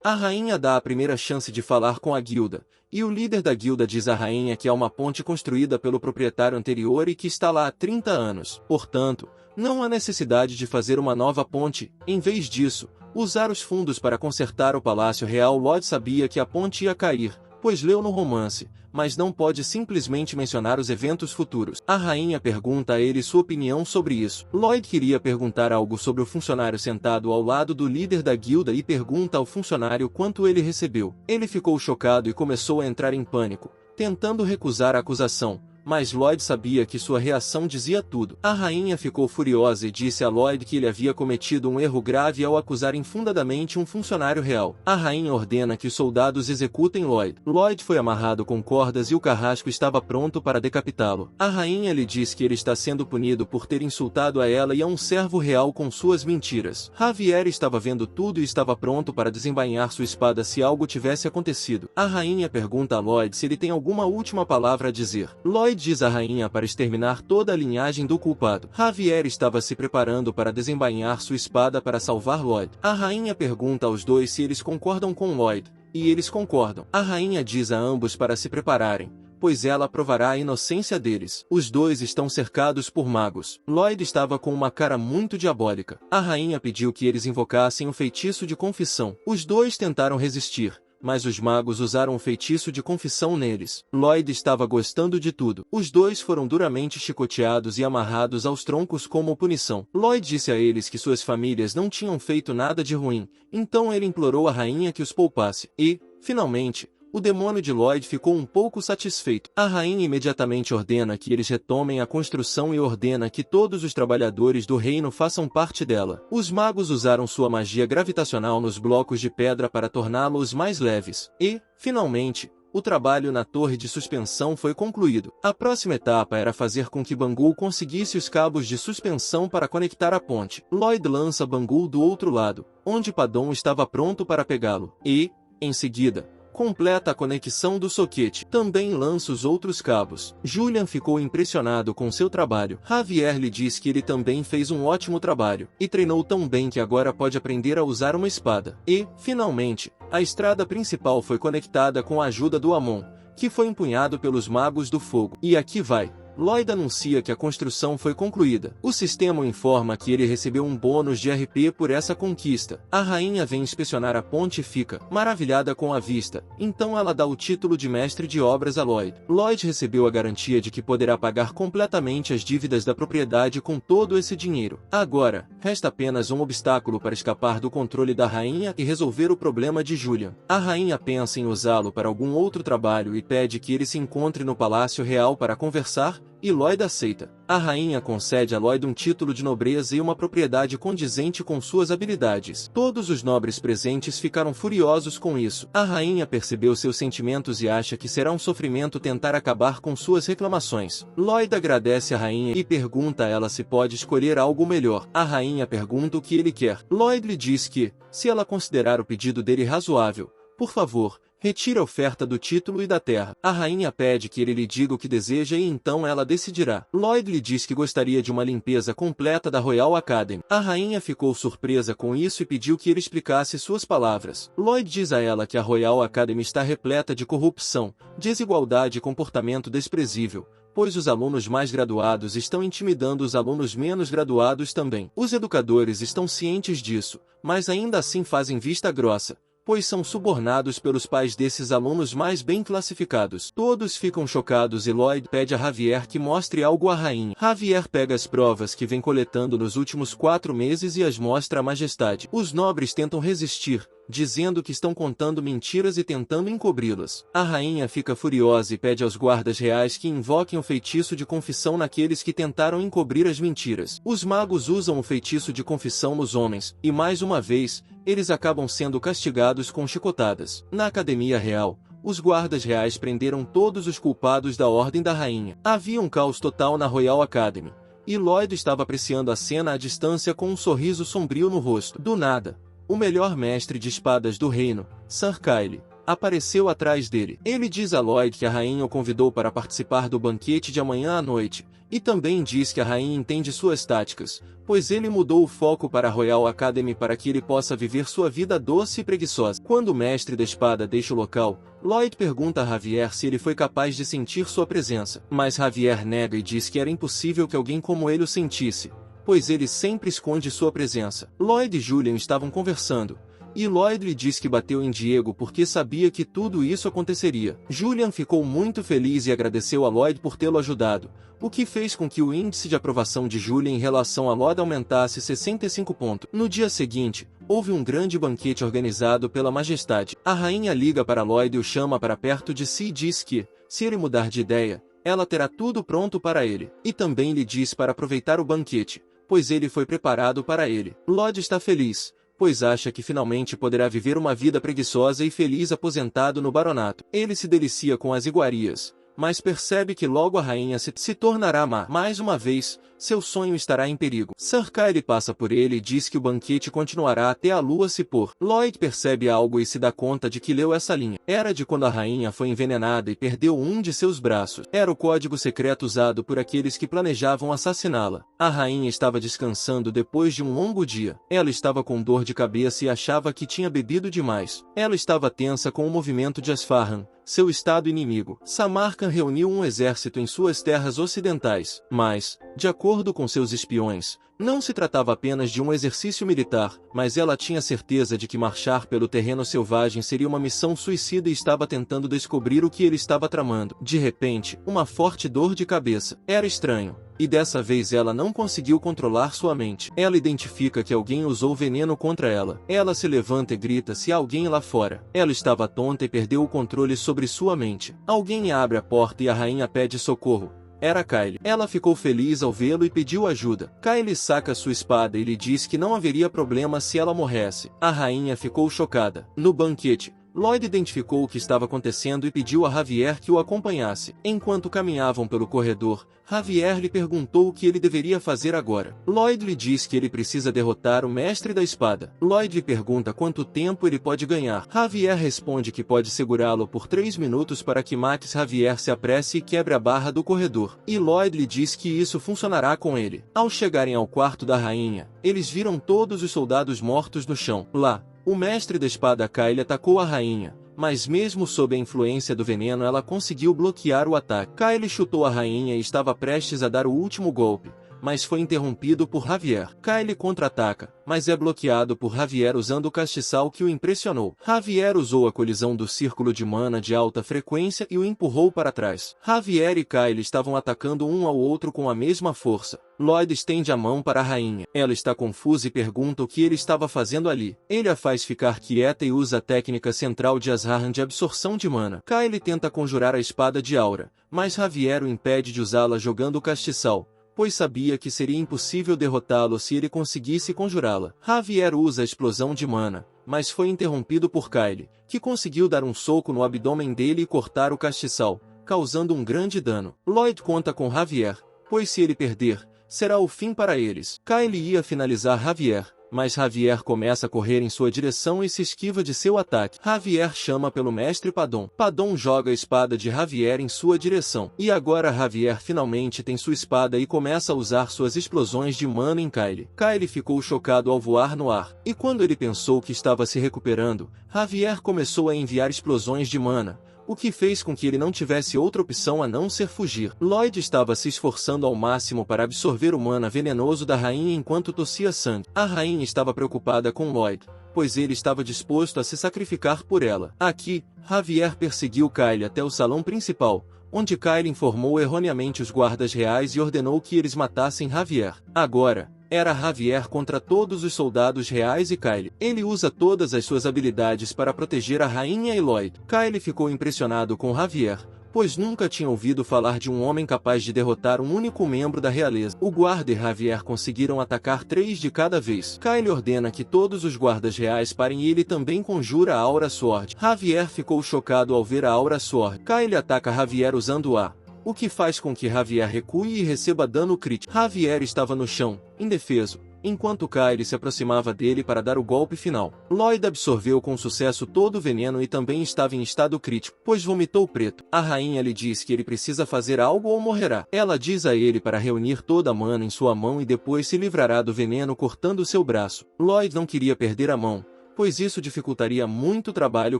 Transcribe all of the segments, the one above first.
A rainha dá a primeira chance de falar com a guilda, e o líder da guilda diz à rainha que há uma ponte construída pelo proprietário anterior e que está lá há 30 anos. Portanto, não há necessidade de fazer uma nova ponte. Em vez disso, usar os fundos para consertar o Palácio Real. Lloyd sabia que a ponte ia cair, pois leu no romance, mas não pode simplesmente mencionar os eventos futuros. A rainha pergunta a ele sua opinião sobre isso. Lloyd queria perguntar algo sobre o funcionário sentado ao lado do líder da guilda e pergunta ao funcionário quanto ele recebeu. Ele ficou chocado e começou a entrar em pânico, tentando recusar a acusação. Mas Lloyd sabia que sua reação dizia tudo. A rainha ficou furiosa e disse a Lloyd que ele havia cometido um erro grave ao acusar infundadamente um funcionário real. A rainha ordena que os soldados executem Lloyd. Lloyd foi amarrado com cordas e o carrasco estava pronto para decapitá-lo. A rainha lhe diz que ele está sendo punido por ter insultado a ela e a um servo real com suas mentiras. Javier estava vendo tudo e estava pronto para desembainhar sua espada se algo tivesse acontecido. A rainha pergunta a Lloyd se ele tem alguma última palavra a dizer. Lloyd diz à rainha para exterminar toda a linhagem do culpado. Javier estava se preparando para desembainhar sua espada para salvar Lloyd. A rainha pergunta aos dois se eles concordam com Lloyd, e eles concordam. A rainha diz a ambos para se prepararem, pois ela provará a inocência deles. Os dois estão cercados por magos. Lloyd estava com uma cara muito diabólica. A rainha pediu que eles invocassem o feitiço de confissão. Os dois tentaram resistir, mas os magos usaram o feitiço de confissão neles. Lloyd estava gostando de tudo. Os dois foram duramente chicoteados e amarrados aos troncos como punição. Lloyd disse a eles que suas famílias não tinham feito nada de ruim, então ele implorou à rainha que os poupasse. E, finalmente, o demônio de Lloyd ficou um pouco satisfeito. A rainha imediatamente ordena que eles retomem a construção e ordena que todos os trabalhadores do reino façam parte dela. Os magos usaram sua magia gravitacional nos blocos de pedra para torná-los mais leves. E, finalmente, o trabalho na torre de suspensão foi concluído. A próxima etapa era fazer com que Bangul conseguisse os cabos de suspensão para conectar a ponte. Lloyd lança Bangul do outro lado, onde Padon estava pronto para pegá-lo. E, em seguida, completa a conexão do soquete. Também lança os outros cabos. Julian ficou impressionado com seu trabalho. Javier lhe diz que ele também fez um ótimo trabalho, e treinou tão bem que agora pode aprender a usar uma espada. E, finalmente, a estrada principal foi conectada com a ajuda do Amon, que foi empunhado pelos magos do fogo. E aqui vai. Lloyd anuncia que a construção foi concluída. O sistema o informa que ele recebeu um bônus de RP por essa conquista. A rainha vem inspecionar a ponte e fica maravilhada com a vista. Então ela dá o título de mestre de obras a Lloyd. Lloyd recebeu a garantia de que poderá pagar completamente as dívidas da propriedade com todo esse dinheiro. Agora, resta apenas um obstáculo para escapar do controle da rainha e resolver o problema de Julian. A rainha pensa em usá-lo para algum outro trabalho e pede que ele se encontre no Palácio Real para conversar, e Lloyd aceita. A rainha concede a Lloyd um título de nobreza e uma propriedade condizente com suas habilidades. Todos os nobres presentes ficaram furiosos com isso. A rainha percebeu seus sentimentos e acha que será um sofrimento tentar acabar com suas reclamações. Lloyd agradece a rainha e pergunta a ela se pode escolher algo melhor. A rainha pergunta o que ele quer. Lloyd lhe diz que, se ela considerar o pedido dele razoável, por favor, retire a oferta do título e da terra. A rainha pede que ele lhe diga o que deseja e então ela decidirá. Lloyd lhe diz que gostaria de uma limpeza completa da Royal Academy. A rainha ficou surpresa com isso e pediu que ele explicasse suas palavras. Lloyd diz a ela que a Royal Academy está repleta de corrupção, desigualdade e comportamento desprezível, pois os alunos mais graduados estão intimidando os alunos menos graduados também. Os educadores estão cientes disso, mas ainda assim fazem vista grossa, pois são subornados pelos pais desses alunos mais bem classificados. Todos ficam chocados e Lloyd pede a Javier que mostre algo à rainha. Javier pega as provas que vem coletando nos últimos 4 meses e as mostra à majestade. Os nobres tentam resistir, dizendo que estão contando mentiras e tentando encobri-las. A rainha fica furiosa e pede aos guardas reais que invoquem o feitiço de confissão naqueles que tentaram encobrir as mentiras. Os magos usam o feitiço de confissão nos homens, e mais uma vez, eles acabam sendo castigados com chicotadas. Na Academia Real, os guardas reais prenderam todos os culpados da Ordem da Rainha. Havia um caos total na Royal Academy, e Lloyd estava apreciando a cena à distância com um sorriso sombrio no rosto. Do nada, o melhor mestre de espadas do reino, Sir Kyle, apareceu atrás dele. Ele diz a Lloyd que a rainha o convidou para participar do banquete de amanhã à noite, e também diz que a rainha entende suas táticas, pois ele mudou o foco para a Royal Academy para que ele possa viver sua vida doce e preguiçosa. Quando o mestre da espada deixa o local, Lloyd pergunta a Javier se ele foi capaz de sentir sua presença, mas Javier nega e diz que era impossível que alguém como ele o sentisse, pois ele sempre esconde sua presença. Lloyd e Julian estavam conversando, e Lloyd lhe diz que bateu em Diego porque sabia que tudo isso aconteceria. Julian ficou muito feliz e agradeceu a Lloyd por tê-lo ajudado, o que fez com que o índice de aprovação de Julian em relação a Lloyd aumentasse 65 pontos. No dia seguinte, houve um grande banquete organizado pela Majestade. A rainha liga para Lloyd e o chama para perto de si e diz que, se ele mudar de ideia, ela terá tudo pronto para ele. E também lhe diz para aproveitar o banquete, pois ele foi preparado para ele. Lloyd está feliz, pois acha que finalmente poderá viver uma vida preguiçosa e feliz aposentado no baronato. Ele se delicia com as iguarias, mas percebe que logo a rainha se tornará má. Mais uma vez, seu sonho estará em perigo. Sir Kyle passa por ele e diz que o banquete continuará até a lua se pôr. Lloyd percebe algo e se dá conta de que leu essa linha. Era de quando a rainha foi envenenada e perdeu um de seus braços. Era o código secreto usado por aqueles que planejavam assassiná-la. A rainha estava descansando depois de um longo dia. Ela estava com dor de cabeça e achava que tinha bebido demais. Ela estava tensa com o movimento de Asfahan, seu estado inimigo. Samarkand reuniu um exército em suas terras ocidentais, mas, de acordo com seus espiões, não se tratava apenas de um exercício militar, mas ela tinha certeza de que marchar pelo terreno selvagem seria uma missão suicida e estava tentando descobrir o que ele estava tramando. De repente, uma forte dor de cabeça. Era estranho, e dessa vez ela não conseguiu controlar sua mente. Ela identifica que alguém usou veneno contra ela. Ela se levanta e grita se há alguém lá fora. Ela estava tonta e perdeu o controle sobre sua mente. Alguém abre a porta e a rainha pede socorro. Era Kyle. Ela ficou feliz ao vê-lo e pediu ajuda. Kyle saca sua espada e lhe diz que não haveria problema se ela morresse. A rainha ficou chocada. No banquete, Lloyd identificou o que estava acontecendo e pediu a Javier que o acompanhasse. Enquanto caminhavam pelo corredor, Javier lhe perguntou o que ele deveria fazer agora. Lloyd lhe diz que ele precisa derrotar o mestre da espada. Lloyd lhe pergunta quanto tempo ele pode ganhar. Javier responde que pode segurá-lo por 3 minutos para que Max Javier se apresse e quebre a barra do corredor. E Lloyd lhe diz que isso funcionará com ele. Ao chegarem ao quarto da rainha, eles viram todos os soldados mortos no chão. Lá, o mestre da espada Kyle atacou a rainha, mas mesmo sob a influência do veneno ela conseguiu bloquear o ataque. Kyle chutou a rainha e estava prestes a dar o último golpe, mas foi interrompido por Javier. Kyle contra-ataca, mas é bloqueado por Javier usando o castiçal que o impressionou. Javier usou a colisão do círculo de mana de alta frequência e o empurrou para trás. Javier e Kyle estavam atacando um ao outro com a mesma força. Lloyd estende a mão para a rainha. Ela está confusa e pergunta o que ele estava fazendo ali. Ele a faz ficar quieta e usa a técnica central de Ashahan de absorção de mana. Kyle tenta conjurar a espada de aura, mas Javier o impede de usá-la jogando o castiçal, pois sabia que seria impossível derrotá-lo se ele conseguisse conjurá-la. Javier usa a explosão de mana, mas foi interrompido por Kyle, que conseguiu dar um soco no abdômen dele e cortar o castiçal, causando um grande dano. Lloyd conta com Javier, pois se ele perder, será o fim para eles. Kyle ia finalizar Javier, mas Javier começa a correr em sua direção e se esquiva de seu ataque. Javier chama pelo mestre Padon. Padon joga a espada de Javier em sua direção. E agora Javier finalmente tem sua espada e começa a usar suas explosões de mana em Kyle. Kyle ficou chocado ao voar no ar. E quando ele pensou que estava se recuperando, Javier começou a enviar explosões de mana, o que fez com que ele não tivesse outra opção a não ser fugir. Lloyd estava se esforçando ao máximo para absorver o mana venenoso da rainha enquanto tossia sangue. A rainha estava preocupada com Lloyd, pois ele estava disposto a se sacrificar por ela. Aqui, Javier perseguiu Kyle até o salão principal, onde Kyle informou erroneamente os guardas reais e ordenou que eles matassem Javier. Agora, era Javier contra todos os soldados reais e Kyle. Ele usa todas as suas habilidades para proteger a rainha e Lloyd. Kyle ficou impressionado com Javier, pois nunca tinha ouvido falar de um homem capaz de derrotar um único membro da realeza. O guarda e Javier conseguiram atacar 3 de cada vez. Kyle ordena que todos os guardas reais parem e ele também conjura a Aura Sword. Javier ficou chocado ao ver a Aura Sword. Kyle ataca Javier usando-a, o que faz com que Javier recue e receba dano crítico. Javier estava no chão, indefeso, enquanto Kyle se aproximava dele para dar o golpe final. Lloyd absorveu com sucesso todo o veneno e também estava em estado crítico, pois vomitou preto. A rainha lhe diz que ele precisa fazer algo ou morrerá. Ela diz a ele para reunir toda a mana em sua mão e depois se livrará do veneno cortando seu braço. Lloyd não queria perder a mão, pois isso dificultaria muito o trabalho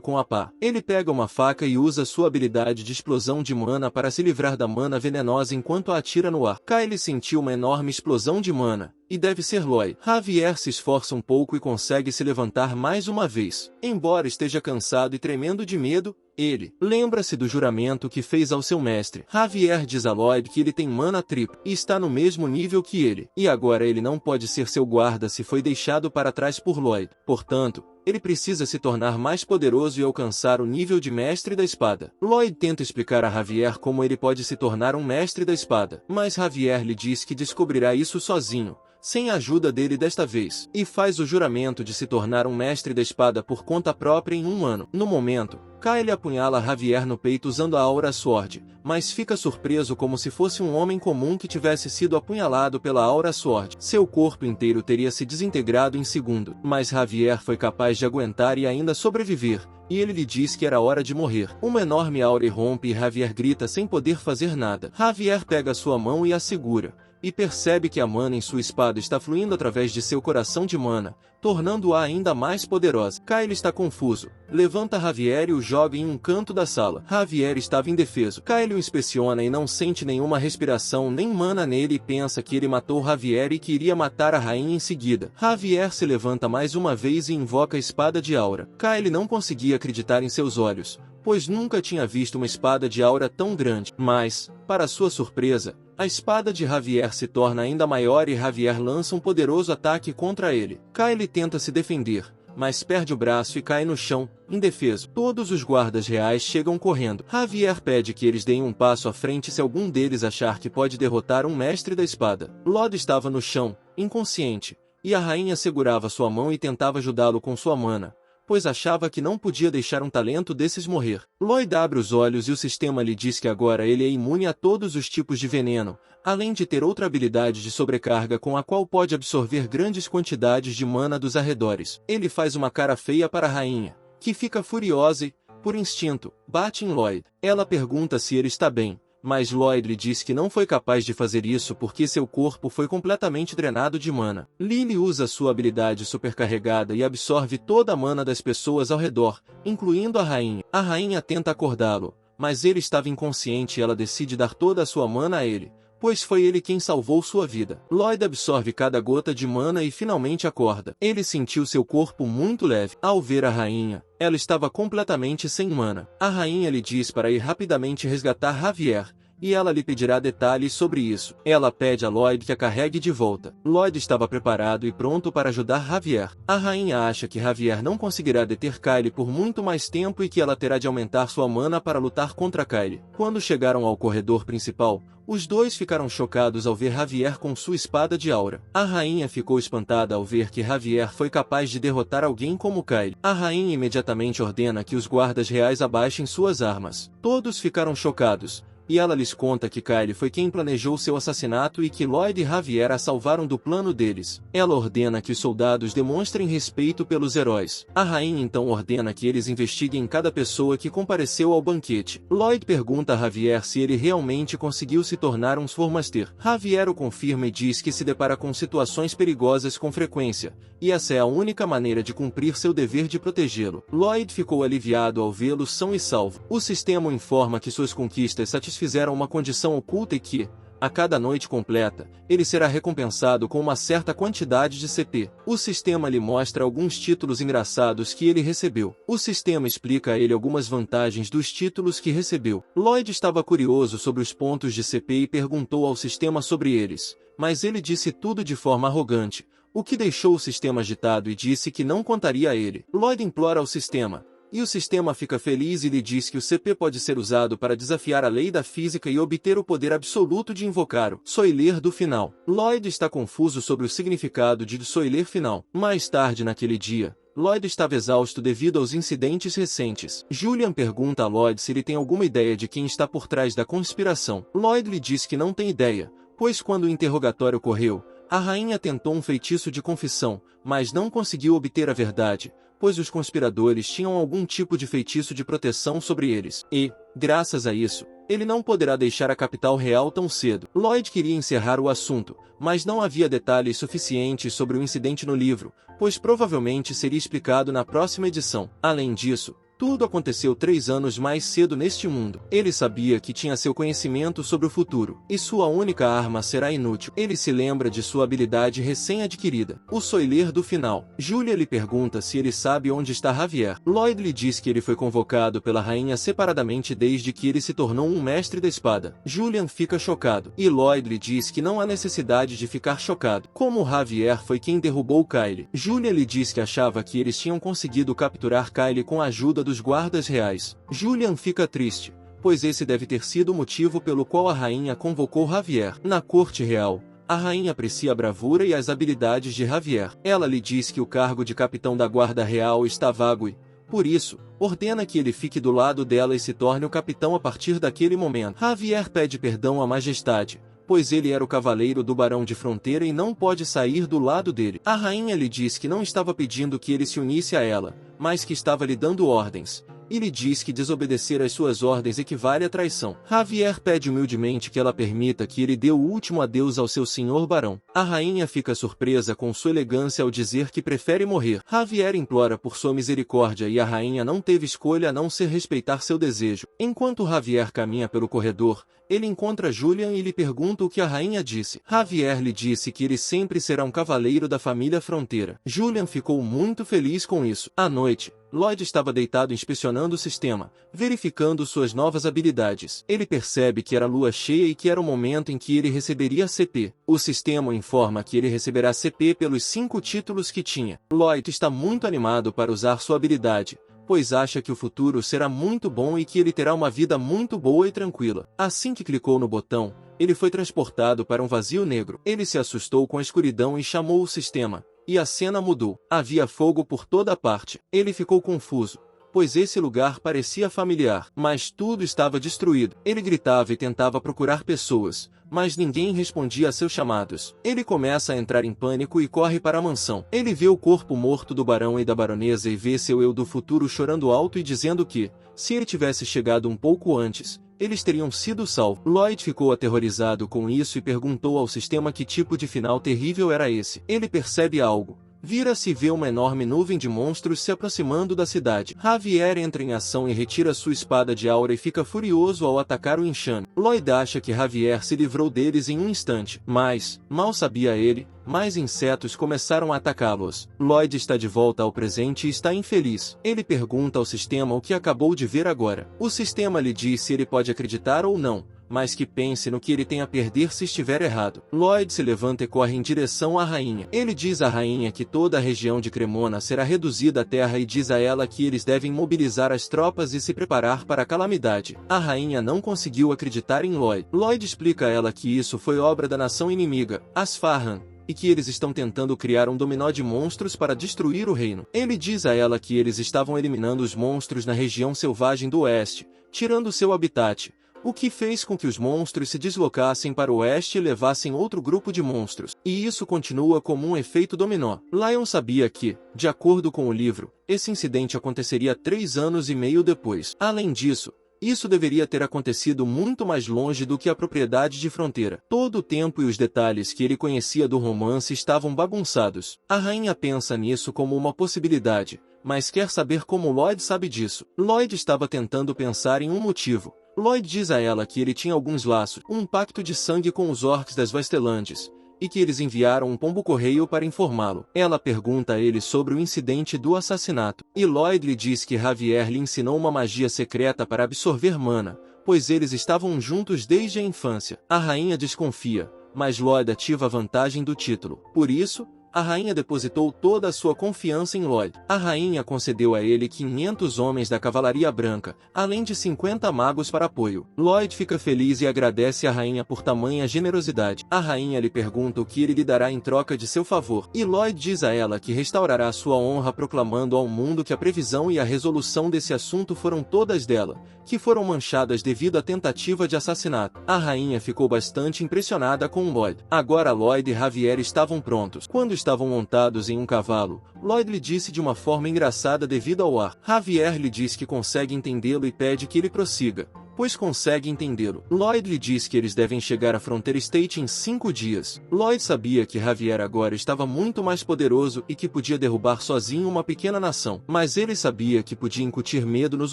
com a pá. Ele pega uma faca e usa sua habilidade de explosão de mana para se livrar da mana venenosa enquanto a atira no ar. Kyle sentiu uma enorme explosão de mana, e deve ser Lloyd. Javier se esforça um pouco e consegue se levantar mais uma vez. Embora esteja cansado e tremendo de medo, ele lembra-se do juramento que fez ao seu mestre. Javier diz a Lloyd que ele tem mana tripla e está no mesmo nível que ele. E agora ele não pode ser seu guarda se foi deixado para trás por Lloyd. Portanto, ele precisa se tornar mais poderoso e alcançar o nível de mestre da espada. Lloyd tenta explicar a Javier como ele pode se tornar um mestre da espada, mas Javier lhe diz que descobrirá isso sozinho, sem a ajuda dele desta vez, e faz o juramento de se tornar um mestre da espada por conta própria em 1 ano. No momento, Kyle apunhala Javier no peito usando a Aura Sword, mas fica surpreso como se fosse um homem comum que tivesse sido apunhalado pela Aura Sword. Seu corpo inteiro teria se desintegrado em segundo, mas Javier foi capaz de aguentar e ainda sobreviver, e ele lhe diz que era hora de morrer. Uma enorme aura irrompe e Javier grita sem poder fazer nada. Javier pega sua mão e a segura, e percebe que a mana em sua espada está fluindo através de seu coração de mana, tornando-a ainda mais poderosa. Kyle está confuso, levanta Javier e o joga em um canto da sala. Javier estava indefeso. Kyle o inspeciona e não sente nenhuma respiração nem mana nele e pensa que ele matou Javier e que iria matar a rainha em seguida. Javier se levanta mais uma vez e invoca a espada de aura. Kyle não conseguia acreditar em seus olhos, pois nunca tinha visto uma espada de aura tão grande. Mas, para sua surpresa, a espada de Javier se torna ainda maior e Javier lança um poderoso ataque contra ele. Kyle tenta se defender, mas perde o braço e cai no chão, indefeso. Todos os guardas reais chegam correndo. Javier pede que eles deem um passo à frente se algum deles achar que pode derrotar um mestre da espada. Lloyd estava no chão, inconsciente, e a rainha segurava sua mão e tentava ajudá-lo com sua mana, pois achava que não podia deixar um talento desses morrer. Lloyd abre os olhos e o sistema lhe diz que agora ele é imune a todos os tipos de veneno, além de ter outra habilidade de sobrecarga com a qual pode absorver grandes quantidades de mana dos arredores. Ele faz uma cara feia para a rainha, que fica furiosa e, por instinto, bate em Lloyd. Ela pergunta se ele está bem, mas Lloyd lhe diz que não foi capaz de fazer isso porque seu corpo foi completamente drenado de mana. Lily usa sua habilidade supercarregada e absorve toda a mana das pessoas ao redor, incluindo a rainha. A rainha tenta acordá-lo, mas ele estava inconsciente e ela decide dar toda a sua mana a ele, pois foi ele quem salvou sua vida. Lloyd absorve cada gota de mana e finalmente acorda. Ele sentiu seu corpo muito leve. Ao ver a rainha, ela estava completamente sem mana. A rainha lhe diz para ir rapidamente resgatar Javier, e ela lhe pedirá detalhes sobre isso. Ela pede a Lloyd que a carregue de volta. Lloyd estava preparado e pronto para ajudar Javier. A rainha acha que Javier não conseguirá deter Kyle por muito mais tempo e que ela terá de aumentar sua mana para lutar contra Kyle. Quando chegaram ao corredor principal, os dois ficaram chocados ao ver Javier com sua espada de aura. A rainha ficou espantada ao ver que Javier foi capaz de derrotar alguém como Kyle. A rainha imediatamente ordena que os guardas reais abaixem suas armas. Todos ficaram chocados, e ela lhes conta que Kyle foi quem planejou seu assassinato e que Lloyd e Javier a salvaram do plano deles. Ela ordena que os soldados demonstrem respeito pelos heróis. A rainha então ordena que eles investiguem cada pessoa que compareceu ao banquete. Lloyd pergunta a Javier se ele realmente conseguiu se tornar um Swordmaster. Javier o confirma e diz que se depara com situações perigosas com frequência, e essa é a única maneira de cumprir seu dever de protegê-lo. Lloyd ficou aliviado ao vê-lo são e salvo. O sistema o informa que suas conquistas satisfizeram uma condição oculta e que, a cada noite completa, ele será recompensado com uma certa quantidade de CP. O sistema lhe mostra alguns títulos engraçados que ele recebeu. O sistema explica a ele algumas vantagens dos títulos que recebeu. Lloyd estava curioso sobre os pontos de CP e perguntou ao sistema sobre eles, mas ele disse tudo de forma arrogante, o que deixou o sistema agitado e disse que não contaria a ele. Lloyd implora ao sistema, e o sistema fica feliz e lhe diz que o CP pode ser usado para desafiar a lei da física e obter o poder absoluto de invocar o Soiler do final. Lloyd está confuso sobre o significado de Soiler final. Mais tarde naquele dia, Lloyd estava exausto devido aos incidentes recentes. Julian pergunta a Lloyd se ele tem alguma ideia de quem está por trás da conspiração. Lloyd lhe diz que não tem ideia, pois quando o interrogatório ocorreu, A rainha tentou um feitiço de confissão, mas não conseguiu obter a verdade, pois os conspiradores tinham algum tipo de feitiço de proteção sobre eles. E, graças a isso, ele não poderá deixar a capital real tão cedo. Lloyd queria encerrar o assunto, mas não havia detalhes suficientes sobre o incidente no livro, pois provavelmente seria explicado na próxima edição. Além disso, tudo aconteceu 3 anos mais cedo neste mundo. Ele sabia que tinha seu conhecimento sobre o futuro, e sua única arma será inútil. Ele se lembra de sua habilidade recém-adquirida, o Soiler do final. Julia lhe pergunta se ele sabe onde está Javier. Lloyd lhe diz que ele foi convocado pela rainha separadamente desde que ele se tornou um mestre da espada. Julian fica chocado, e Lloyd lhe diz que não há necessidade de ficar chocado, como Javier foi quem derrubou Kyle. Julia lhe diz que achava que eles tinham conseguido capturar Kyle com a ajuda dos guardas reais. Julian fica triste, pois esse deve ter sido o motivo pelo qual a rainha convocou Javier. Na corte real, a rainha aprecia a bravura e as habilidades de Javier. Ela lhe diz que o cargo de capitão da guarda real está vago e, por isso, ordena que ele fique do lado dela e se torne o capitão a partir daquele momento. Javier pede perdão à majestade, pois ele era o cavaleiro do Barão de Fronteira e não pode sair do lado dele. A rainha lhe diz que não estava pedindo que ele se unisse a ela, mas que estava lhe dando ordens, e lhe diz que desobedecer às suas ordens equivale à traição. Javier pede humildemente que ela permita que ele dê o último adeus ao seu senhor barão. A rainha fica surpresa com sua elegância ao dizer que prefere morrer. Javier implora por sua misericórdia e a rainha não teve escolha a não ser respeitar seu desejo. Enquanto Javier caminha pelo corredor, ele encontra Julian e lhe pergunta o que a rainha disse. Javier lhe disse que ele sempre será um cavaleiro da família Fronteira. Julian ficou muito feliz com isso. À noite, Lloyd estava deitado inspecionando o sistema, verificando suas novas habilidades. Ele percebe que era lua cheia e que era o momento em que ele receberia CP. O sistema informa que ele receberá CP pelos 5 títulos que tinha. Lloyd está muito animado para usar sua habilidade, pois acha que o futuro será muito bom e que ele terá uma vida muito boa e tranquila. Assim que clicou no botão, ele foi transportado para um vazio negro. Ele se assustou com a escuridão e chamou o sistema, e a cena mudou. Havia fogo por toda parte. Ele ficou confuso, pois esse lugar parecia familiar, mas tudo estava destruído. Ele gritava e tentava procurar pessoas, mas ninguém respondia a seus chamados. Ele começa a entrar em pânico e corre para a mansão. Ele vê o corpo morto do barão e da baronesa e vê seu eu do futuro chorando alto e dizendo que, se ele tivesse chegado um pouco antes, eles teriam sido salvos. Lloyd ficou aterrorizado com isso e perguntou ao sistema que tipo de final terrível era esse. Ele percebe algo. Vira-se e vê uma enorme nuvem de monstros se aproximando da cidade. Javier entra em ação e retira sua espada de aura e fica furioso ao atacar o enxame. Lloyd acha que Javier se livrou deles em um instante, mas, mal sabia ele, mais insetos começaram a atacá-los. Lloyd está de volta ao presente e está infeliz. Ele pergunta ao sistema o que acabou de ver agora. O sistema lhe diz se ele pode acreditar ou não, mas que pense no que ele tem a perder se estiver errado. Lloyd se levanta e corre em direção à rainha. Ele diz à rainha que toda a região de Cremona será reduzida à terra e diz a ela que eles devem mobilizar as tropas e se preparar para a calamidade. A rainha não conseguiu acreditar em Lloyd. Lloyd explica a ela que isso foi obra da nação inimiga, as Farhan, e que eles estão tentando criar um dominó de monstros para destruir o reino. Ele diz a ela que eles estavam eliminando os monstros na região selvagem do oeste, tirando seu habitat, o que fez com que os monstros se deslocassem para o oeste e levassem outro grupo de monstros. E isso continua como um efeito dominó. Lion sabia que, de acordo com o livro, esse incidente aconteceria 3 anos e meio depois. Além disso, isso deveria ter acontecido muito mais longe do que a propriedade de Fronteira. Todo o tempo e os detalhes que ele conhecia do romance estavam bagunçados. A rainha pensa nisso como uma possibilidade, mas quer saber como Lloyd sabe disso. Lloyd estava tentando pensar em um motivo. Lloyd diz a ela que ele tinha alguns laços, um pacto de sangue com os orcs das Vastelandes, e que eles enviaram um pombo-correio para informá-lo. Ela pergunta a ele sobre o incidente do assassinato, e Lloyd lhe diz que Javier lhe ensinou uma magia secreta para absorver mana, pois eles estavam juntos desde a infância. A rainha desconfia, mas Lloyd ativa a vantagem do título. Por isso, A rainha depositou toda a sua confiança em Lloyd. A rainha concedeu a ele 500 homens da Cavalaria Branca, além de 50 magos para apoio. Lloyd fica feliz e agradece à rainha por tamanha generosidade. A rainha lhe pergunta o que ele lhe dará em troca de seu favor, e Lloyd diz a ela que restaurará sua honra proclamando ao mundo que a previsão e a resolução desse assunto foram todas dela, que foram manchadas devido à tentativa de assassinato. A rainha ficou bastante impressionada com Lloyd. Agora Lloyd e Javier estavam prontos. Quando estavam montados em um cavalo, Lloyd lhe disse de uma forma engraçada devido ao ar. Javier lhe diz que consegue entendê-lo e pede que ele prossiga, pois consegue entendê-lo. Lloyd lhe diz que eles devem chegar à Frontier State em 5 dias. Lloyd sabia que Javier agora estava muito mais poderoso e que podia derrubar sozinho uma pequena nação, mas ele sabia que podia incutir medo nos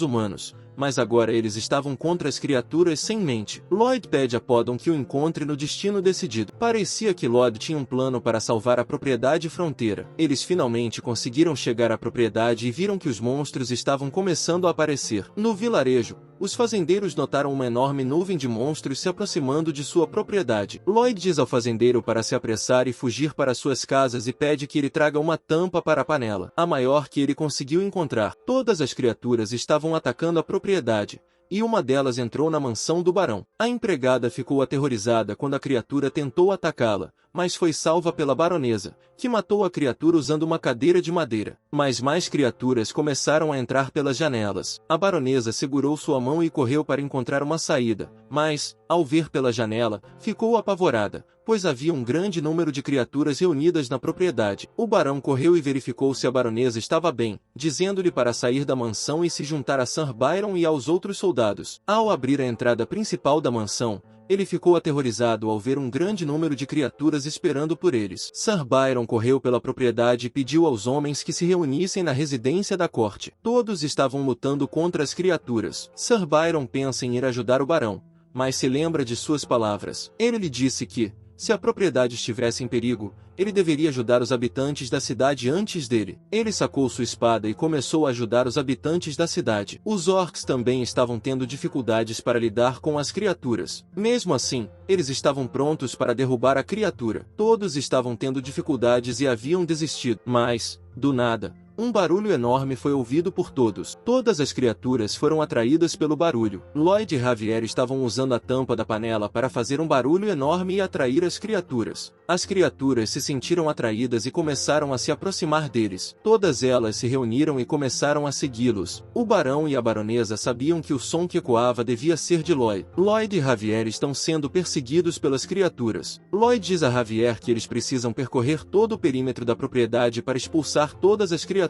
humanos. Mas agora eles estavam contra as criaturas sem mente. Lloyd pede a Poddon que o encontre no destino decidido. Parecia que Lloyd tinha um plano para salvar a propriedade fronteira. Eles finalmente conseguiram chegar à propriedade e viram que os monstros estavam começando a aparecer. No vilarejo, os fazendeiros notaram uma enorme nuvem de monstros se aproximando de sua propriedade. Lloyd diz ao fazendeiro para se apressar e fugir para suas casas e pede que ele traga uma tampa para a panela, a maior que ele conseguiu encontrar. Todas as criaturas estavam atacando a propriedade, e uma delas entrou na mansão do barão. A empregada ficou aterrorizada quando a criatura tentou atacá-la, mas foi salva pela baronesa, que matou a criatura usando uma cadeira de madeira. Mas mais criaturas começaram a entrar pelas janelas. A baronesa segurou sua mão e correu para encontrar uma saída, mas, ao ver pela janela, ficou apavorada, pois havia um grande número de criaturas reunidas na propriedade. O barão correu e verificou se a baronesa estava bem, dizendo-lhe para sair da mansão e se juntar a Sir Byron e aos outros soldados. Ao abrir a entrada principal da mansão, ele ficou aterrorizado ao ver um grande número de criaturas esperando por eles. Sir Byron correu pela propriedade e pediu aos homens que se reunissem na residência da corte. Todos estavam lutando contra as criaturas. Sir Byron pensa em ir ajudar o barão, mas se lembra de suas palavras. Ele lhe disse que, se a propriedade estivesse em perigo, ele deveria ajudar os habitantes da cidade antes dele. Ele sacou sua espada e começou a ajudar os habitantes da cidade. Os orcs também estavam tendo dificuldades para lidar com as criaturas. Mesmo assim, eles estavam prontos para derrubar a criatura. Todos estavam tendo dificuldades e haviam desistido. Mas, do nada, um barulho enorme foi ouvido por todos. Todas as criaturas foram atraídas pelo barulho. Lloyd e Javier estavam usando a tampa da panela para fazer um barulho enorme e atrair as criaturas. As criaturas se sentiram atraídas e começaram a se aproximar deles. Todas elas se reuniram e começaram a segui-los. O barão e a baronesa sabiam que o som que ecoava devia ser de Lloyd. Lloyd e Javier estão sendo perseguidos pelas criaturas. Lloyd diz a Javier que eles precisam percorrer todo o perímetro da propriedade para expulsar todas as criaturas.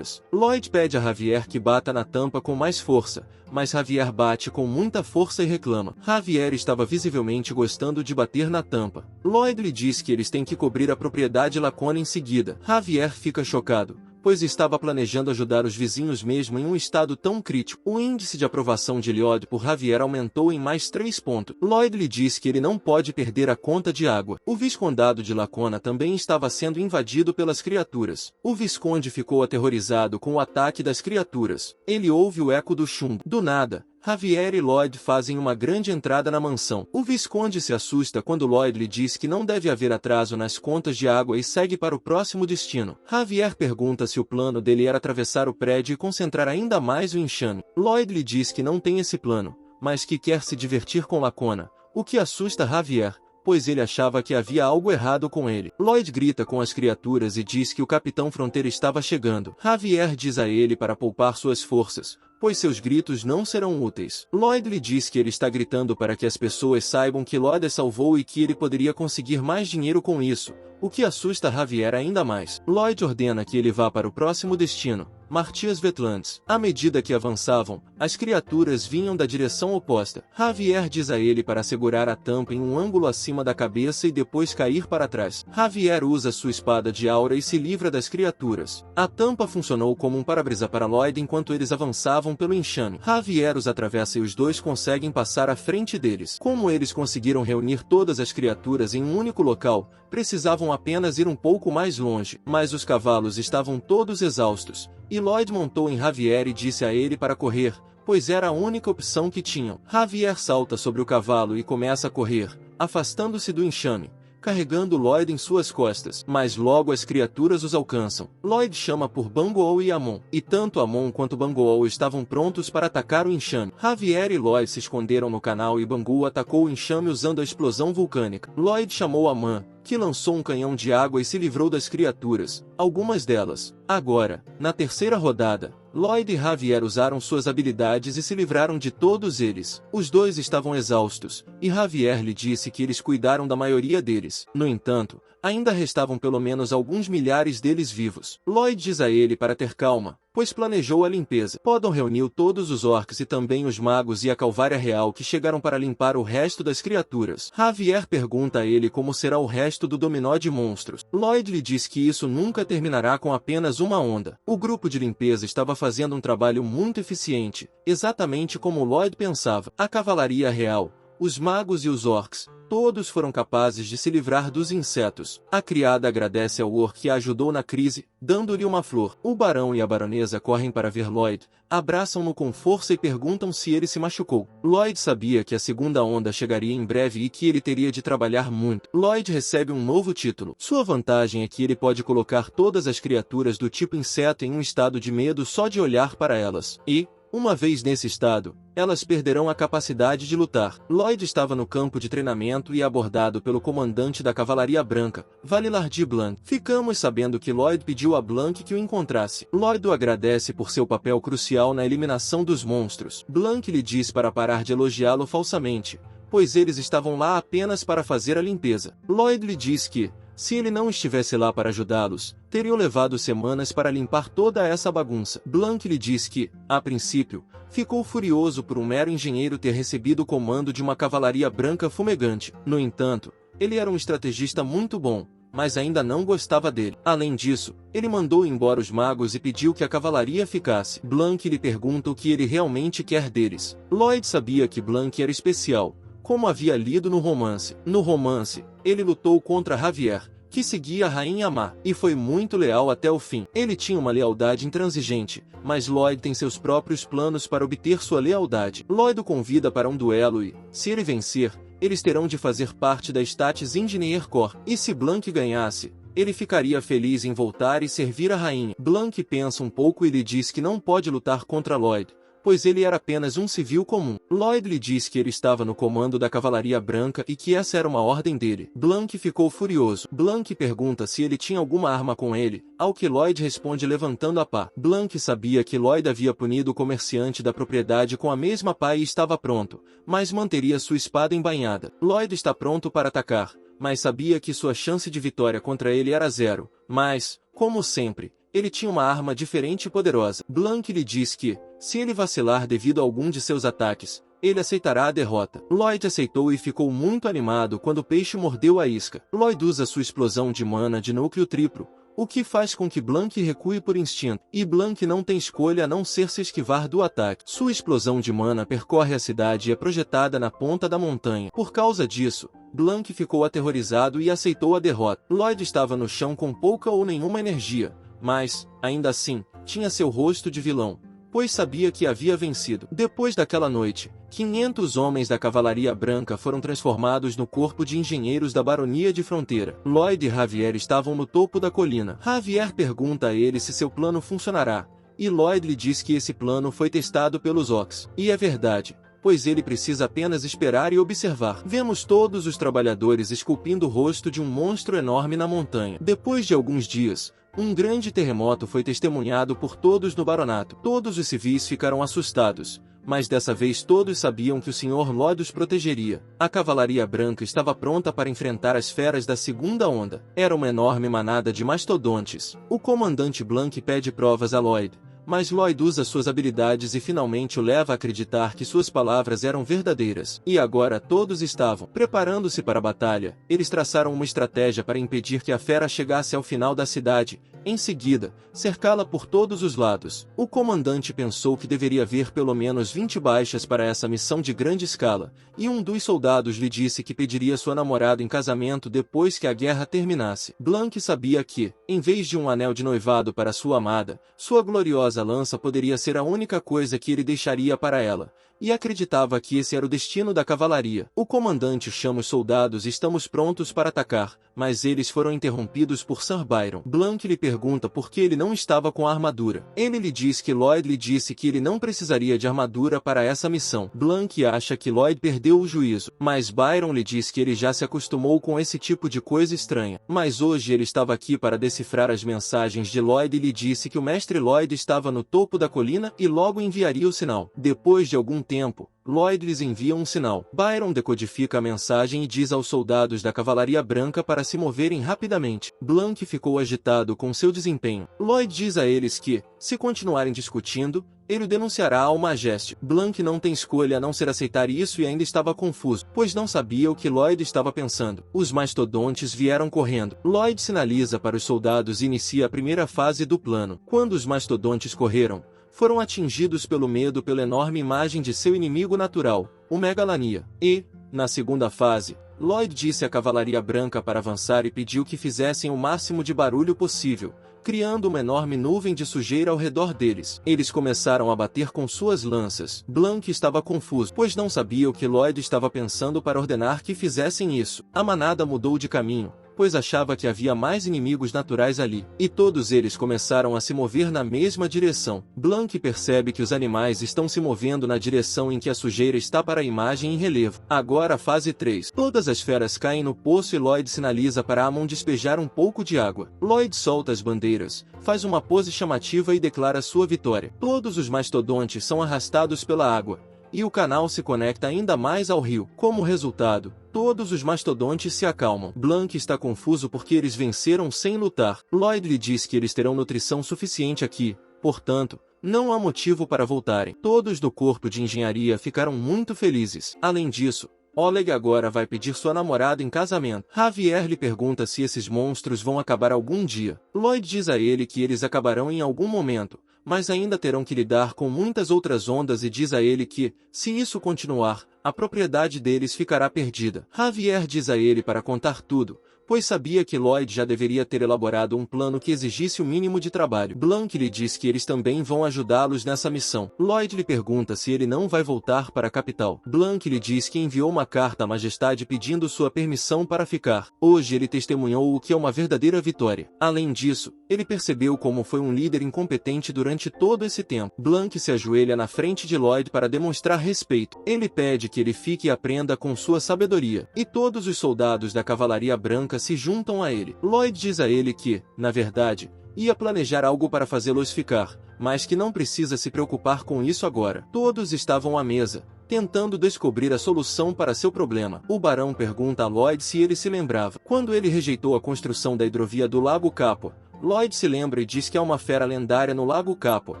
Lloyd pede a Javier que bata na tampa com mais força, mas Javier bate com muita força e reclama. Javier estava visivelmente gostando de bater na tampa. Lloyd lhe diz que eles têm que cobrir a propriedade Lacona em seguida. Javier fica chocado, pois estava planejando ajudar os vizinhos mesmo em um estado tão crítico. O índice de aprovação de Lloyd por Javier aumentou em mais 3 pontos. Lloyd lhe diz que ele não pode perder a conta de água. O viscondado de Lacona também estava sendo invadido pelas criaturas. O visconde ficou aterrorizado com o ataque das criaturas. Ele ouve o eco do chumbo. Do nada, Javier e Lloyd fazem uma grande entrada na mansão. O visconde se assusta quando Lloyd lhe diz que não deve haver atraso nas contas de água e segue para o próximo destino. Javier pergunta se o plano dele era atravessar o prédio e concentrar ainda mais o enxame. Lloyd lhe diz que não tem esse plano, mas que quer se divertir com Lacona, o que assusta Javier, pois ele achava que havia algo errado com ele. Lloyd grita com as criaturas e diz que o Capitão Fronteira estava chegando. Javier diz a ele para poupar suas forças, pois seus gritos não serão úteis. Lloyd lhe diz que ele está gritando para que as pessoas saibam que Lloyd salvou e que ele poderia conseguir mais dinheiro com isso, o que assusta Javier ainda mais. Lloyd ordena que ele vá para o próximo destino, Martias Wetlands. À medida que avançavam, as criaturas vinham da direção oposta. Javier diz a ele para segurar a tampa em um ângulo acima da cabeça e depois cair para trás. Javier usa sua espada de aura e se livra das criaturas. A tampa funcionou como um para-brisa para Lloyd enquanto eles avançavam pelo enxame. Javier os atravessa e os dois conseguem passar à frente deles. Como eles conseguiram reunir todas as criaturas em um único local, precisavam apenas ir um pouco mais longe. Mas os cavalos estavam todos exaustos, e Lloyd montou em Javier e disse a ele para correr, pois era a única opção que tinham. Javier salta sobre o cavalo e começa a correr, afastando-se do enxame, carregando Lloyd em suas costas. Mas logo as criaturas os alcançam. Lloyd chama por Banguol e Amon, e tanto Amon quanto Banguol estavam prontos para atacar o enxame. Javier e Lloyd se esconderam no canal e Banguol atacou o enxame usando a explosão vulcânica. Lloyd chamou Amon, que lançou um canhão de água e se livrou das criaturas, algumas delas. Agora, na terceira rodada, Lloyd e Javier usaram suas habilidades e se livraram de todos eles. Os dois estavam exaustos, e Javier lhe disse que eles cuidaram da maioria deles. No entanto, ainda restavam pelo menos alguns milhares deles vivos. Lloyd diz a ele para ter calma, pois planejou a limpeza. Poddon reuniu todos os orcs e também os magos e a Calvária Real que chegaram para limpar o resto das criaturas. Javier pergunta a ele como será o resto do dominó de monstros. Lloyd lhe diz que isso nunca terminará com apenas uma onda. O grupo de limpeza estava fazendo um trabalho muito eficiente, exatamente como Lloyd pensava. A Cavalaria Real, os magos e os orcs, todos foram capazes de se livrar dos insetos. A criada agradece ao orc que a ajudou na crise, dando-lhe uma flor. O barão e a baronesa correm para ver Lloyd, abraçam-no com força e perguntam se ele se machucou. Lloyd sabia que a segunda onda chegaria em breve e que ele teria de trabalhar muito. Lloyd recebe um novo título. Sua vantagem é que ele pode colocar todas as criaturas do tipo inseto em um estado de medo só de olhar para elas. E, uma vez nesse estado, elas perderão a capacidade de lutar. Lloyd estava no campo de treinamento e abordado pelo comandante da Cavalaria Branca, Valilardi Blanc. Ficamos sabendo que Lloyd pediu a Blanc que o encontrasse. Lloyd o agradece por seu papel crucial na eliminação dos monstros. Blanc lhe diz para parar de elogiá-lo falsamente, pois eles estavam lá apenas para fazer a limpeza. Lloyd lhe diz que, se ele não estivesse lá para ajudá-los, teriam levado semanas para limpar toda essa bagunça. Blanc lhe diz que, a princípio, ficou furioso por um mero engenheiro ter recebido o comando de uma cavalaria branca fumegante. No entanto, ele era um estrategista muito bom, mas ainda não gostava dele. Além disso, ele mandou embora os magos e pediu que a cavalaria ficasse. Blanc lhe pergunta o que ele realmente quer deles. Lloyd sabia que Blanc era especial, como havia lido no romance. No romance, ele lutou contra Javier, que seguia a Rainha Má, e foi muito leal até o fim. Ele tinha uma lealdade intransigente, mas Lloyd tem seus próprios planos para obter sua lealdade. Lloyd o convida para um duelo e, se ele vencer, eles terão de fazer parte da Status Engineer Corps. E se Blanc ganhasse, ele ficaria feliz em voltar e servir a rainha. Blanc pensa um pouco e lhe diz que não pode lutar contra Lloyd, pois ele era apenas um civil comum. Lloyd lhe diz que ele estava no comando da Cavalaria Branca e que essa era uma ordem dele. Blanc ficou furioso. Blanc pergunta se ele tinha alguma arma com ele, ao que Lloyd responde levantando a pá. Blanc sabia que Lloyd havia punido o comerciante da propriedade com a mesma pá e estava pronto, mas manteria sua espada embainhada. Lloyd está pronto para atacar, mas sabia que sua chance de vitória contra ele era zero. Mas, como sempre, ele tinha uma arma diferente e poderosa. Blanc lhe diz que, se ele vacilar devido a algum de seus ataques, ele aceitará a derrota. Lloyd aceitou e ficou muito animado quando o peixe mordeu a isca. Lloyd usa sua explosão de mana de núcleo triplo, o que faz com que Blanc recue por instinto. E Blanc não tem escolha a não ser se esquivar do ataque. Sua explosão de mana percorre a cidade e é projetada na ponta da montanha. Por causa disso, Blanc ficou aterrorizado e aceitou a derrota. Lloyd estava no chão com pouca ou nenhuma energia, mas, ainda assim, tinha seu rosto de vilão, pois sabia que havia vencido. Depois daquela noite, 500 homens da Cavalaria Branca foram transformados no corpo de engenheiros da Baronia de Fronteira. Lloyd e Javier estavam no topo da colina. Javier pergunta a ele se seu plano funcionará, e Lloyd lhe diz que esse plano foi testado pelos orcs. E é verdade, pois ele precisa apenas esperar e observar. Vemos todos os trabalhadores esculpindo o rosto de um monstro enorme na montanha. Depois de alguns dias, um grande terremoto foi testemunhado por todos no baronato. Todos os civis ficaram assustados, mas dessa vez todos sabiam que o Sr. Lloyd os protegeria. A Cavalaria Branca estava pronta para enfrentar as feras da segunda onda. Era uma enorme manada de mastodontes. O comandante Blanc pede provas a Lloyd, mas Lloyd usa suas habilidades e finalmente o leva a acreditar que suas palavras eram verdadeiras. E agora todos estavam preparando-se para a batalha. Eles traçaram uma estratégia para impedir que a fera chegasse ao final da cidade. Em seguida, cercá-la por todos os lados. O comandante pensou que deveria haver pelo menos 20 baixas para essa missão de grande escala, e um dos soldados lhe disse que pediria sua namorada em casamento depois que a guerra terminasse. Blanc sabia que, em vez de um anel de noivado para sua amada, sua gloriosa lança poderia ser a única coisa que ele deixaria para ela, e acreditava que esse era o destino da cavalaria. O comandante chama os soldados e estamos prontos para atacar, mas eles foram interrompidos por Sir Byron. Blank lhe pergunta por que ele não estava com a armadura. Ele lhe diz que Lloyd lhe disse que ele não precisaria de armadura para essa missão. Blank acha que Lloyd perdeu o juízo, mas Byron lhe diz que ele já se acostumou com esse tipo de coisa estranha. Mas hoje ele estava aqui para decifrar as mensagens de Lloyd e lhe disse que o mestre Lloyd estava no topo da colina e logo enviaria o sinal. Depois de algum tempo, Lloyd lhes envia um sinal. Byron decodifica a mensagem e diz aos soldados da Cavalaria Branca para se moverem rapidamente. Blank ficou agitado com seu desempenho. Lloyd diz a eles que, se continuarem discutindo, ele o denunciará ao Majeste. Blank não tem escolha a não ser aceitar isso e ainda estava confuso, pois não sabia o que Lloyd estava pensando. Os mastodontes vieram correndo. Lloyd sinaliza para os soldados e inicia a primeira fase do plano. Quando os mastodontes correram, foram atingidos pelo medo pela enorme imagem de seu inimigo natural, o Megalania. E, na segunda fase, Lloyd disse à Cavalaria Branca para avançar e pediu que fizessem o máximo de barulho possível, criando uma enorme nuvem de sujeira ao redor deles. Eles começaram a bater com suas lanças. Blank estava confuso, pois não sabia o que Lloyd estava pensando para ordenar que fizessem isso. A manada mudou de caminho, pois achava que havia mais inimigos naturais ali, e todos eles começaram a se mover na mesma direção. Blank percebe que os animais estão se movendo na direção em que a sujeira está para a imagem em relevo. Agora a fase 3. Todas as feras caem no poço e Lloyd sinaliza para Amon despejar um pouco de água. Lloyd solta as bandeiras, faz uma pose chamativa e declara sua vitória. Todos os mastodontes são arrastados pela água, e o canal se conecta ainda mais ao rio. Como resultado, todos os mastodontes se acalmam. Blank está confuso porque eles venceram sem lutar. Lloyd lhe diz que eles terão nutrição suficiente aqui, portanto, não há motivo para voltarem. Todos do corpo de engenharia ficaram muito felizes. Além disso, Oleg agora vai pedir sua namorada em casamento. Javier lhe pergunta se esses monstros vão acabar algum dia. Lloyd diz a ele que eles acabarão em algum momento, mas ainda terão que lidar com muitas outras ondas e diz a ele que, se isso continuar, a propriedade deles ficará perdida. Javier diz a ele para contar tudo, pois sabia que Lloyd já deveria ter elaborado um plano que exigisse o mínimo de trabalho. Blank lhe diz que eles também vão ajudá-los nessa missão. Lloyd lhe pergunta se ele não vai voltar para a capital. Blank lhe diz que enviou uma carta à Majestade pedindo sua permissão para ficar. Hoje ele testemunhou o que é uma verdadeira vitória. Além disso, ele percebeu como foi um líder incompetente durante todo esse tempo. Blank se ajoelha na frente de Lloyd para demonstrar respeito. Ele pede que ele fique e aprenda com sua sabedoria. E todos os soldados da Cavalaria Branca se juntam a ele. Lloyd diz a ele que, na verdade, ia planejar algo para fazê-los ficar, mas que não precisa se preocupar com isso agora. Todos estavam à mesa, tentando descobrir a solução para seu problema. O barão pergunta a Lloyd se ele se lembrava. Quando ele rejeitou a construção da hidrovia do Lago Capua, Lloyd se lembra e diz que há uma fera lendária no Lago Capua,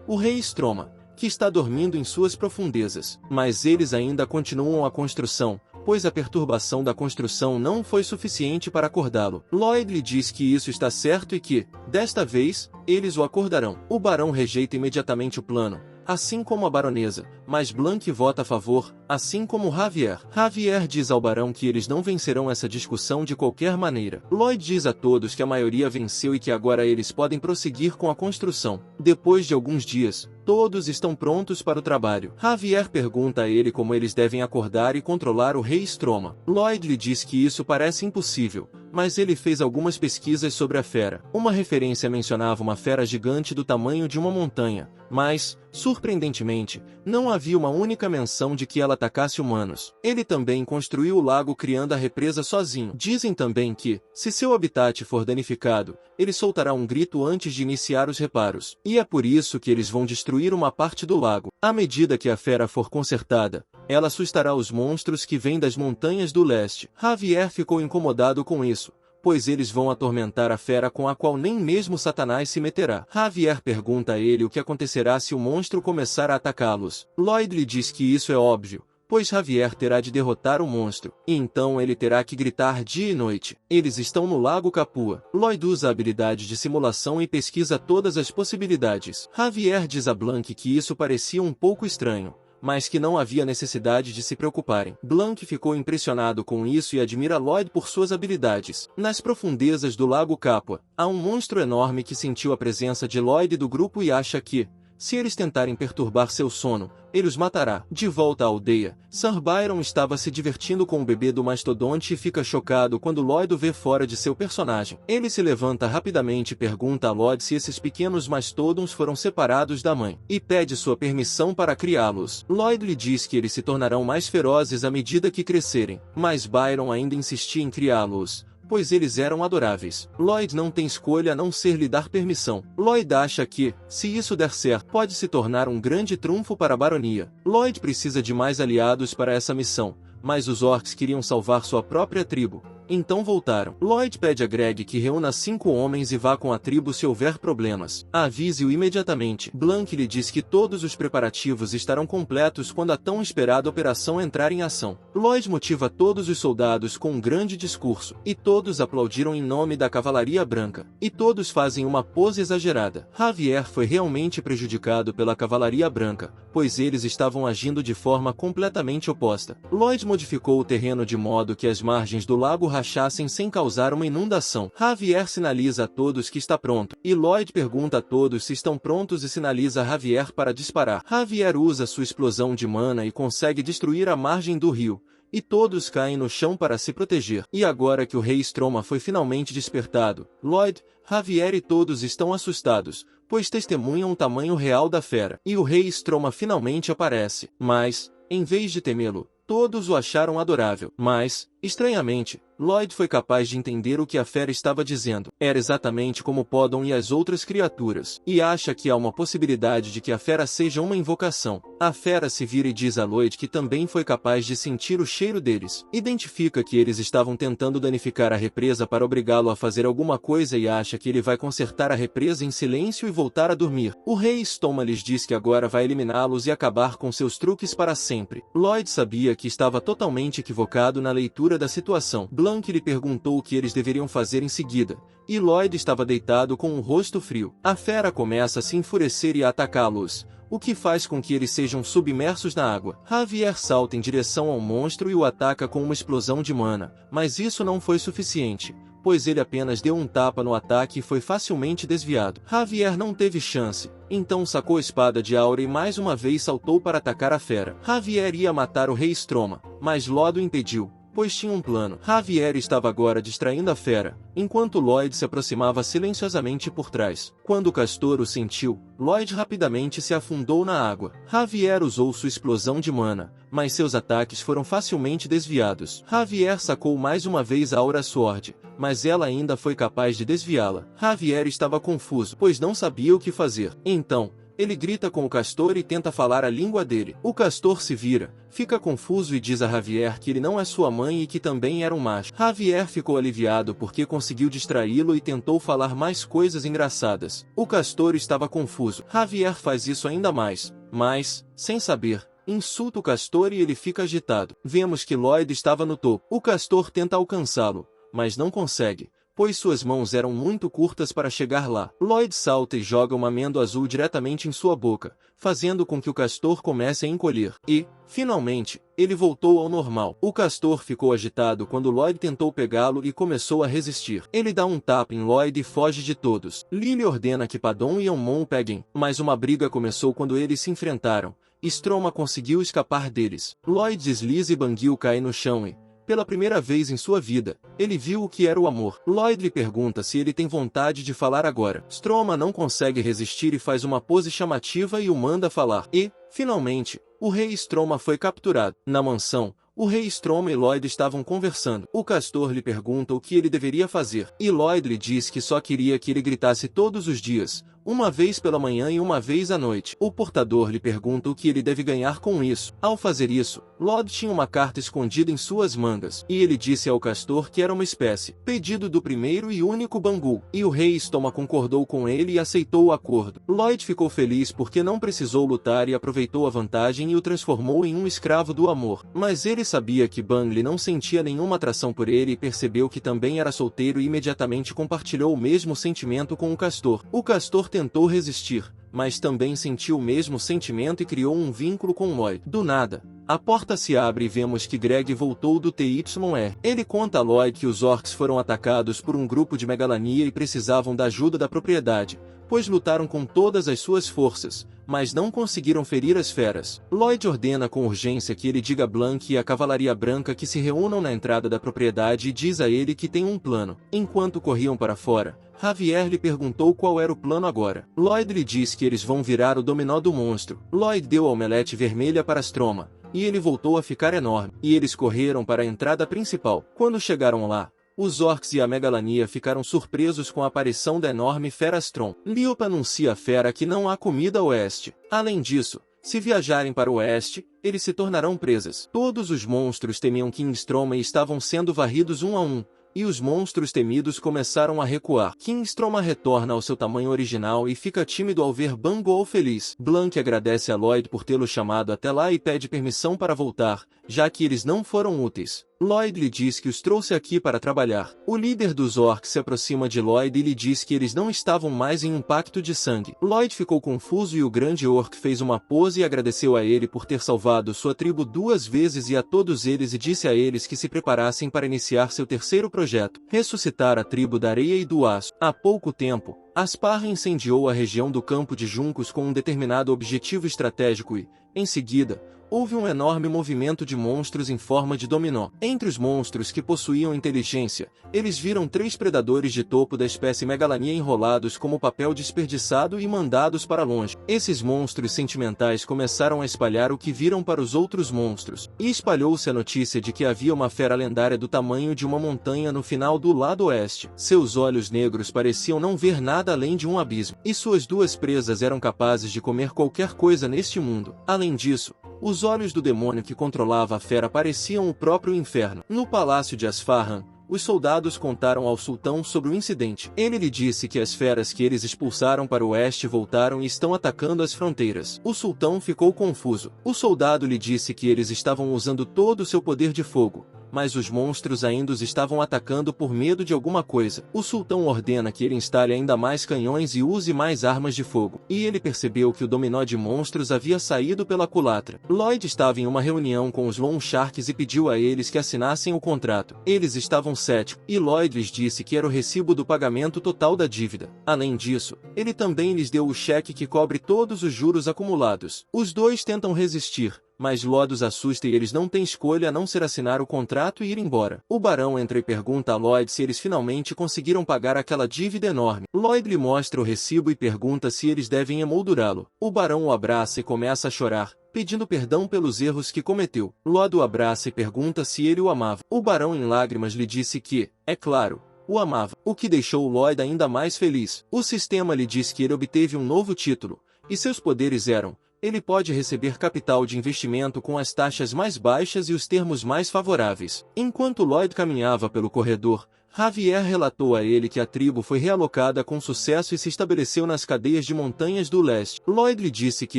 o Rei Stroma, que está dormindo em suas profundezas. Mas eles ainda continuam a construção, pois a perturbação da construção não foi suficiente para acordá-lo. Lloyd lhe diz que isso está certo e que, desta vez, eles o acordarão. O barão rejeita imediatamente o plano, assim como a baronesa, mas Blank vota a favor, assim como Javier. Javier diz ao barão que eles não vencerão essa discussão de qualquer maneira. Lloyd diz a todos que a maioria venceu e que agora eles podem prosseguir com a construção. Depois de alguns dias, todos estão prontos para o trabalho. Javier pergunta a ele como eles devem acordar e controlar o Rei Stroma. Lloyd lhe diz que isso parece impossível, mas ele fez algumas pesquisas sobre a fera. Uma referência mencionava uma fera gigante do tamanho de uma montanha, mas, surpreendentemente, não havia uma única menção de que ela atacasse humanos. Ele também construiu o lago criando a represa sozinho. Dizem também que, se seu habitat for danificado, ele soltará um grito antes de iniciar os reparos. E é por isso que eles vão destruir uma parte do lago. À medida que a fera for consertada, ela assustará os monstros que vêm das montanhas do leste. Javier ficou incomodado com isso, pois eles vão atormentar a fera com a qual nem mesmo Satanás se meterá. Javier pergunta a ele o que acontecerá se o monstro começar a atacá-los. Lloyd lhe diz que isso é óbvio, pois Javier terá de derrotar o monstro, e então ele terá que gritar dia e noite. Eles estão no Lago Capua. Lloyd usa a habilidade de simulação e pesquisa todas as possibilidades. Javier diz a Blank que isso parecia um pouco estranho, mas que não havia necessidade de se preocuparem. Blank ficou impressionado com isso e admira Lloyd por suas habilidades. Nas profundezas do Lago Capua, há um monstro enorme que sentiu a presença de Lloyd e do grupo e acha que, Se eles tentarem perturbar seu sono, ele os matará. De volta à aldeia, Sir Byron estava se divertindo com o bebê do mastodonte e fica chocado quando Lloyd o vê fora de seu personagem. Ele se levanta rapidamente e pergunta a Lloyd se esses pequenos mastodons foram separados da mãe, e pede sua permissão para criá-los. Lloyd lhe diz que eles se tornarão mais ferozes à medida que crescerem, mas Byron ainda insistia em criá-los, pois eles eram adoráveis. Lloyd não tem escolha a não ser lhe dar permissão. Lloyd acha que, se isso der certo, pode se tornar um grande trunfo para a baronia. Lloyd precisa de mais aliados para essa missão, mas os orcs queriam salvar sua própria tribo. Então voltaram. Lloyd pede a Greg que reúna 5 homens e vá com a tribo se houver problemas. Avise-o imediatamente. Blank lhe diz que todos os preparativos estarão completos quando a tão esperada operação entrar em ação. Lloyd motiva todos os soldados com um grande discurso, e todos aplaudiram em nome da Cavalaria Branca. E todos fazem uma pose exagerada. Javier foi realmente prejudicado pela Cavalaria Branca, pois eles estavam agindo de forma completamente oposta. Lloyd modificou o terreno de modo que as margens do lago rachassem sem causar uma inundação. Javier sinaliza a todos que está pronto, e Lloyd pergunta a todos se estão prontos e sinaliza a Javier para disparar. Javier usa sua explosão de mana e consegue destruir a margem do rio, e todos caem no chão para se proteger. E agora que o rei Stroma foi finalmente despertado, Lloyd, Javier e todos estão assustados, pois testemunham o tamanho real da fera. E o rei Stroma finalmente aparece, mas, em vez de temê-lo, todos o acharam adorável. Mas, estranhamente, Lloyd foi capaz de entender o que a fera estava dizendo. Era exatamente como Poddon e as outras criaturas. E acha que há uma possibilidade de que a fera seja uma invocação. A fera se vira e diz a Lloyd que também foi capaz de sentir o cheiro deles. Identifica que eles estavam tentando danificar a represa para obrigá-lo a fazer alguma coisa e acha que ele vai consertar a represa em silêncio e voltar a dormir. O rei Stoma lhes diz que agora vai eliminá-los e acabar com seus truques para sempre. Lloyd sabia que estava totalmente equivocado na leitura da situação. Blank lhe perguntou o que eles deveriam fazer em seguida, e Lloyd estava deitado com o rosto frio. A fera começa a se enfurecer e a atacá-los, o que faz com que eles sejam submersos na água. Javier salta em direção ao monstro e o ataca com uma explosão de mana, mas isso não foi suficiente, pois ele apenas deu um tapa no ataque e foi facilmente desviado. Javier não teve chance, então sacou a espada de Aura e mais uma vez saltou para atacar a fera. Javier ia matar o rei Stroma, mas Lloyd o impediu, pois tinha um plano. Javier estava agora distraindo a fera, enquanto Lloyd se aproximava silenciosamente por trás. Quando o castor o sentiu, Lloyd rapidamente se afundou na água. Javier usou sua explosão de mana, mas seus ataques foram facilmente desviados. Javier sacou mais uma vez a Aura Sword, mas ela ainda foi capaz de desviá-la. Javier estava confuso, pois não sabia o que fazer. Então, ele grita com o castor e tenta falar a língua dele. O castor se vira, fica confuso e diz a Javier que ele não é sua mãe e que também era um macho. Javier ficou aliviado porque conseguiu distraí-lo e tentou falar mais coisas engraçadas. O castor estava confuso. Javier faz isso ainda mais, mas, sem saber, insulta o castor e ele fica agitado. Vemos que Lloyd estava no topo. O castor tenta alcançá-lo, mas não consegue, pois suas mãos eram muito curtas para chegar lá. Lloyd salta e joga uma amêndoa azul diretamente em sua boca, fazendo com que o castor comece a encolher. E, finalmente, ele voltou ao normal. O castor ficou agitado quando Lloyd tentou pegá-lo e começou a resistir. Ele dá um tapa em Lloyd e foge de todos. Lily ordena que Poddon e Aemon o peguem, mas uma briga começou quando eles se enfrentaram. Stroma conseguiu escapar deles. Lloyd desliza e Bangil cai no chão e, pela primeira vez em sua vida, ele viu o que era o amor. Lloyd lhe pergunta se ele tem vontade de falar agora. Stroma não consegue resistir e faz uma pose chamativa e o manda falar. E, finalmente, o rei Stroma foi capturado. Na mansão, o rei Stroma e Lloyd estavam conversando. O castor lhe pergunta o que ele deveria fazer, e Lloyd lhe diz que só queria que ele gritasse todos os dias, uma vez pela manhã e uma vez à noite. O portador lhe pergunta o que ele deve ganhar com isso. Ao fazer isso, Lloyd tinha uma carta escondida em suas mangas, e ele disse ao castor que era uma espécie, pedido do primeiro e único Bangul, e o rei Stoma concordou com ele e aceitou o acordo. Lloyd ficou feliz porque não precisou lutar e aproveitou a vantagem e o transformou em um escravo do amor. Mas ele sabia que Bangli não sentia nenhuma atração por ele e percebeu que também era solteiro e imediatamente compartilhou o mesmo sentimento com o castor. O castor tentou resistir, mas também sentiu o mesmo sentimento e criou um vínculo com Lloyd. Do nada, A porta se abre e vemos que Greg voltou do TYR. Ele conta a Lloyd que os orcs foram atacados por um grupo de megalania e precisavam da ajuda da propriedade, pois lutaram com todas as suas forças, mas não conseguiram ferir as feras. Lloyd ordena com urgência que ele diga a Blank e a Cavalaria Branca que se reúnam na entrada da propriedade e diz a ele que tem um plano. Enquanto corriam para fora, Javier lhe perguntou qual era o plano agora. Lloyd lhe diz que eles vão virar o dominó do monstro. Lloyd deu a omelete vermelha para Stroma, e ele voltou a ficar enorme, e eles correram para a entrada principal. Quando chegaram lá, os orcs e a megalania ficaram surpresos com a aparição da enorme fera Strom. Liopa anuncia à fera que não há comida a oeste. Além disso, se viajarem para o oeste, eles se tornarão presas. Todos os monstros temiam King Stroma e estavam sendo varridos um a um, e os monstros temidos começaram a recuar. King Stroma retorna ao seu tamanho original e fica tímido ao ver Bango feliz. Blank agradece a Lloyd por tê-lo chamado até lá e pede permissão para voltar, já que eles não foram úteis. Lloyd lhe diz que os trouxe aqui para trabalhar. O líder dos orcs se aproxima de Lloyd e lhe diz que eles não estavam mais em um pacto de sangue. Lloyd ficou confuso e o grande orc fez uma pose e agradeceu a ele por ter salvado sua tribo 2 vezes e a todos eles e disse a eles que se preparassem para iniciar seu terceiro projeto, ressuscitar a tribo da areia e do aço. Há pouco tempo, Aspar incendiou a região do campo de juncos com um determinado objetivo estratégico e, em seguida, houve um enorme movimento de monstros em forma de dominó. Entre os monstros que possuíam inteligência, eles viram 3 predadores de topo da espécie Megalania enrolados como papel desperdiçado e mandados para longe. Esses monstros sentimentais começaram a espalhar o que viram para os outros monstros, e espalhou-se a notícia de que havia uma fera lendária do tamanho de uma montanha no final do lado oeste. Seus olhos negros pareciam não ver nada além de um abismo, e suas 2 presas eram capazes de comer qualquer coisa neste mundo. Além disso, os olhos do demônio que controlava a fera pareciam o próprio inferno. No palácio de Asfarhan, os soldados contaram ao sultão sobre o incidente. Ele lhe disse que as feras que eles expulsaram para o oeste voltaram e estão atacando as fronteiras. O sultão ficou confuso. O soldado lhe disse que eles estavam usando todo o seu poder de fogo, mas os monstros ainda os estavam atacando por medo de alguma coisa. O sultão ordena que ele instale ainda mais canhões e use mais armas de fogo. E ele percebeu que o dominó de monstros havia saído pela culatra. Lloyd estava em uma reunião com os Loan Sharks e pediu a eles que assinassem o contrato. Eles estavam céticos, e Lloyd lhes disse que era o recibo do pagamento total da dívida. Além disso, ele também lhes deu o cheque que cobre todos os juros acumulados. Os dois tentam resistir, mas Lloyd os assusta e eles não têm escolha a não ser assinar o contrato e ir embora. O barão entra e pergunta a Lloyd se eles finalmente conseguiram pagar aquela dívida enorme. Lloyd lhe mostra o recibo e pergunta se eles devem emoldurá-lo. O barão o abraça e começa a chorar, pedindo perdão pelos erros que cometeu. Lloyd o abraça e pergunta se ele o amava. O barão em lágrimas lhe disse que, é claro, o amava, o que deixou Lloyd ainda mais feliz. O sistema lhe diz que ele obteve um novo título, e seus poderes eram: ele pode receber capital de investimento com as taxas mais baixas e os termos mais favoráveis. Enquanto Lloyd caminhava pelo corredor, Javier relatou a ele que a tribo foi realocada com sucesso e se estabeleceu nas cadeias de montanhas do leste. Lloyd lhe disse que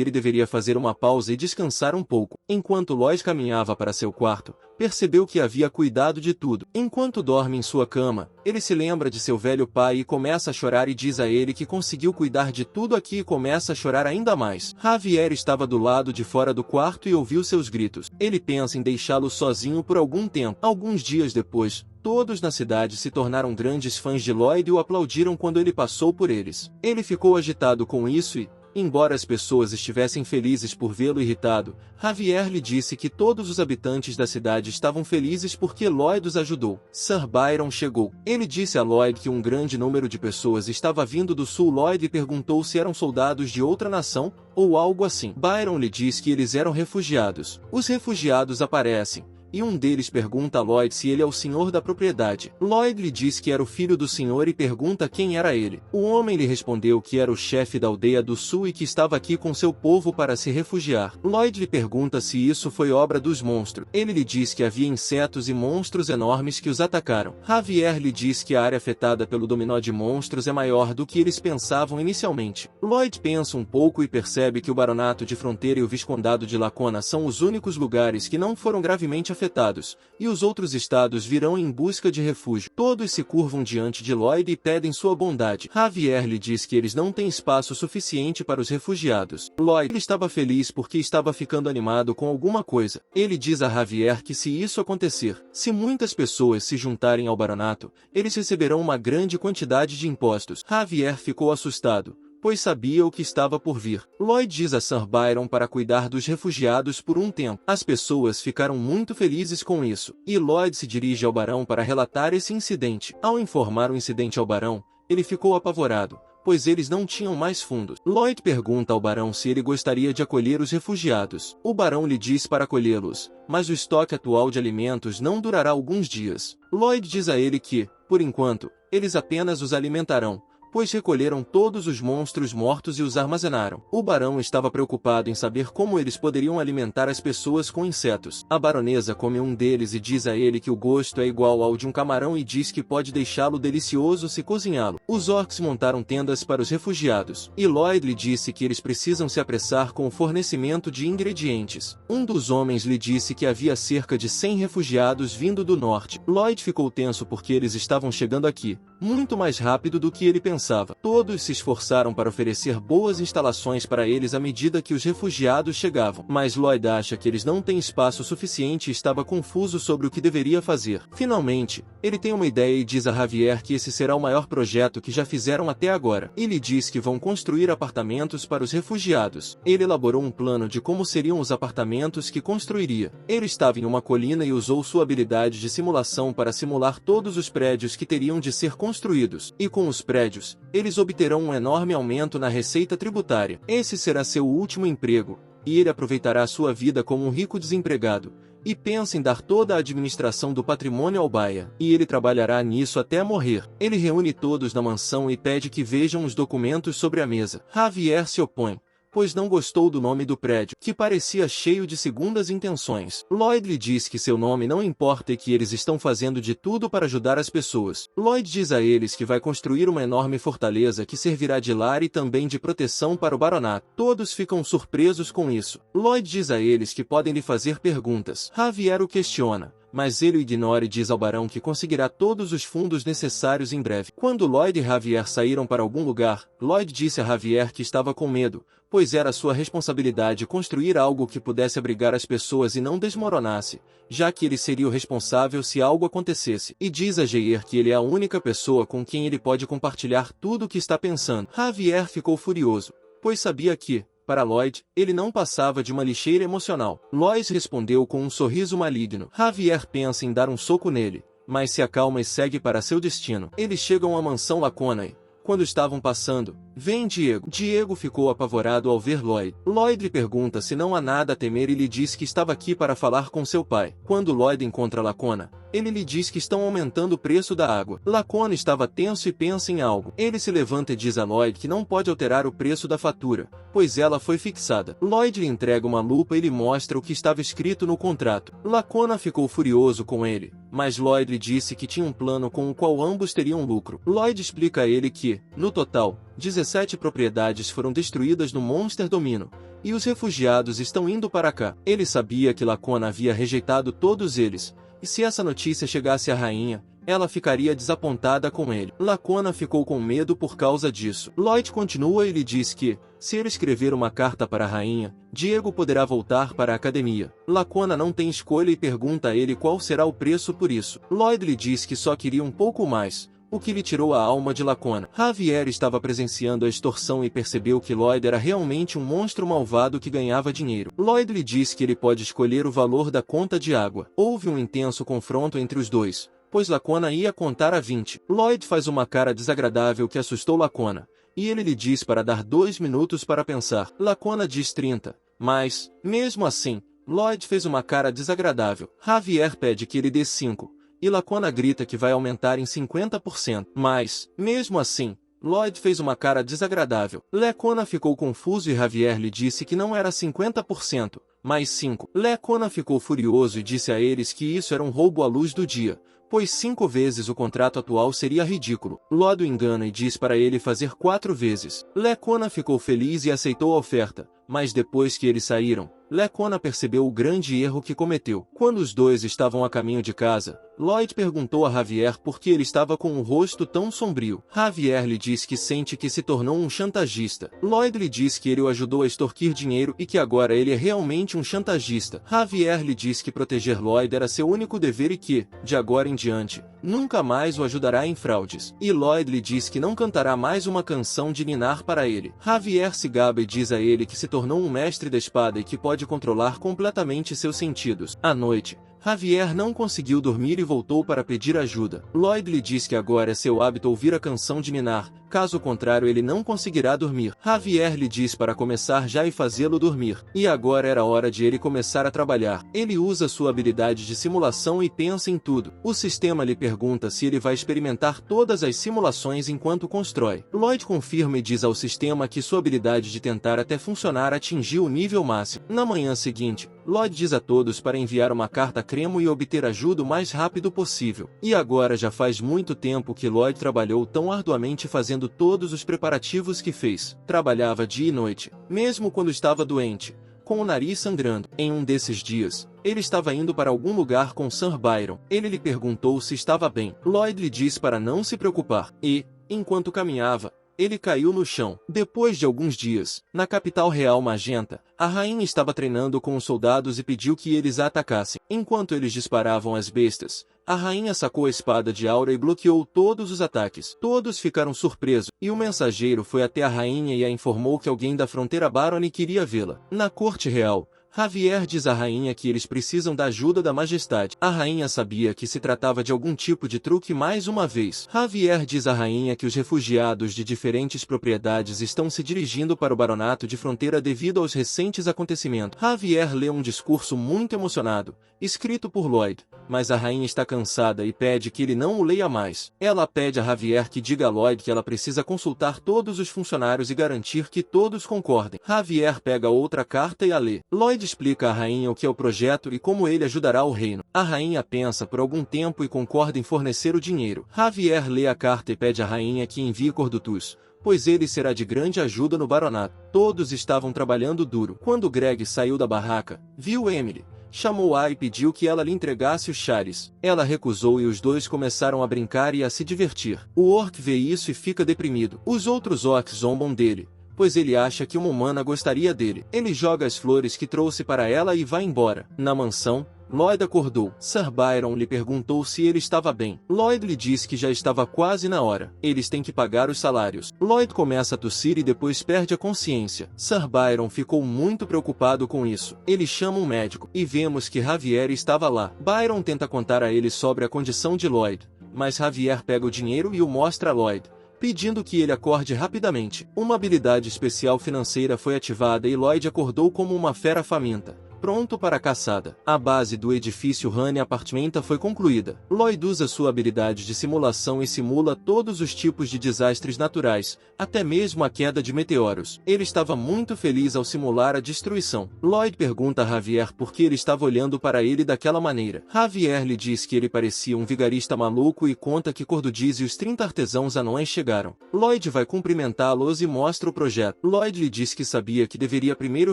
ele deveria fazer uma pausa e descansar um pouco. Enquanto Lloyd caminhava para seu quarto, percebeu que havia cuidado de tudo. Enquanto dorme em sua cama, ele se lembra de seu velho pai e começa a chorar e diz a ele que conseguiu cuidar de tudo aqui e começa a chorar ainda mais. Javier estava do lado de fora do quarto e ouviu seus gritos. Ele pensa em deixá-lo sozinho por algum tempo. Alguns dias depois, todos na cidade se tornaram grandes fãs de Lloyd e o aplaudiram quando ele passou por eles. Ele ficou agitado com isso e, embora as pessoas estivessem felizes por vê-lo irritado, Javier lhe disse que todos os habitantes da cidade estavam felizes porque Lloyd os ajudou. Sir Byron chegou. Ele disse a Lloyd que um grande número de pessoas estava vindo do sul. Lloyd lhe perguntou se eram soldados de outra nação, ou algo assim. Byron lhe diz que eles eram refugiados. Os refugiados aparecem, e um deles pergunta a Lloyd se ele é o senhor da propriedade. Lloyd lhe diz que era o filho do senhor e pergunta quem era ele. O homem lhe respondeu que era o chefe da aldeia do sul e que estava aqui com seu povo para se refugiar. Lloyd lhe pergunta se isso foi obra dos monstros. Ele lhe diz que havia insetos e monstros enormes que os atacaram. Javier lhe diz que a área afetada pelo dominó de monstros é maior do que eles pensavam inicialmente. Lloyd pensa um pouco e percebe que o Baronato de Fronteira e o Viscondado de Lacona são os únicos lugares que não foram gravemente afetados. afetados, e os outros estados virão em busca de refúgio. Todos se curvam diante de Lloyd e pedem sua bondade. Javier lhe diz que eles não têm espaço suficiente para os refugiados. Lloyd estava feliz porque estava ficando animado com alguma coisa. Ele diz a Javier que se isso acontecer, se muitas pessoas se juntarem ao baronato, eles receberão uma grande quantidade de impostos. Javier ficou assustado, pois sabia o que estava por vir. Lloyd diz a Sir Byron para cuidar dos refugiados por um tempo. As pessoas ficaram muito felizes com isso, e Lloyd se dirige ao barão para relatar esse incidente. Ao informar o incidente ao barão, ele ficou apavorado, pois eles não tinham mais fundos. Lloyd pergunta ao barão se ele gostaria de acolher os refugiados. O barão lhe diz para acolhê-los, mas o estoque atual de alimentos não durará alguns dias. Lloyd diz a ele que, por enquanto, eles apenas os alimentarão, pois recolheram todos os monstros mortos e os armazenaram. O barão estava preocupado em saber como eles poderiam alimentar as pessoas com insetos. A baronesa come um deles e diz a ele que o gosto é igual ao de um camarão e diz que pode deixá-lo delicioso se cozinhá-lo. Os orcs montaram tendas para os refugiados, e Lloyd lhe disse que eles precisam se apressar com o fornecimento de ingredientes. Um dos homens lhe disse que havia cerca de 100 refugiados vindo do norte. Lloyd ficou tenso porque eles estavam chegando aqui, muito mais rápido do que ele pensava. Todos se esforçaram para oferecer boas instalações para eles à medida que os refugiados chegavam, mas Lloyd acha que eles não têm espaço suficiente e estava confuso sobre o que deveria fazer. Finalmente, ele tem uma ideia e diz a Javier que esse será o maior projeto que já fizeram até agora. Ele diz que vão construir apartamentos para os refugiados. Ele elaborou um plano de como seriam os apartamentos que construiria. Ele estava em uma colina e usou sua habilidade de simulação para simular todos os prédios que teriam de ser construídos, e com os prédios, eles obterão um enorme aumento na receita tributária. Esse será seu último emprego, e ele aproveitará sua vida como um rico desempregado, e pensa em dar toda a administração do patrimônio ao Baia, e ele trabalhará nisso até morrer. Ele reúne todos na mansão e pede que vejam os documentos sobre a mesa. Javier se opõe, pois não gostou do nome do prédio, que parecia cheio de segundas intenções. Lloyd lhe diz que seu nome não importa e que eles estão fazendo de tudo para ajudar as pessoas. Lloyd diz a eles que vai construir uma enorme fortaleza que servirá de lar e também de proteção para o baronato. Todos ficam surpresos com isso. Lloyd diz a eles que podem lhe fazer perguntas. Javier o questiona, mas ele o ignora e diz ao barão que conseguirá todos os fundos necessários em breve. Quando Lloyd e Javier saíram para algum lugar, Lloyd disse a Javier que estava com medo, pois era sua responsabilidade construir algo que pudesse abrigar as pessoas e não desmoronasse, já que ele seria o responsável se algo acontecesse. E diz a Jair que ele é a única pessoa com quem ele pode compartilhar tudo o que está pensando. Javier ficou furioso, pois sabia que, para Lloyd, ele não passava de uma lixeira emocional. Lloyd respondeu com um sorriso maligno. Javier pensa em dar um soco nele, mas se acalma e segue para seu destino. Eles chegam à mansão Laconai. Quando estavam passando, vem Diego. Diego ficou apavorado ao ver Lloyd. Lloyd lhe pergunta se não há nada a temer e lhe diz que estava aqui para falar com seu pai. Quando Lloyd encontra Lacona, ele lhe diz que estão aumentando o preço da água. Lacona estava tenso e pensa em algo. Ele se levanta e diz a Lloyd que não pode alterar o preço da fatura, pois ela foi fixada. Lloyd lhe entrega uma lupa e lhe mostra o que estava escrito no contrato. Lacona ficou furioso com ele, mas Lloyd lhe disse que tinha um plano com o qual ambos teriam lucro. Lloyd explica a ele que, no total, 17 propriedades foram destruídas no Monster Domino, e os refugiados estão indo para cá. Ele sabia que Lacona havia rejeitado todos eles, e se essa notícia chegasse à rainha, ela ficaria desapontada com ele. Lacona ficou com medo por causa disso. Lloyd continua e lhe diz que, se ele escrever uma carta para a rainha, Diego poderá voltar para a academia. Lacona não tem escolha e pergunta a ele qual será o preço por isso. Lloyd lhe diz que só queria um pouco mais, o que lhe tirou a alma de Lacona. Javier estava presenciando a extorsão e percebeu que Lloyd era realmente um monstro malvado que ganhava dinheiro. Lloyd lhe diz que ele pode escolher o valor da conta de água. Houve um intenso confronto entre os dois, pois Lacona ia contar a 20. Lloyd faz uma cara desagradável que assustou Lacona, e ele lhe diz para dar 2 minutos para pensar. Lacona diz 30, mas, mesmo assim, Lloyd fez uma cara desagradável. Javier pede que ele dê 5. E Lacona grita que vai aumentar em 50%. Mas, mesmo assim, Lloyd fez uma cara desagradável. Lacona ficou confuso e Javier lhe disse que não era 50%, mas 5. Lacona ficou furioso e disse a eles que isso era um roubo à luz do dia, pois 5 vezes o contrato atual seria ridículo. Lloyd o engana e diz para ele fazer 4 vezes. Lecona ficou feliz e aceitou a oferta, mas depois que eles saíram, Lecona percebeu o grande erro que cometeu. Quando os dois estavam a caminho de casa, Lloyd perguntou a Javier por que ele estava com um rosto tão sombrio. Javier lhe diz que sente que se tornou um chantagista. Lloyd lhe diz que ele o ajudou a extorquir dinheiro e que agora ele é realmente um chantagista. Javier lhe diz que proteger Lloyd era seu único dever e que, de agora em diante, nunca mais o ajudará em fraudes. E Lloyd lhe diz que não cantará mais uma canção de ninar para ele. Javier se gaba e diz a ele que se tornou um mestre da espada e que pode controlar completamente seus sentidos. À noite, Javier não conseguiu dormir e voltou para pedir ajuda. Lloyd lhe diz que agora é seu hábito ouvir a canção de ninar, caso contrário ele não conseguirá dormir. Javier lhe diz para começar já e fazê-lo dormir. E agora era hora de ele começar a trabalhar. Ele usa sua habilidade de simulação e pensa em tudo. O sistema lhe pergunta se ele vai experimentar todas as simulações enquanto constrói. Lloyd confirma e diz ao sistema que sua habilidade de tentar até funcionar atingiu o nível máximo. Na manhã seguinte, Lloyd diz a todos para enviar uma carta a Cremo e obter ajuda o mais rápido possível. E agora já faz muito tempo que Lloyd trabalhou tão arduamente fazendo todos os preparativos que fez. Trabalhava dia e noite, mesmo quando estava doente, com o nariz sangrando. Em um desses dias, ele estava indo para algum lugar com Sir Byron. Ele lhe perguntou se estava bem. Lloyd lhe disse para não se preocupar. E, enquanto caminhava, ele caiu no chão. Depois de alguns dias, na capital real Magenta, a rainha estava treinando com os soldados e pediu que eles a atacassem. Enquanto eles disparavam as bestas, a rainha sacou a espada de Aura e bloqueou todos os ataques. Todos ficaram surpresos, e o mensageiro foi até a rainha e a informou que alguém da fronteira Barony queria vê-la. Na corte real, Javier diz à rainha que eles precisam da ajuda da majestade. A rainha sabia que se tratava de algum tipo de truque mais uma vez. Javier diz à rainha que os refugiados de diferentes propriedades estão se dirigindo para o baronato de fronteira devido aos recentes acontecimentos. Javier lê um discurso muito emocionado, escrito por Lloyd, mas a rainha está cansada e pede que ele não o leia mais. Ela pede a Javier que diga a Lloyd que ela precisa consultar todos os funcionários e garantir que todos concordem. Javier pega outra carta e a lê. Lloyd explica à rainha o que é o projeto e como ele ajudará o reino. A rainha pensa por algum tempo e concorda em fornecer o dinheiro. Javier lê a carta e pede à rainha que envie Cordutus, pois ele será de grande ajuda no baronato. Todos estavam trabalhando duro. Quando Greg saiu da barraca, viu Emily, chamou-a e pediu que ela lhe entregasse os chares. Ela recusou e os dois começaram a brincar e a se divertir. O orc vê isso e fica deprimido. Os outros orcs zombam dele, pois ele acha que uma humana gostaria dele. Ele joga as flores que trouxe para ela e vai embora. Na mansão, Lloyd acordou. Sir Byron lhe perguntou se ele estava bem. Lloyd lhe disse que já estava quase na hora. Eles têm que pagar os salários. Lloyd começa a tossir e depois perde a consciência. Sir Byron ficou muito preocupado com isso. Ele chama um médico, e vemos que Javier estava lá. Byron tenta contar a ele sobre a condição de Lloyd, mas Javier pega o dinheiro e o mostra a Lloyd, pedindo que ele acorde rapidamente. Uma habilidade especial financeira foi ativada e Lloyd acordou como uma fera faminta, pronto para a caçada. A base do edifício Honey Apartmenta foi concluída. Lloyd usa sua habilidade de simulação e simula todos os tipos de desastres naturais, até mesmo a queda de meteoros. Ele estava muito feliz ao simular a destruição. Lloyd pergunta a Javier por que ele estava olhando para ele daquela maneira. Javier lhe diz que ele parecia um vigarista maluco e conta que Cordudiz e os 30 artesãos anões chegaram. Lloyd vai cumprimentá-los e mostra o projeto. Lloyd lhe diz que sabia que deveria primeiro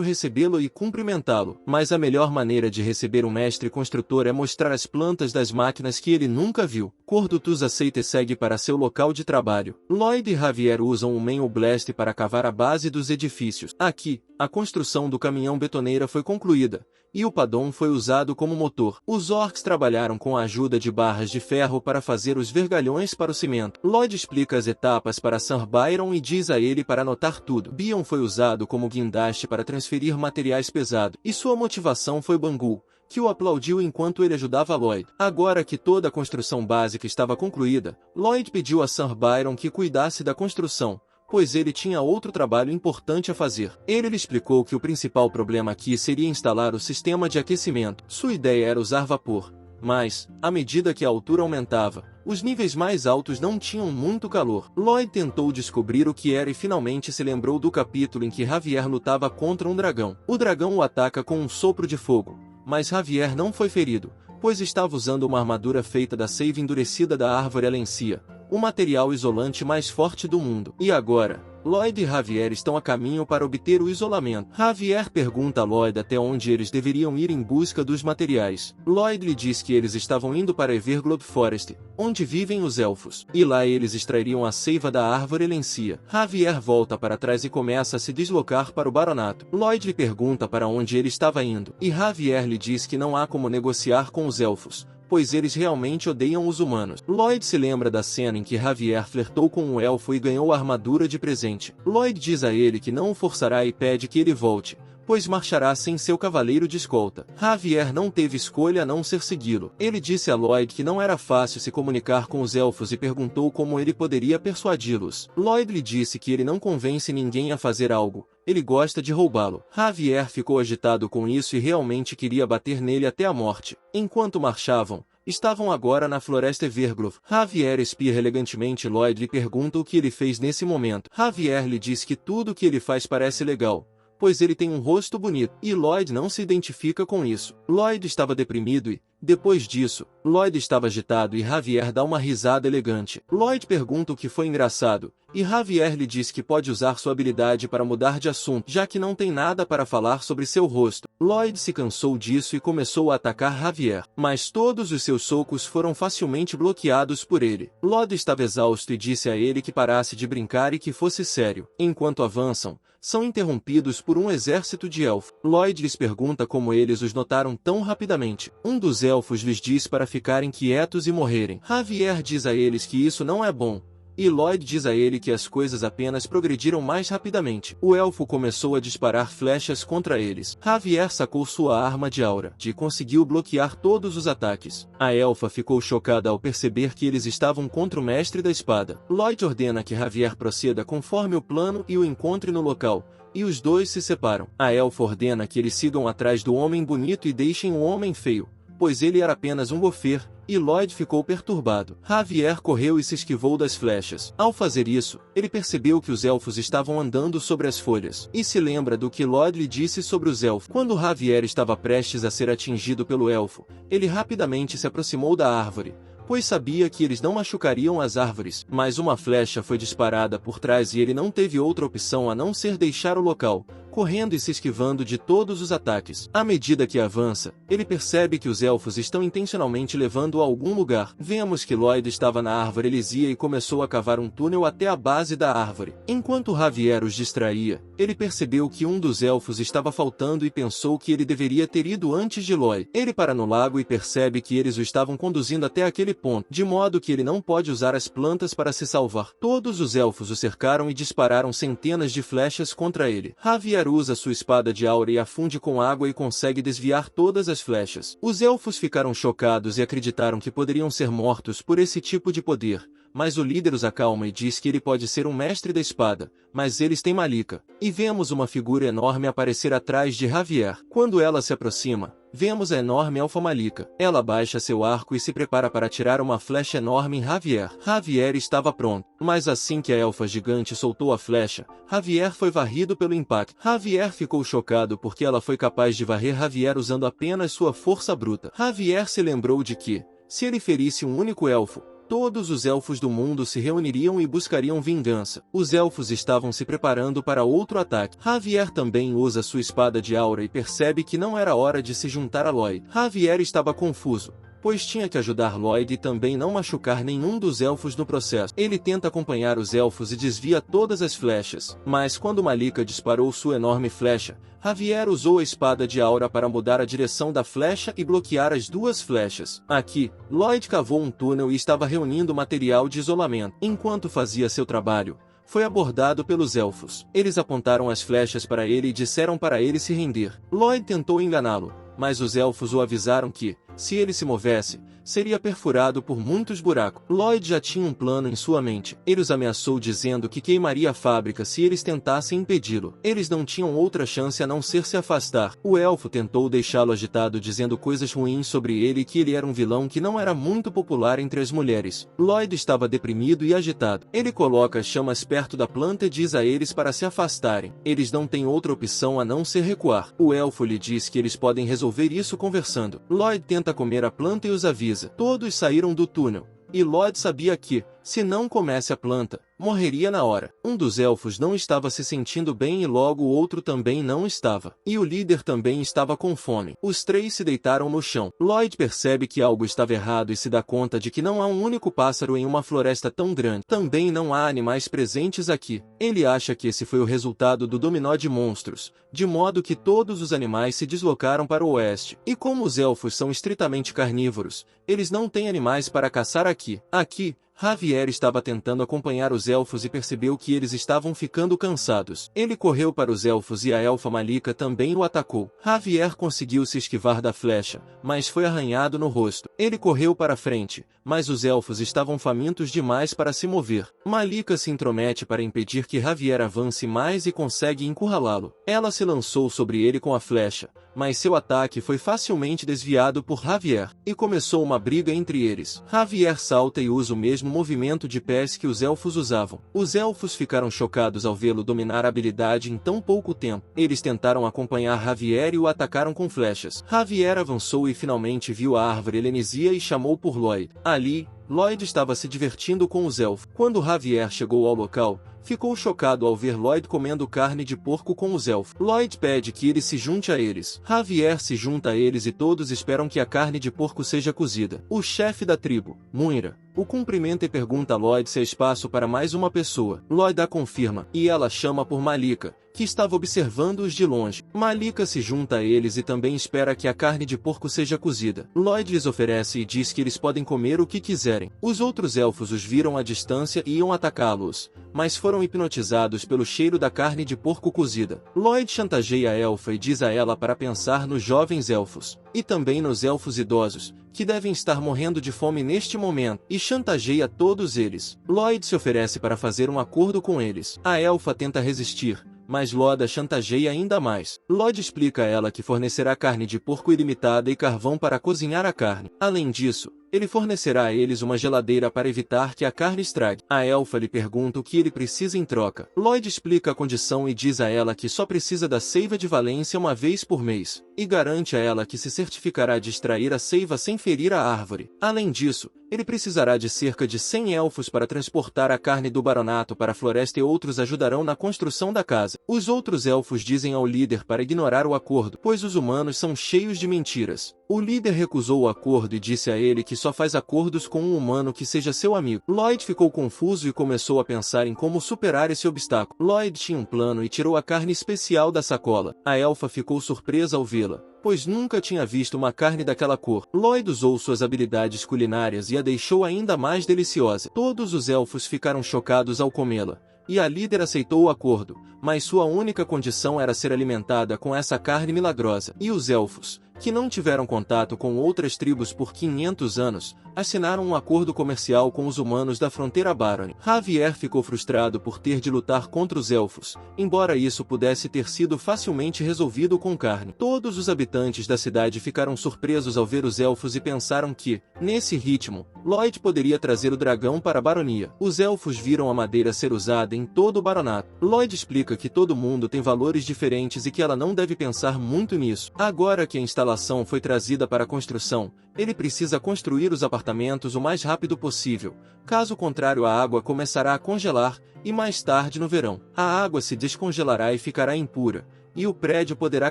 recebê-lo e cumprimentá-lo, mas a melhor maneira de receber um mestre construtor é mostrar as plantas das máquinas que ele nunca viu. Cordutus aceita e segue para seu local de trabalho. Lloyd e Javier usam o Main Blast para cavar a base dos edifícios. Aqui, a construção do caminhão betoneira foi concluída, e o Padon foi usado como motor. Os orcs trabalharam com a ajuda de barras de ferro para fazer os vergalhões para o cimento. Lloyd explica as etapas para Sir Byron e diz a ele para anotar tudo. Bion foi usado como guindaste para transferir materiais pesados, e sua motivação foi Bangu, que o aplaudiu enquanto ele ajudava Lloyd. Agora que toda a construção básica estava concluída, Lloyd pediu a Sir Byron que cuidasse da construção, pois ele tinha outro trabalho importante a fazer. Ele lhe explicou que o principal problema aqui seria instalar o sistema de aquecimento. Sua ideia era usar vapor, mas, à medida que a altura aumentava, os níveis mais altos não tinham muito calor. Lloyd tentou descobrir o que era e finalmente se lembrou do capítulo em que Javier lutava contra um dragão. O dragão o ataca com um sopro de fogo, mas Javier não foi ferido, pois estava usando uma armadura feita da seiva endurecida da árvore Alencia, o material isolante mais forte do mundo. E agora, Lloyd e Javier estão a caminho para obter o isolamento. Javier pergunta a Lloyd até onde eles deveriam ir em busca dos materiais. Lloyd lhe diz que eles estavam indo para Everglobe Forest, onde vivem os elfos, e lá eles extrairiam a seiva da árvore Alencia. Javier volta para trás e começa a se deslocar para o baronato. Lloyd lhe pergunta para onde ele estava indo, e Javier lhe diz que não há como negociar com os elfos, pois eles realmente odeiam os humanos. Lloyd se lembra da cena em que Javier flertou com um elfo e ganhou a armadura de presente. Lloyd diz a ele que não o forçará e pede que ele volte, pois marchará sem seu cavaleiro de escolta. Javier não teve escolha a não ser segui-lo. Ele disse a Lloyd que não era fácil se comunicar com os elfos e perguntou como ele poderia persuadi-los. Lloyd lhe disse que ele não convence ninguém a fazer algo, ele gosta de roubá-lo. Javier ficou agitado com isso e realmente queria bater nele até a morte. Enquanto marchavam, estavam agora na floresta Everglobe. Javier espirra elegantemente. Lloyd lhe pergunta o que ele fez nesse momento. Javier lhe diz que tudo o que ele faz parece legal, pois ele tem um rosto bonito, e Lloyd não se identifica com isso. Lloyd estava deprimido e, depois disso, Lloyd estava agitado e Javier dá uma risada elegante. Lloyd pergunta o que foi engraçado, e Javier lhe diz que pode usar sua habilidade para mudar de assunto, já que não tem nada para falar sobre seu rosto. Lloyd se cansou disso e começou a atacar Javier, mas todos os seus socos foram facilmente bloqueados por ele. Lloyd estava exausto e disse a ele que parasse de brincar e que fosse sério. Enquanto avançam, são interrompidos por um exército de elfos. Lloyd lhes pergunta como eles os notaram tão rapidamente. Um dos elfos lhes diz para ficarem quietos e morrerem. Javier diz a eles que isso não é bom, e Lloyd diz a ele que as coisas apenas progrediram mais rapidamente. O elfo começou a disparar flechas contra eles. Javier sacou sua arma de aura e conseguiu bloquear todos os ataques. A elfa ficou chocada ao perceber que eles estavam contra o mestre da espada. Lloyd ordena que Javier proceda conforme o plano e o encontre no local, e os dois se separam. A elfa ordena que eles sigam atrás do homem bonito e deixem o homem feio, pois ele era apenas um gofer, e Lloyd ficou perturbado. Javier correu e se esquivou das flechas. Ao fazer isso, ele percebeu que os elfos estavam andando sobre as folhas, e se lembra do que Lloyd lhe disse sobre os elfos. Quando Javier estava prestes a ser atingido pelo elfo, ele rapidamente se aproximou da árvore, pois sabia que eles não machucariam as árvores, mas uma flecha foi disparada por trás e ele não teve outra opção a não ser deixar o local, correndo e se esquivando de todos os ataques. À medida que avança, ele percebe que os elfos estão intencionalmente levando-o a algum lugar. Vemos que Lloyd estava na árvore Elysia e começou a cavar um túnel até a base da árvore. Enquanto Javier os distraía, ele percebeu que um dos elfos estava faltando e pensou que ele deveria ter ido antes de Lloyd. Ele para no lago e percebe que eles o estavam conduzindo até aquele ponto, de modo que ele não pode usar as plantas para se salvar. Todos os elfos o cercaram e dispararam centenas de flechas contra ele. Javier usa sua espada de aura e a funde com água e consegue desviar todas as flechas. Os elfos ficaram chocados e acreditaram que poderiam ser mortos por esse tipo de poder, mas o líder os acalma e diz que ele pode ser um mestre da espada, mas eles têm Malika. E vemos uma figura enorme aparecer atrás de Javier. Quando ela se aproxima, vemos a enorme elfa Malika. Ela baixa seu arco e se prepara para atirar uma flecha enorme em Javier. Javier estava pronto, mas assim que a elfa gigante soltou a flecha, Javier foi varrido pelo impacto. Javier ficou chocado porque ela foi capaz de varrer Javier usando apenas sua força bruta. Javier se lembrou de que, se ele ferisse um único elfo, todos os elfos do mundo se reuniriam e buscariam vingança. Os elfos estavam se preparando para outro ataque. Javier também usa sua espada de aura e percebe que não era hora de se juntar a Lloyd. Javier estava confuso, pois tinha que ajudar Lloyd e também não machucar nenhum dos elfos no processo. Ele tenta acompanhar os elfos e desvia todas as flechas, mas quando Malika disparou sua enorme flecha, Javier usou a espada de aura para mudar a direção da flecha e bloquear as duas flechas. Aqui, Lloyd cavou um túnel e estava reunindo material de isolamento. Enquanto fazia seu trabalho, foi abordado pelos elfos. Eles apontaram as flechas para ele e disseram para ele se render. Lloyd tentou enganá-lo, mas os elfos o avisaram que, se ele se movesse, seria perfurado por muitos buracos. Lloyd já tinha um plano em sua mente. Ele os ameaçou dizendo que queimaria a fábrica se eles tentassem impedi-lo. Eles não tinham outra chance a não ser se afastar. O elfo tentou deixá-lo agitado dizendo coisas ruins sobre ele e que ele era um vilão que não era muito popular entre as mulheres. Lloyd estava deprimido e agitado. Ele coloca as chamas perto da planta e diz a eles para se afastarem. Eles não têm outra opção a não ser recuar. O elfo lhe diz que eles podem resolver isso conversando. Lloyd tenta comer a planta e os avisa. Todos saíram do túnel. E Lloyd sabia que, se não comesse a planta, morreria na hora. Um dos elfos não estava se sentindo bem e logo o outro também não estava. E o líder também estava com fome. Os três se deitaram no chão. Lloyd percebe que algo estava errado e se dá conta de que não há um único pássaro em uma floresta tão grande. Também não há animais presentes aqui. Ele acha que esse foi o resultado do dominó de monstros, de modo que todos os animais se deslocaram para o oeste. E como os elfos são estritamente carnívoros, eles não têm animais para caçar aqui. Aqui, Javier estava tentando acompanhar os elfos e percebeu que eles estavam ficando cansados. Ele correu para os elfos e a elfa Malika também o atacou. Javier conseguiu se esquivar da flecha, mas foi arranhado no rosto. Ele correu para frente, mas os elfos estavam famintos demais para se mover. Malika se intromete para impedir que Javier avance mais e consegue encurralá-lo. Ela se lançou sobre ele com a flecha, mas seu ataque foi facilmente desviado por Javier, e começou uma briga entre eles. Javier salta e usa o mesmo movimento de pés que os elfos usavam. Os elfos ficaram chocados ao vê-lo dominar a habilidade em tão pouco tempo. Eles tentaram acompanhar Javier e o atacaram com flechas. Javier avançou e finalmente viu a árvore Helenisia e chamou por Lloyd. Ali, Lloyd estava se divertindo com os elfos. Quando Javier chegou ao local, ficou chocado ao ver Lloyd comendo carne de porco com os elfos. Lloyd pede que ele se junte a eles. Javier se junta a eles e todos esperam que a carne de porco seja cozida. O chefe da tribo, Muira, o cumprimenta e pergunta a Lloyd se há espaço para mais uma pessoa. Lloyd a confirma, e ela chama por Malika, que estava observando-os de longe. Malika se junta a eles e também espera que a carne de porco seja cozida. Lloyd lhes oferece e diz que eles podem comer o que quiserem. Os outros elfos os viram à distância e iam atacá-los, mas foram hipnotizados pelo cheiro da carne de porco cozida. Lloyd chantageia a elfa e diz a ela para pensar nos jovens elfos, e também nos elfos idosos, que devem estar morrendo de fome neste momento, e chantageia todos eles. Lloyd se oferece para fazer um acordo com eles. A elfa tenta resistir, mas Lloyd a chantageia ainda mais. Lloyd explica a ela que fornecerá carne de porco ilimitada e carvão para cozinhar a carne. Além disso, ele fornecerá a eles uma geladeira para evitar que a carne estrague. A elfa lhe pergunta o que ele precisa em troca. Lloyd explica a condição e diz a ela que só precisa da seiva de Valência uma vez por mês, e garante a ela que se certificará de extrair a seiva sem ferir a árvore. Além disso, ele precisará de cerca de 100 elfos para transportar a carne do baronato para a floresta e outros ajudarão na construção da casa. Os outros elfos dizem ao líder para ignorar o acordo, pois os humanos são cheios de mentiras. O líder recusou o acordo e disse a ele que só faz acordos com um humano que seja seu amigo. Lloyd ficou confuso e começou a pensar em como superar esse obstáculo. Lloyd tinha um plano e tirou a carne especial da sacola. A elfa ficou surpresa ao vê-la, pois nunca tinha visto uma carne daquela cor. Lloyd usou suas habilidades culinárias e a deixou ainda mais deliciosa. Todos os elfos ficaram chocados ao comê-la, e a líder aceitou o acordo, mas sua única condição era ser alimentada com essa carne milagrosa. E os elfos, que não tiveram contato com outras tribos por 500 anos, assinaram um acordo comercial com os humanos da fronteira Barony. Javier ficou frustrado por ter de lutar contra os elfos, embora isso pudesse ter sido facilmente resolvido com carne. Todos os habitantes da cidade ficaram surpresos ao ver os elfos e pensaram que, nesse ritmo, Lloyd poderia trazer o dragão para a baronia. Os elfos viram a madeira ser usada em todo o baronato. Lloyd explica que todo mundo tem valores diferentes e que ela não deve pensar muito nisso. Agora que a instalação foi trazida para a construção, ele precisa construir os apartamentos o mais rápido possível. Caso contrário, a água começará a congelar, e mais tarde no verão, a água se descongelará e ficará impura, e o prédio poderá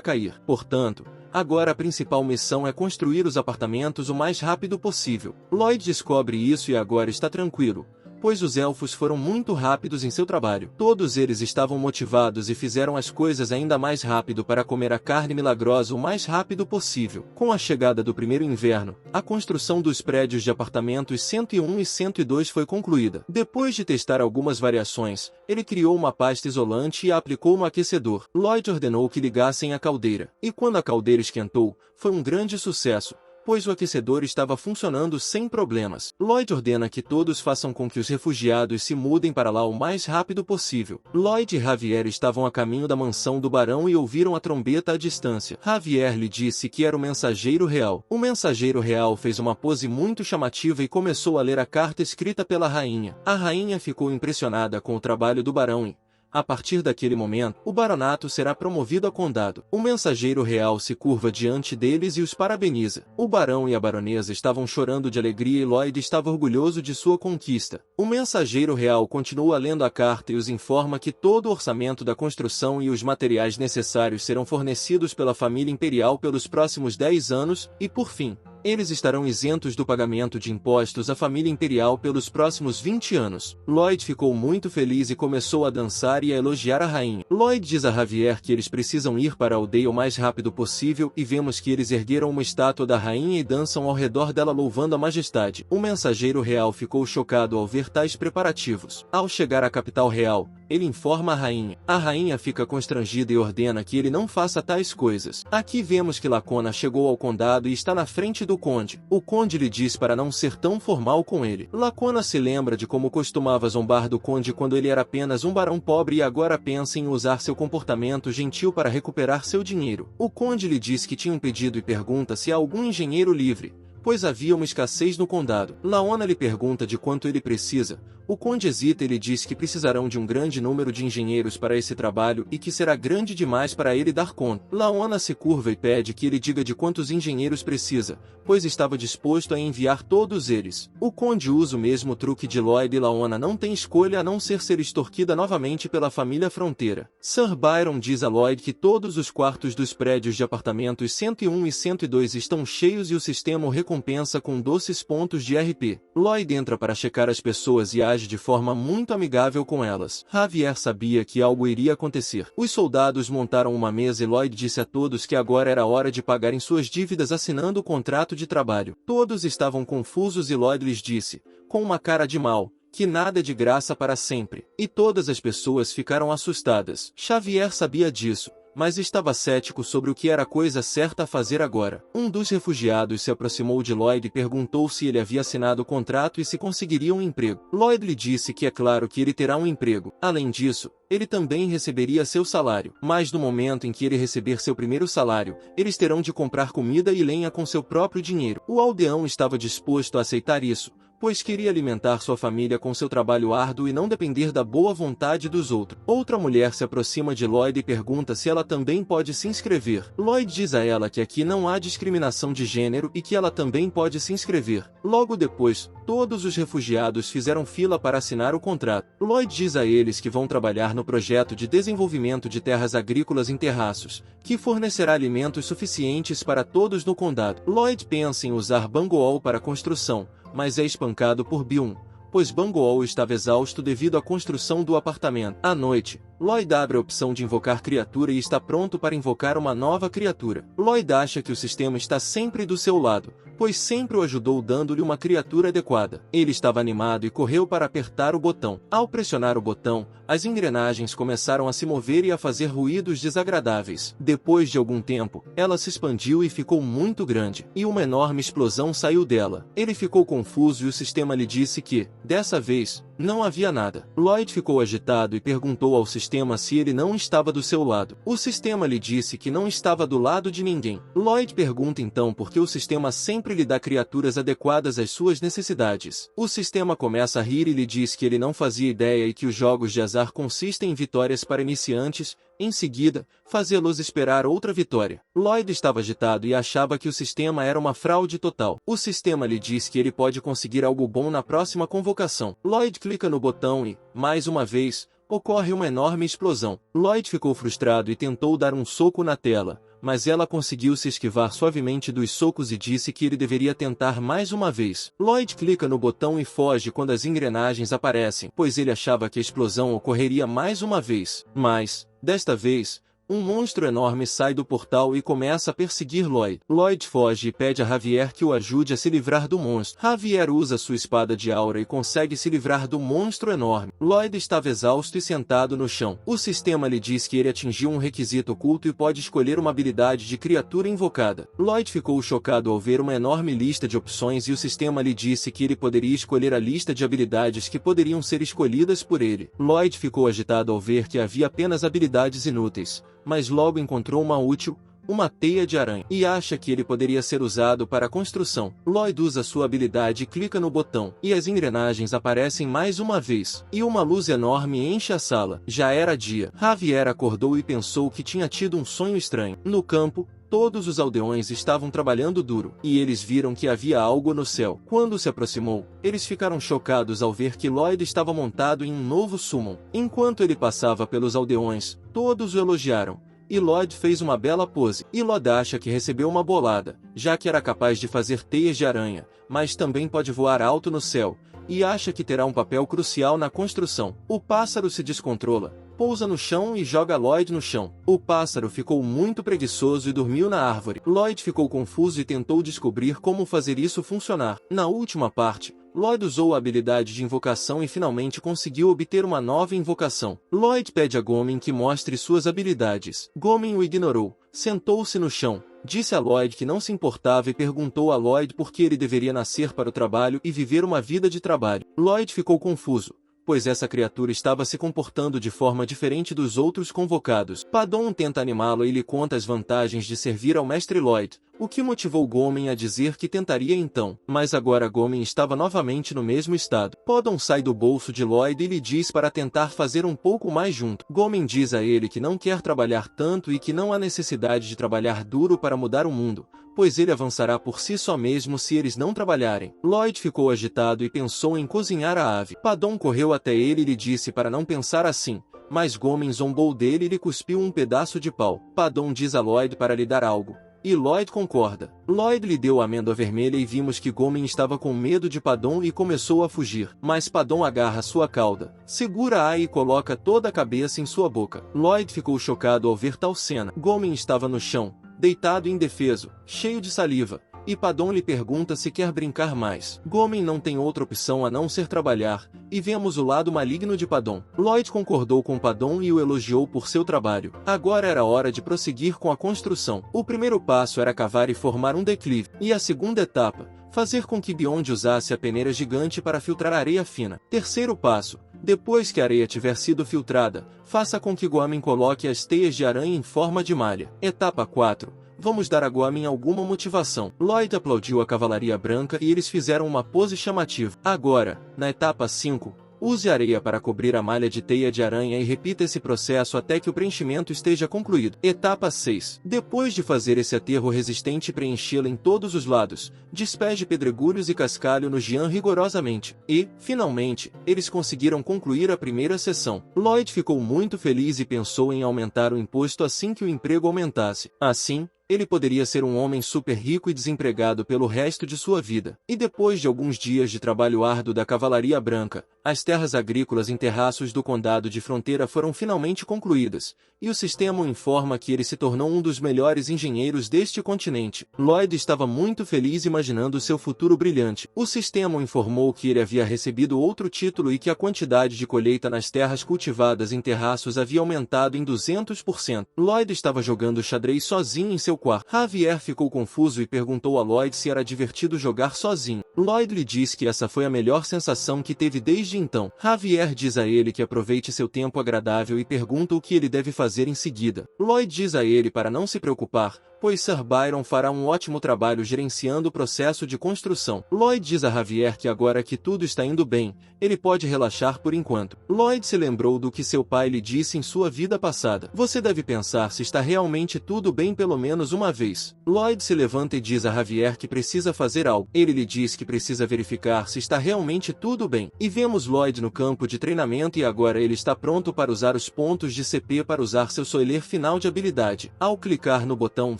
cair. Portanto, agora a principal missão é construir os apartamentos o mais rápido possível. Lloyd descobre isso e agora está tranquilo, pois os elfos foram muito rápidos em seu trabalho. Todos eles estavam motivados e fizeram as coisas ainda mais rápido para comer a carne milagrosa o mais rápido possível. Com a chegada do primeiro inverno, a construção dos prédios de apartamentos 101 e 102 foi concluída. Depois de testar algumas variações, ele criou uma pasta isolante e a aplicou no aquecedor. Lloyd ordenou que ligassem a caldeira, e quando a caldeira esquentou, foi um grande sucesso, pois o aquecedor estava funcionando sem problemas. Lloyd ordena que todos façam com que os refugiados se mudem para lá o mais rápido possível. Lloyd e Javier estavam a caminho da mansão do barão e ouviram a trombeta à distância. Javier lhe disse que era o mensageiro real. O mensageiro real fez uma pose muito chamativa e começou a ler a carta escrita pela rainha. A rainha ficou impressionada com o trabalho do barão e, a partir daquele momento, o baronato será promovido a condado. O mensageiro real se curva diante deles e os parabeniza. O barão e a baronesa estavam chorando de alegria e Lloyd estava orgulhoso de sua conquista. O mensageiro real continua lendo a carta e os informa que todo o orçamento da construção e os materiais necessários serão fornecidos pela família imperial pelos próximos 10 anos e, por fim, eles estarão isentos do pagamento de impostos à família imperial pelos próximos 20 anos. Lloyd ficou muito feliz e começou a dançar e a elogiar a rainha. Lloyd diz a Javier que eles precisam ir para a aldeia o mais rápido possível e vemos que eles ergueram uma estátua da rainha e dançam ao redor dela louvando a majestade. O mensageiro real ficou chocado ao ver tais preparativos. Ao chegar à capital real, ele informa a rainha. A rainha fica constrangida e ordena que ele não faça tais coisas. Aqui vemos que Lacona chegou ao condado e está na frente do conde. O conde lhe diz para não ser tão formal com ele. Lacona se lembra de como costumava zombar do conde quando ele era apenas um barão pobre e agora pensa em usar seu comportamento gentil para recuperar seu dinheiro. O conde lhe diz que tinha um pedido e pergunta se há algum engenheiro livre, pois havia uma escassez no condado. Laona lhe pergunta de quanto ele precisa. O conde hesita e lhe diz que precisarão de um grande número de engenheiros para esse trabalho e que será grande demais para ele dar conta. Laona se curva e pede que ele diga de quantos engenheiros precisa, pois estava disposto a enviar todos eles. O conde usa o mesmo truque de Lloyd e Laona não tem escolha a não ser extorquida novamente pela família fronteira. Sir Byron diz a Lloyd que todos os quartos dos prédios de apartamentos 101 e 102 estão cheios e o sistema o recompensa com doces pontos de RP. Lloyd entra para checar as pessoas e age de forma muito amigável com elas. Javier sabia que algo iria acontecer. Os soldados montaram uma mesa e Lloyd disse a todos que agora era hora de pagarem suas dívidas assinando o contrato de trabalho. Todos estavam confusos e Lloyd lhes disse, com uma cara de mal, que nada é de graça para sempre. E todas as pessoas ficaram assustadas. Xavier sabia disso, mas estava cético sobre o que era a coisa certa a fazer agora. Um dos refugiados se aproximou de Lloyd e perguntou se ele havia assinado o contrato e se conseguiria um emprego. Lloyd lhe disse que é claro que ele terá um emprego. Além disso, ele também receberia seu salário. Mas no momento em que ele receber seu primeiro salário, eles terão de comprar comida e lenha com seu próprio dinheiro. O aldeão estava disposto a aceitar isso, pois queria alimentar sua família com seu trabalho árduo e não depender da boa vontade dos outros. Outra mulher se aproxima de Lloyd e pergunta se ela também pode se inscrever. Lloyd diz a ela que aqui não há discriminação de gênero e que ela também pode se inscrever. Logo depois, todos os refugiados fizeram fila para assinar o contrato. Lloyd diz a eles que vão trabalhar no projeto de desenvolvimento de terras agrícolas em terraços, que fornecerá alimentos suficientes para todos no condado. Lloyd pensa em usar Bangool para a construção, mas é espancado por Byun, pois Bangool estava exausto devido à construção do apartamento. À noite, Lloyd abre a opção de invocar criatura e está pronto para invocar uma nova criatura. Lloyd acha que o sistema está sempre do seu lado, pois sempre o ajudou dando-lhe uma criatura adequada. Ele estava animado e correu para apertar o botão. Ao pressionar o botão, as engrenagens começaram a se mover e a fazer ruídos desagradáveis. Depois de algum tempo, ela se expandiu e ficou muito grande, e uma enorme explosão saiu dela. Ele ficou confuso e o sistema lhe disse que, dessa vez, não havia nada. Lloyd ficou agitado e perguntou ao sistema se ele não estava do seu lado. O sistema lhe disse que não estava do lado de ninguém. Lloyd pergunta então por que o sistema sempre lhe dá criaturas adequadas às suas necessidades. O sistema começa a rir e lhe diz que ele não fazia ideia e que os jogos de azar consistem em vitórias para iniciantes, em seguida, fazê-los esperar outra vitória. Lloyd estava agitado e achava que o sistema era uma fraude total. O sistema lhe diz que ele pode conseguir algo bom na próxima convocação. Lloyd clica no botão e, mais uma vez, ocorre uma enorme explosão. Lloyd ficou frustrado e tentou dar um soco na tela, mas ela conseguiu se esquivar suavemente dos socos e disse que ele deveria tentar mais uma vez. Lloyd clica no botão e foge quando as engrenagens aparecem, pois ele achava que a explosão ocorreria mais uma vez. Mas, desta vez, um monstro enorme sai do portal e começa a perseguir Lloyd. Lloyd foge e pede a Javier que o ajude a se livrar do monstro. Javier usa sua espada de aura e consegue se livrar do monstro enorme. Lloyd estava exausto e sentado no chão. O sistema lhe diz que ele atingiu um requisito oculto e pode escolher uma habilidade de criatura invocada. Lloyd ficou chocado ao ver uma enorme lista de opções e o sistema lhe disse que ele poderia escolher a lista de habilidades que poderiam ser escolhidas por ele. Lloyd ficou agitado ao ver que havia apenas habilidades inúteis, mas logo encontrou uma útil, uma teia de aranha, e acha que ele poderia ser usado para a construção. Lloyd usa sua habilidade e clica no botão, e as engrenagens aparecem mais uma vez, e uma luz enorme enche a sala. Já era dia. Javier acordou e pensou que tinha tido um sonho estranho. No campo, todos os aldeões estavam trabalhando duro, e eles viram que havia algo no céu. Quando se aproximou, eles ficaram chocados ao ver que Lloyd estava montado em um novo summon. Enquanto ele passava pelos aldeões, todos o elogiaram, e Lloyd fez uma bela pose. E Lloyd acha que recebeu uma bolada, já que era capaz de fazer teias de aranha, mas também pode voar alto no céu, e acha que terá um papel crucial na construção. O pássaro se descontrola, pousa no chão e joga Lloyd no chão. O pássaro ficou muito preguiçoso e dormiu na árvore. Lloyd ficou confuso e tentou descobrir como fazer isso funcionar. Na última parte, Lloyd usou a habilidade de invocação e finalmente conseguiu obter uma nova invocação. Lloyd pede a Gomin que mostre suas habilidades. Gomin o ignorou, sentou-se no chão, disse a Lloyd que não se importava e perguntou a Lloyd por que ele deveria nascer para o trabalho e viver uma vida de trabalho. Lloyd ficou confuso, pois essa criatura estava se comportando de forma diferente dos outros convocados. Padon tenta animá-lo e lhe conta as vantagens de servir ao mestre Lloyd, o que motivou Gomin a dizer que tentaria então. Mas agora Gomin estava novamente no mesmo estado. Padon sai do bolso de Lloyd e lhe diz para tentar fazer um pouco mais junto. Gomin diz a ele que não quer trabalhar tanto e que não há necessidade de trabalhar duro para mudar o mundo, pois ele avançará por si só mesmo se eles não trabalharem. Lloyd ficou agitado e pensou em cozinhar a ave. Padon correu até ele e lhe disse para não pensar assim, mas Gomin zombou dele e lhe cuspiu um pedaço de pau. Padon diz a Lloyd para lhe dar algo, e Lloyd concorda. Lloyd lhe deu a amêndoa vermelha e vimos que Gomin estava com medo de Padon e começou a fugir. Mas Padon agarra sua cauda, segura-a e coloca toda a cabeça em sua boca. Lloyd ficou chocado ao ver tal cena. Gomin estava no chão, deitado e indefeso, cheio de saliva, e Padon lhe pergunta se quer brincar mais. Gomin não tem outra opção a não ser trabalhar, e vemos o lado maligno de Padon. Lloyd concordou com Padon e o elogiou por seu trabalho. Agora era hora de prosseguir com a construção. O primeiro passo era cavar e formar um declive, e a segunda etapa, fazer com que Beyond usasse a peneira gigante para filtrar areia fina. Terceiro passo, depois que a areia tiver sido filtrada, faça com que Gomin coloque as teias de aranha em forma de malha. Etapa 4. Vamos dar a Gomin alguma motivação. Lloyd aplaudiu a cavalaria branca e eles fizeram uma pose chamativa. Agora, na etapa 5, use areia para cobrir a malha de teia de aranha e repita esse processo até que o preenchimento esteja concluído. Etapa 6. Depois de fazer esse aterro resistente e preenchê-lo em todos os lados, despeje pedregulhos e cascalho no Jian rigorosamente. E, finalmente, eles conseguiram concluir a primeira sessão. Lloyd ficou muito feliz e pensou em aumentar o imposto assim que o emprego aumentasse. Assim, ele poderia ser um homem super rico e desempregado pelo resto de sua vida. E depois de alguns dias de trabalho árduo da Cavalaria Branca, as terras agrícolas em terraços do Condado de Fronteira foram finalmente concluídas, e o sistema o informa que ele se tornou um dos melhores engenheiros deste continente. Lloyd estava muito feliz imaginando seu futuro brilhante. O sistema o informou que ele havia recebido outro título e que a quantidade de colheita nas terras cultivadas em terraços havia aumentado em 200%. Lloyd estava jogando xadrez sozinho em seu quarto. Javier ficou confuso e perguntou a Lloyd se era divertido jogar sozinho. Lloyd lhe disse que essa foi a melhor sensação que teve desde então. Javier diz a ele que aproveite seu tempo agradável e pergunta o que ele deve fazer em seguida. Lloyd diz a ele para não se preocupar, pois Sir Byron fará um ótimo trabalho gerenciando o processo de construção. Lloyd diz a Javier que agora que tudo está indo bem, ele pode relaxar por enquanto. Lloyd se lembrou do que seu pai lhe disse em sua vida passada. Você deve pensar se está realmente tudo bem pelo menos uma vez. Lloyd se levanta e diz a Javier que precisa fazer algo. Ele lhe diz que precisa verificar se está realmente tudo bem. E vemos Lloyd no campo de treinamento e agora ele está pronto para usar os pontos de CP para usar seu soler final de habilidade. Ao clicar no botão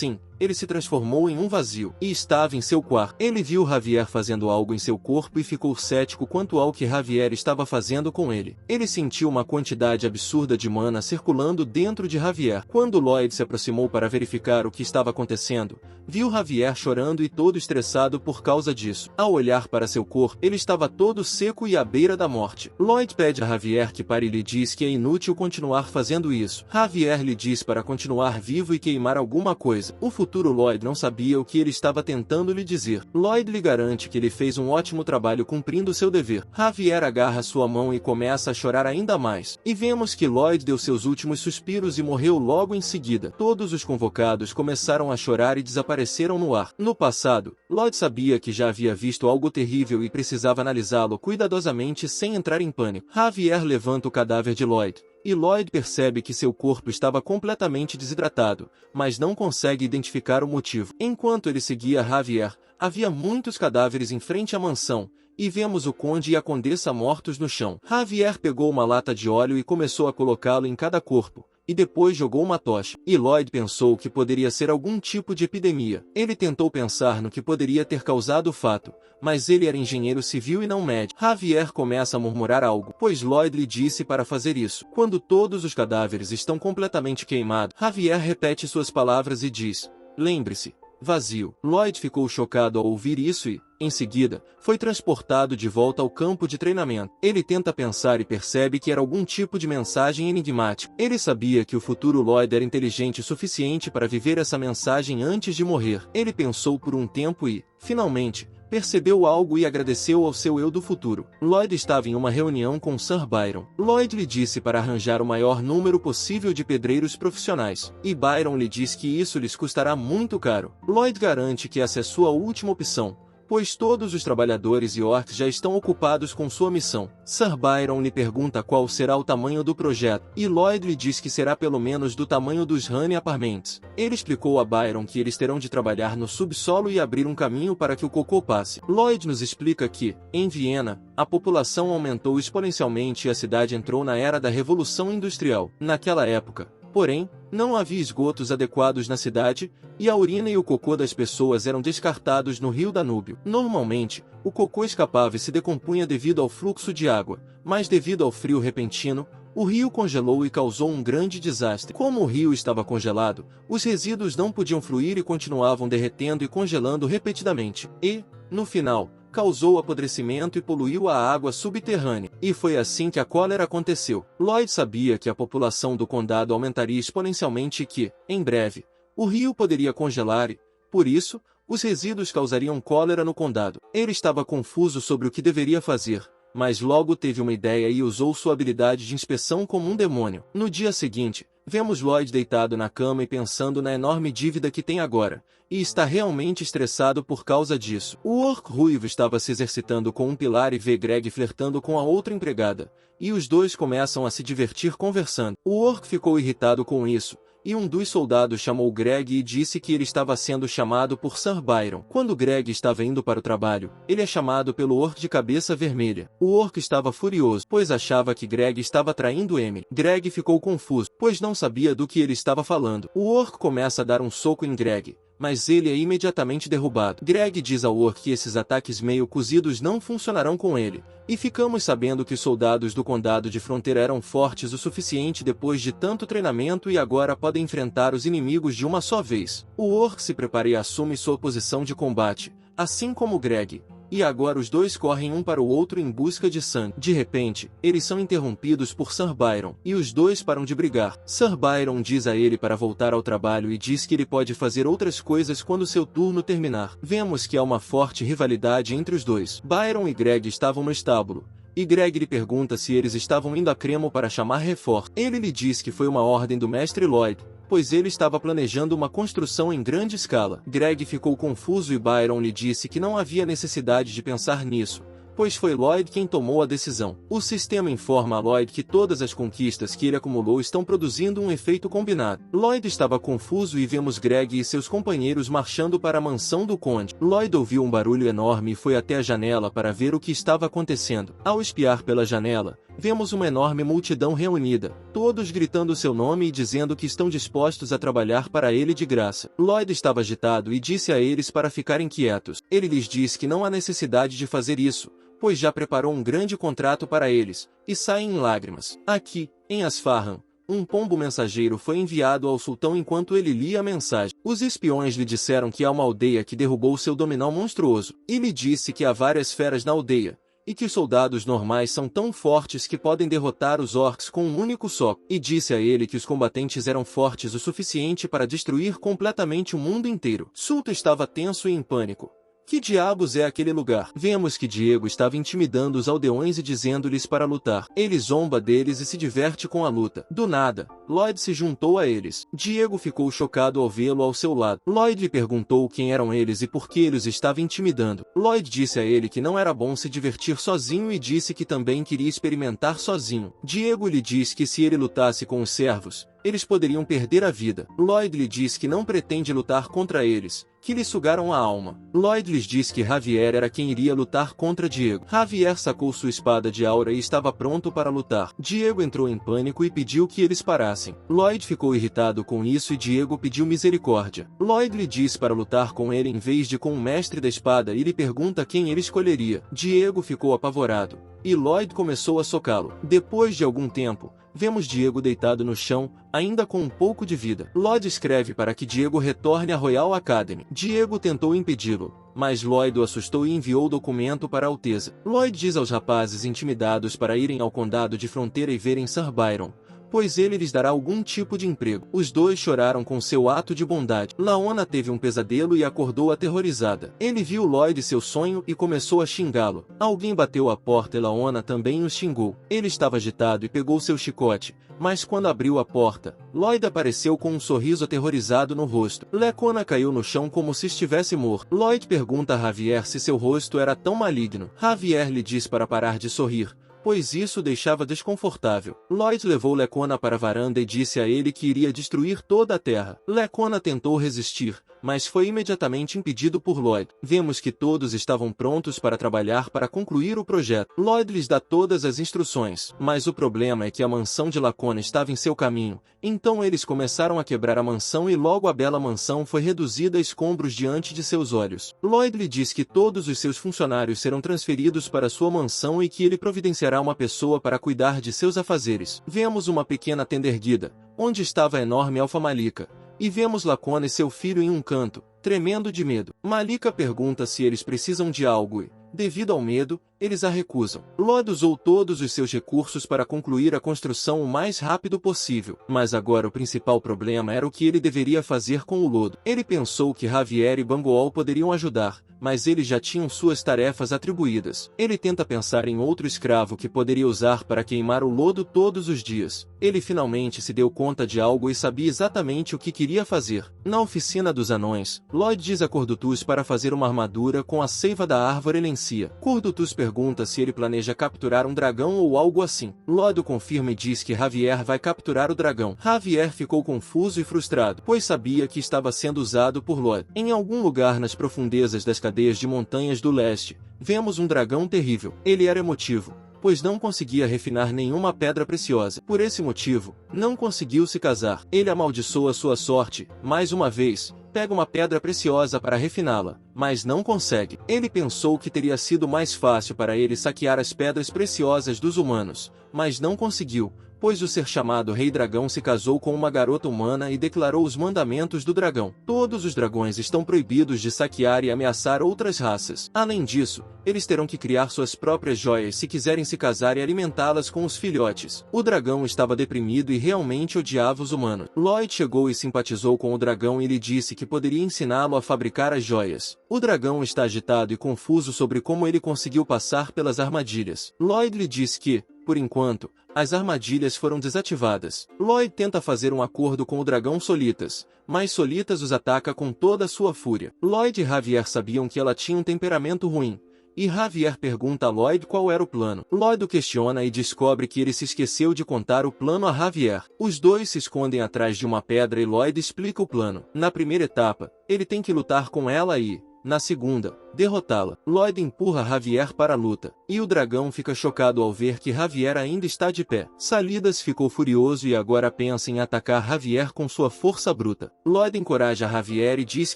Sim, ele se transformou em um vazio, e estava em seu quarto. Ele viu Javier fazendo algo em seu corpo e ficou cético quanto ao que Javier estava fazendo com ele. Ele sentiu uma quantidade absurda de mana circulando dentro de Javier. Quando Lloyd se aproximou para verificar o que estava acontecendo, viu Javier chorando e todo estressado por causa disso. Ao olhar para seu corpo, ele estava todo seco e à beira da morte. Lloyd pede a Javier que pare e lhe diz que é inútil continuar fazendo isso. Javier lhe diz para continuar vivo e queimar alguma coisa. O futuro Lloyd não sabia o que ele estava tentando lhe dizer. Lloyd lhe garante que ele fez um ótimo trabalho cumprindo seu dever. Javier agarra sua mão e começa a chorar ainda mais. E vemos que Lloyd deu seus últimos suspiros e morreu logo em seguida. Todos os convocados começaram a chorar e desapareceram no ar. No passado, Lloyd sabia que já havia visto algo terrível e precisava analisá-lo cuidadosamente sem entrar em pânico. Javier levanta o cadáver de Lloyd, e Lloyd percebe que seu corpo estava completamente desidratado, mas não consegue identificar o motivo. Enquanto ele seguia Javier, havia muitos cadáveres em frente à mansão, e vemos o conde e a condessa mortos no chão. Javier pegou uma lata de óleo e começou a colocá-lo em cada corpo, e depois jogou uma tocha. E Lloyd pensou que poderia ser algum tipo de epidemia. Ele tentou pensar no que poderia ter causado o fato, mas ele era engenheiro civil e não médico. Javier começa a murmurar algo, pois Lloyd lhe disse para fazer isso. Quando todos os cadáveres estão completamente queimados, Javier repete suas palavras e diz: "Lembre-se, vazio." Lloyd ficou chocado ao ouvir isso e, em seguida, foi transportado de volta ao campo de treinamento. Ele tenta pensar e percebe que era algum tipo de mensagem enigmática. Ele sabia que o futuro Lloyd era inteligente o suficiente para viver essa mensagem antes de morrer. Ele pensou por um tempo e, finalmente, percebeu algo e agradeceu ao seu eu do futuro. Lloyd estava em uma reunião com Sir Byron. Lloyd lhe disse para arranjar o maior número possível de pedreiros profissionais, e Byron lhe diz que isso lhes custará muito caro. Lloyd garante que essa é sua última opção, pois todos os trabalhadores e orcs já estão ocupados com sua missão. Sir Byron lhe pergunta qual será o tamanho do projeto, e Lloyd lhe diz que será pelo menos do tamanho dos Honey Apartments. Ele explicou a Byron que eles terão de trabalhar no subsolo e abrir um caminho para que o cocô passe. Lloyd nos explica que, em Viena, a população aumentou exponencialmente e a cidade entrou na era da Revolução Industrial. Naquela época, porém, não havia esgotos adequados na cidade, e a urina e o cocô das pessoas eram descartados no rio Danúbio. Normalmente, o cocô escapava e se decompunha devido ao fluxo de água, mas devido ao frio repentino, o rio congelou e causou um grande desastre. Como o rio estava congelado, os resíduos não podiam fluir e continuavam derretendo e congelando repetidamente. E, no final, causou apodrecimento e poluiu a água subterrânea. E foi assim que a cólera aconteceu. Lloyd sabia que a população do condado aumentaria exponencialmente e que, em breve, o rio poderia congelar e, por isso, os resíduos causariam cólera no condado. Ele estava confuso sobre o que deveria fazer, mas logo teve uma ideia e usou sua habilidade de inspeção como um demônio. No dia seguinte, vemos Lloyd deitado na cama e pensando na enorme dívida que tem agora, e está realmente estressado por causa disso. O orc ruivo estava se exercitando com um pilar e vê Greg flertando com a outra empregada, e os dois começam a se divertir conversando. O orc ficou irritado com isso, e um dos soldados chamou Greg e disse que ele estava sendo chamado por Sir Byron. Quando Greg estava indo para o trabalho, ele é chamado pelo orc de cabeça vermelha. O orc estava furioso, pois achava que Greg estava traindo Emily. Greg ficou confuso, pois não sabia do que ele estava falando. O orc começa a dar um soco em Greg, mas ele é imediatamente derrubado. Greg diz ao orc que esses ataques meio cozidos não funcionarão com ele, e ficamos sabendo que os soldados do condado de fronteira eram fortes o suficiente depois de tanto treinamento e agora podem enfrentar os inimigos de uma só vez. O orc se prepara e assume sua posição de combate, assim como Greg. E agora os dois correm um para o outro em busca de sangue. De repente, eles são interrompidos por Sir Byron, e os dois param de brigar. Sir Byron diz a ele para voltar ao trabalho e diz que ele pode fazer outras coisas quando seu turno terminar. Vemos que há uma forte rivalidade entre os dois. Byron e Greg estavam no estábulo, e Greg lhe pergunta se eles estavam indo a Cremo para chamar reforço. Ele lhe diz que foi uma ordem do mestre Lloyd, pois ele estava planejando uma construção em grande escala. Greg ficou confuso e Byron lhe disse que não havia necessidade de pensar nisso, pois foi Lloyd quem tomou a decisão. O sistema informa a Lloyd que todas as conquistas que ele acumulou estão produzindo um efeito combinado. Lloyd estava confuso e vemos Greg e seus companheiros marchando para a mansão do conde. Lloyd ouviu um barulho enorme e foi até a janela para ver o que estava acontecendo. Ao espiar pela janela, Vemos uma enorme multidão reunida, todos gritando seu nome e dizendo que estão dispostos a trabalhar para ele de graça. Lloyd estava agitado e disse a eles para ficarem quietos. Ele lhes disse que não há necessidade de fazer isso, pois já preparou um grande contrato para eles, e saem em lágrimas. Aqui, em Asfahan, um pombo mensageiro foi enviado ao sultão enquanto ele lia a mensagem. Os espiões lhe disseram que há uma aldeia que derrubou seu dominó monstruoso, e lhe disse que há várias feras na aldeia, e que os soldados normais são tão fortes que podem derrotar os orcs com um único soco, e disse a ele que os combatentes eram fortes o suficiente para destruir completamente o mundo inteiro. Sulto estava tenso e em pânico. Que diabos é aquele lugar? Vemos que Diego estava intimidando os aldeões e dizendo-lhes para lutar. Ele zomba deles e se diverte com a luta. Do nada, Lloyd se juntou a eles. Diego ficou chocado ao vê-lo ao seu lado. Lloyd lhe perguntou quem eram eles e por que ele os estava intimidando. Lloyd disse a ele que não era bom se divertir sozinho e disse que também queria experimentar sozinho. Diego lhe disse que se ele lutasse com os servos, eles poderiam perder a vida. Lloyd lhe diz que não pretende lutar contra eles, que lhe sugaram a alma. Lloyd lhes diz que Javier era quem iria lutar contra Diego. Javier sacou sua espada de aura e estava pronto para lutar. Diego entrou em pânico e pediu que eles parassem. Lloyd ficou irritado com isso e Diego pediu misericórdia. Lloyd lhe diz para lutar com ele em vez de com o mestre da espada e lhe pergunta quem ele escolheria. Diego ficou apavorado, e Lloyd começou a socá-lo. Depois de algum tempo, vemos Diego deitado no chão, ainda com um pouco de vida. Lloyd escreve para que Diego retorne à Royal Academy. Diego tentou impedi-lo, mas Lloyd o assustou e enviou o documento para a Alteza. Lloyd diz aos rapazes intimidados para irem ao condado de fronteira e verem Sir Byron, pois ele lhes dará algum tipo de emprego. Os dois choraram com seu ato de bondade. Laona teve um pesadelo e acordou aterrorizada. Ele viu Lloyd seu sonho e começou a xingá-lo. Alguém bateu à porta e Laona também os xingou. Ele estava agitado e pegou seu chicote, mas quando abriu a porta, Lloyd apareceu com um sorriso aterrorizado no rosto. Lecona caiu no chão como se estivesse morto. Lloyd pergunta a Javier se seu rosto era tão maligno. Javier lhe diz para parar de sorrir, pois isso o deixava desconfortável. Lloyd levou Lecona para a varanda e disse a ele que iria destruir toda a terra. Lecona tentou resistir, mas foi imediatamente impedido por Lloyd. Vemos que todos estavam prontos para trabalhar para concluir o projeto. Lloyd lhes dá todas as instruções, mas o problema é que a mansão de Lacona estava em seu caminho, então eles começaram a quebrar a mansão e logo a bela mansão foi reduzida a escombros diante de seus olhos. Lloyd lhe diz que todos os seus funcionários serão transferidos para sua mansão e que ele providenciará uma pessoa para cuidar de seus afazeres. Vemos uma pequena tenda erguida, onde estava a enorme alfa Malika, e vemos Lacona e seu filho em um canto, tremendo de medo. Malika pergunta se eles precisam de algo e, devido ao medo, eles a recusam. Lloyd usou todos os seus recursos para concluir a construção o mais rápido possível, mas agora o principal problema era o que ele deveria fazer com o lodo. Ele pensou que Javier e Bangoal poderiam ajudar, mas eles já tinham suas tarefas atribuídas. Ele tenta pensar em outro escravo que poderia usar para queimar o lodo todos os dias. Ele finalmente se deu conta de algo e sabia exatamente o que queria fazer. Na oficina dos anões, Lloyd diz a Cordutus para fazer uma armadura com a seiva da árvore Elencia. Cordutus pergunta se ele planeja capturar um dragão ou algo assim. Lloyd o confirma e diz que Javier vai capturar o dragão. Javier ficou confuso e frustrado, pois sabia que estava sendo usado por Lloyd. Em algum lugar nas profundezas das cadeias de montanhas do leste, vemos um dragão terrível. Ele era emotivo, pois não conseguia refinar nenhuma pedra preciosa. Por esse motivo, não conseguiu se casar. Ele amaldiçoa sua sorte, mais uma vez, pega uma pedra preciosa para refiná-la, mas não consegue. Ele pensou que teria sido mais fácil para ele saquear as pedras preciosas dos humanos, mas não conseguiu, pois o ser chamado Rei Dragão se casou com uma garota humana e declarou os mandamentos do dragão. Todos os dragões estão proibidos de saquear e ameaçar outras raças. Além disso, eles terão que criar suas próprias joias se quiserem se casar e alimentá-las com os filhotes. O dragão estava deprimido e realmente odiava os humanos. Lloyd chegou e simpatizou com o dragão e lhe disse que poderia ensiná-lo a fabricar as joias. O dragão está agitado e confuso sobre como ele conseguiu passar pelas armadilhas. Lloyd lhe disse que, por enquanto, as armadilhas foram desativadas. Lloyd tenta fazer um acordo com o dragão Solitas, mas Solitas os ataca com toda a sua fúria. Lloyd e Javier sabiam que ela tinha um temperamento ruim, e Javier pergunta a Lloyd qual era o plano. Lloyd o questiona e descobre que ele se esqueceu de contar o plano a Javier. Os dois se escondem atrás de uma pedra e Lloyd explica o plano. Na primeira etapa, ele tem que lutar com ela e, Na segunda, derrotá-la. Lloyd empurra Javier para a luta, e o dragão fica chocado ao ver que Javier ainda está de pé. Salidas ficou furioso e agora pensa em atacar Javier com sua força bruta. Lloyd encoraja Javier e diz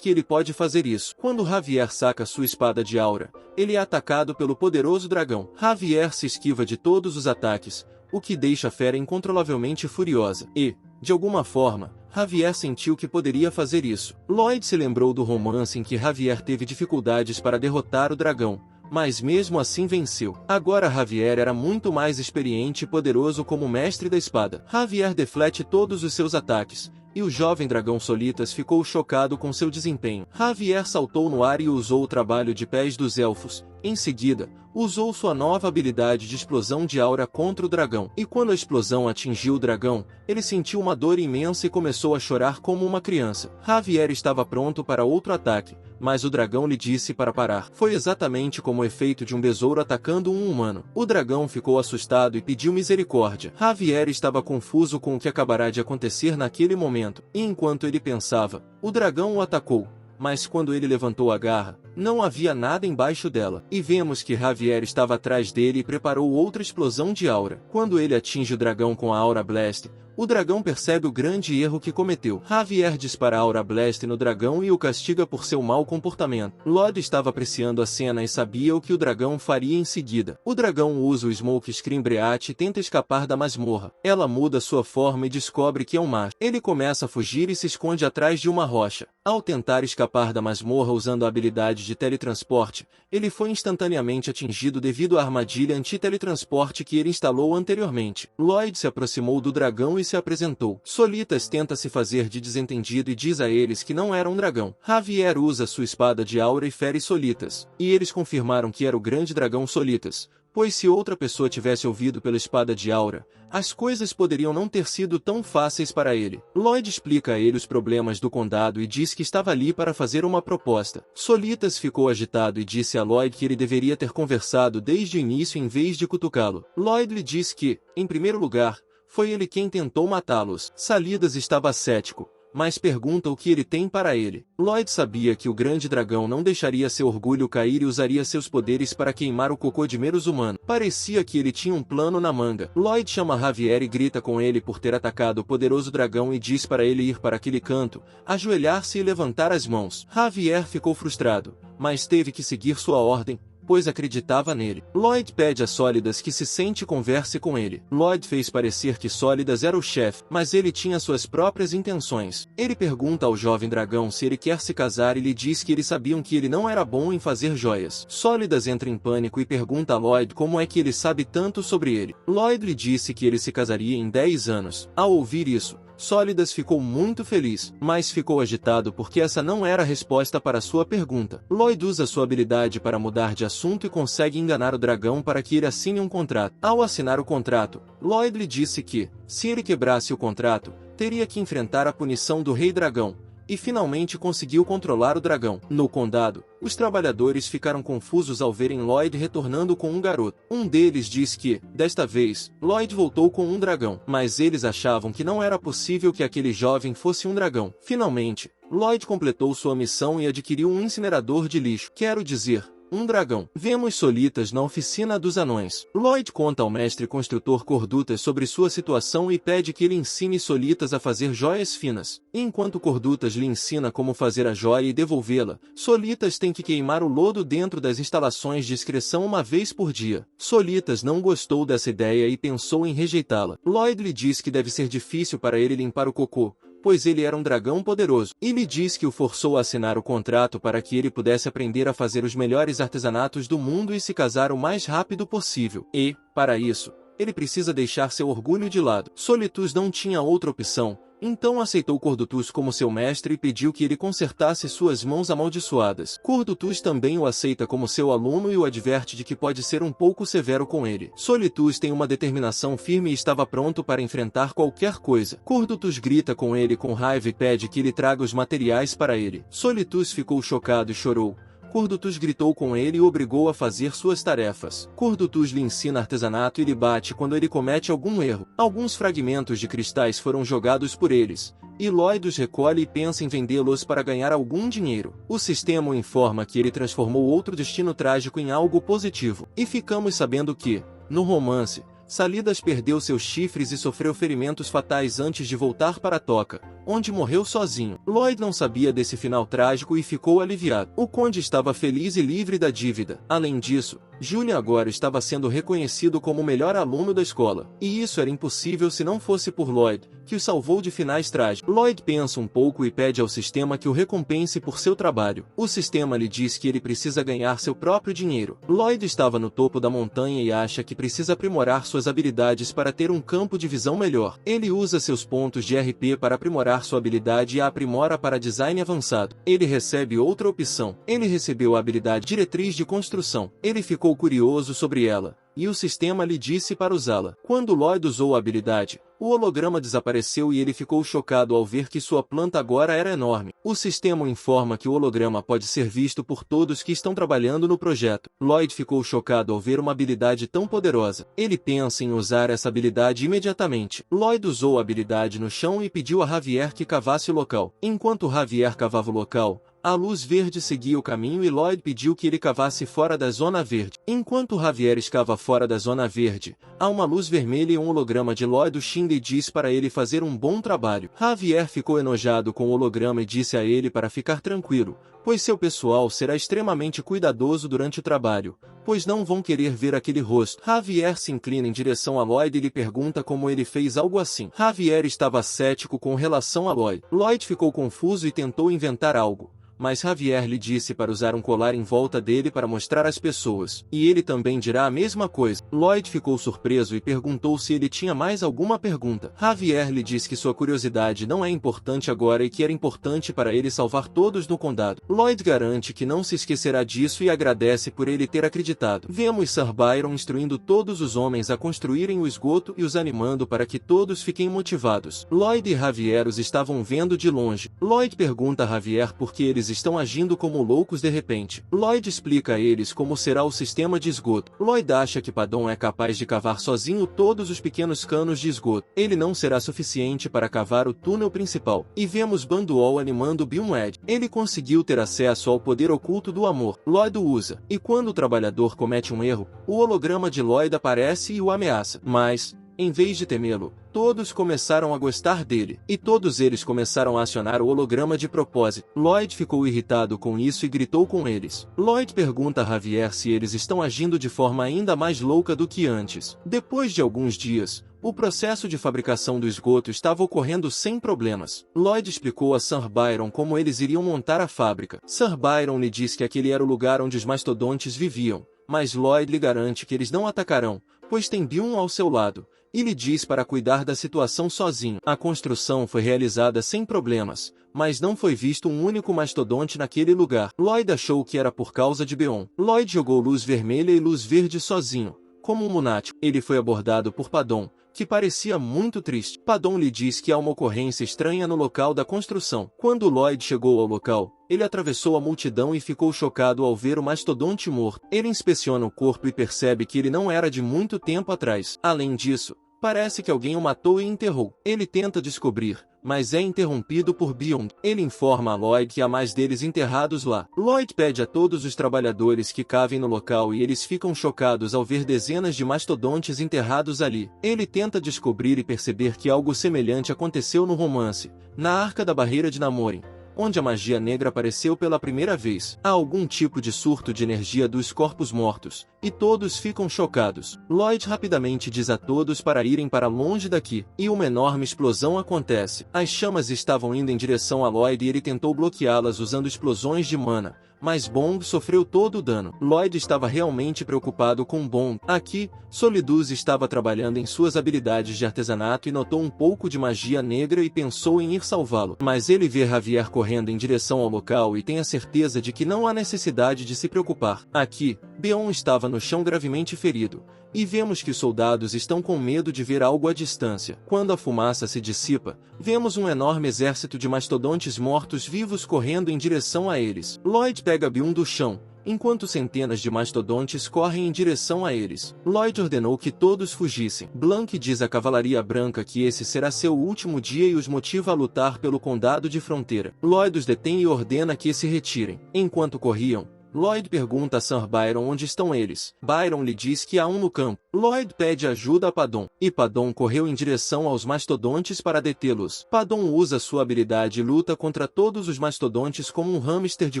que ele pode fazer isso. Quando Javier saca sua espada de aura, ele é atacado pelo poderoso dragão. Javier se esquiva de todos os ataques, o que deixa a fera incontrolavelmente furiosa. E, de alguma forma, Javier sentiu que poderia fazer isso. Lloyd se lembrou do romance em que Javier teve dificuldades para derrotar o dragão, mas mesmo assim venceu. Agora Javier era muito mais experiente e poderoso como mestre da espada. Javier deflete todos os seus ataques, e o jovem dragão Solitas ficou chocado com seu desempenho. Javier saltou no ar e usou o trabalho de pés dos elfos. Em seguida, usou sua nova habilidade de explosão de aura contra o dragão. E quando a explosão atingiu o dragão, ele sentiu uma dor imensa e começou a chorar como uma criança. Javier estava pronto para outro ataque, mas o dragão lhe disse para parar. Foi exatamente como o efeito de um besouro atacando um humano. O dragão ficou assustado e pediu misericórdia. Javier estava confuso com o que acabará de acontecer naquele momento, e enquanto ele pensava, o dragão o atacou. Mas quando ele levantou a garra, não havia nada embaixo dela. E vemos que Javier estava atrás dele e preparou outra explosão de aura. Quando ele atinge o dragão com a Aura Blast, o dragão percebe o grande erro que cometeu. Javier dispara a Aura Blast no dragão e o castiga por seu mau comportamento. Lloyd estava apreciando a cena e sabia o que o dragão faria em seguida. O dragão usa o Smoke Screen Breach e tenta escapar da masmorra. Ela muda sua forma e descobre que é um macho. Ele começa a fugir e se esconde atrás de uma rocha. Ao tentar escapar da masmorra usando a habilidade de teletransporte, ele foi instantaneamente atingido devido à armadilha anti-teletransporte que ele instalou anteriormente. Lloyd se aproximou do dragão e se apresentou. Solitas tenta se fazer de desentendido e diz a eles que não era um dragão. Javier usa sua espada de aura e fere Solitas, e eles confirmaram que era o grande dragão Solitas, pois se outra pessoa tivesse ouvido pela espada de aura, as coisas poderiam não ter sido tão fáceis para ele. Lloyd explica a ele os problemas do condado e diz que estava ali para fazer uma proposta. Solitas ficou agitado e disse a Lloyd que ele deveria ter conversado desde o início em vez de cutucá-lo. Lloyd lhe diz que, em primeiro lugar, foi ele quem tentou matá-los. Salidas estava cético, mas pergunta o que ele tem para ele. Lloyd sabia que o grande dragão não deixaria seu orgulho cair e usaria seus poderes para queimar o cocô de meros humanos. Parecia que ele tinha um plano na manga. Lloyd chama Javier e grita com ele por ter atacado o poderoso dragão e diz para ele ir para aquele canto, ajoelhar-se e levantar as mãos. Javier ficou frustrado, mas teve que seguir sua ordem, pois acreditava nele. Lloyd pede a Sólidas que se sente e converse com ele. Lloyd fez parecer que Sólidas era o chefe, mas ele tinha suas próprias intenções. Ele pergunta ao jovem dragão se ele quer se casar e lhe diz que eles sabiam que ele não era bom em fazer joias. Sólidas entra em pânico e pergunta a Lloyd como é que ele sabe tanto sobre ele. Lloyd lhe disse que ele se casaria em 10 anos. Ao ouvir isso, Sólidas ficou muito feliz, mas ficou agitado porque essa não era a resposta para sua pergunta. Lloyd usa sua habilidade para mudar de assunto e consegue enganar o dragão para que ele assine um contrato. Ao assinar o contrato, Lloyd lhe disse que, se ele quebrasse o contrato, teria que enfrentar a punição do Rei Dragão, e finalmente conseguiu controlar o dragão. No condado, os trabalhadores ficaram confusos ao verem Lloyd retornando com um garoto. Um deles diz que, desta vez, Lloyd voltou com um dragão, mas eles achavam que não era possível que aquele jovem fosse um dragão. Finalmente, Lloyd completou sua missão e adquiriu um incinerador de lixo. Quero dizer, um dragão. Vemos Solitas na oficina dos anões. Lloyd conta ao mestre construtor Cordutas sobre sua situação e pede que ele ensine Solitas a fazer joias finas. Enquanto Cordutas lhe ensina como fazer a joia e devolvê-la, Solitas tem que queimar o lodo dentro das instalações de excreção uma vez por dia. Solitas não gostou dessa ideia e pensou em rejeitá-la. Lloyd lhe diz que deve ser difícil para ele limpar o cocô, pois ele era um dragão poderoso, e lhe diz que o forçou a assinar o contrato para que ele pudesse aprender a fazer os melhores artesanatos do mundo e se casar o mais rápido possível. E, para isso, ele precisa deixar seu orgulho de lado. Solitus não tinha outra opção, então aceitou Cordutus como seu mestre e pediu que ele consertasse suas mãos amaldiçoadas. Cordutus também o aceita como seu aluno e o adverte de que pode ser um pouco severo com ele. Solitus tem uma determinação firme e estava pronto para enfrentar qualquer coisa. Cordutus grita com ele com raiva e pede que ele traga os materiais para ele. Solitus ficou chocado e chorou. Cordutus gritou com ele e o obrigou a fazer suas tarefas. Cordutus lhe ensina artesanato e lhe bate quando ele comete algum erro. Alguns fragmentos de cristais foram jogados por eles, e Lloyd os recolhe e pensa em vendê-los para ganhar algum dinheiro. O sistema o informa que ele transformou outro destino trágico em algo positivo, e ficamos sabendo que, no romance, Salidas perdeu seus chifres e sofreu ferimentos fatais antes de voltar para a toca, onde morreu sozinho. Lloyd não sabia desse final trágico e ficou aliviado. O conde estava feliz e livre da dívida. Além disso, Julian agora estava sendo reconhecido como o melhor aluno da escola. E isso era impossível se não fosse por Lloyd, que o salvou de finais trágicos. Lloyd pensa um pouco e pede ao sistema que o recompense por seu trabalho. O sistema lhe diz que ele precisa ganhar seu próprio dinheiro. Lloyd estava no topo da montanha e acha que precisa aprimorar suas habilidades para ter um campo de visão melhor. Ele usa seus pontos de RP para aprimorar sua habilidade e a aprimora para design avançado. Ele recebe outra opção. Ele recebeu a habilidade diretriz de construção. Ele ficou curioso sobre ela, e o sistema lhe disse para usá-la. Quando Lloyd usou a habilidade, o holograma desapareceu e ele ficou chocado ao ver que sua planta agora era enorme. O sistema o informa que o holograma pode ser visto por todos que estão trabalhando no projeto. Lloyd ficou chocado ao ver uma habilidade tão poderosa. Ele pensa em usar essa habilidade imediatamente. Lloyd usou a habilidade no chão e pediu a Javier que cavasse o local. Enquanto Javier cavava o local, a luz verde seguia o caminho e Lloyd pediu que ele cavasse fora da zona verde. Enquanto Javier escava fora da zona verde, há uma luz vermelha e um holograma de Lloyd. O Shindy diz para ele fazer um bom trabalho. Javier ficou enojado com o holograma e disse a ele para ficar tranquilo, pois seu pessoal será extremamente cuidadoso durante o trabalho, pois não vão querer ver aquele rosto. Javier se inclina em direção a Lloyd e lhe pergunta como ele fez algo assim. Javier estava cético com relação a Lloyd. Lloyd ficou confuso e tentou inventar algo, mas Javier lhe disse para usar um colar em volta dele para mostrar às pessoas, e ele também dirá a mesma coisa. Lloyd ficou surpreso e perguntou se ele tinha mais alguma pergunta. Javier lhe disse que sua curiosidade não é importante agora e que era importante para ele salvar todos no condado. Lloyd garante que não se esquecerá disso e agradece por ele ter acreditado. Vemos Sir Byron instruindo todos os homens a construírem o esgoto e os animando para que todos fiquem motivados. Lloyd e Javier os estavam vendo de longe. Lloyd pergunta a Javier por que eles estão agindo como loucos de repente. Lloyd explica a eles como será o sistema de esgoto. Lloyd acha que Padon é capaz de cavar sozinho todos os pequenos canos de esgoto. Ele não será suficiente para cavar o túnel principal. E vemos Banduol animando Billwed. Ele conseguiu ter acesso ao poder oculto do amor. Lloyd o usa. E quando o trabalhador comete um erro, o holograma de Lloyd aparece e o ameaça. Mas, em vez de temê-lo, todos começaram a gostar dele, e todos eles começaram a acionar o holograma de propósito. Lloyd ficou irritado com isso e gritou com eles. Lloyd pergunta a Javier se eles estão agindo de forma ainda mais louca do que antes. Depois de alguns dias, o processo de fabricação do esgoto estava ocorrendo sem problemas. Lloyd explicou a Sir Byron como eles iriam montar a fábrica. Sir Byron lhe disse que aquele era o lugar onde os mastodontes viviam, mas Lloyd lhe garante que eles não atacarão, pois tem Bion ao seu lado, e lhe diz para cuidar da situação sozinho. A construção foi realizada sem problemas, mas não foi visto um único mastodonte naquele lugar. Lloyd achou que era por causa de Beon. Lloyd jogou luz vermelha e luz verde sozinho, como um lunático. Ele foi abordado por Padon, que parecia muito triste. Padon lhe diz que há uma ocorrência estranha no local da construção. Quando Lloyd chegou ao local, ele atravessou a multidão e ficou chocado ao ver o mastodonte morto. Ele inspeciona o corpo e percebe que ele não era de muito tempo atrás. Além disso, parece que alguém o matou e enterrou. Ele tenta descobrir, mas é interrompido por Bion. Ele informa a Lloyd que há mais deles enterrados lá. Lloyd pede a todos os trabalhadores que cavem no local e eles ficam chocados ao ver dezenas de mastodontes enterrados ali. Ele tenta descobrir e perceber que algo semelhante aconteceu no romance, na Arca da Barreira de Namorin, onde a magia negra apareceu pela primeira vez. Há algum tipo de surto de energia dos corpos mortos, e todos ficam chocados. Lloyd rapidamente diz a todos para irem para longe daqui, e uma enorme explosão acontece. As chamas estavam indo em direção a Lloyd e ele tentou bloqueá-las usando explosões de mana, mas Bong sofreu todo o dano. Lloyd estava realmente preocupado com Bong. Aqui, Solidus estava trabalhando em suas habilidades de artesanato e notou um pouco de magia negra e pensou em ir salvá-lo. Mas ele vê Javier correndo em direção ao local e tem a certeza de que não há necessidade de se preocupar. Aqui, Beon estava no chão gravemente ferido, e vemos que os soldados estão com medo de ver algo à distância. Quando a fumaça se dissipa, vemos um enorme exército de mastodontes mortos-vivos correndo em direção a eles. Lloyd pega Bion do chão enquanto centenas de mastodontes correm em direção a eles. Lloyd ordenou que todos fugissem. Blank diz à Cavalaria Branca que esse será seu último dia e os motiva a lutar pelo Condado de Fronteira. Lloyd os detém e ordena que se retirem. Enquanto corriam, Lloyd pergunta a Sir Byron onde estão eles. Byron lhe diz que há um no campo. Lloyd pede ajuda a Padon, e Padon correu em direção aos mastodontes para detê-los. Padon usa sua habilidade e luta contra todos os mastodontes como um hamster de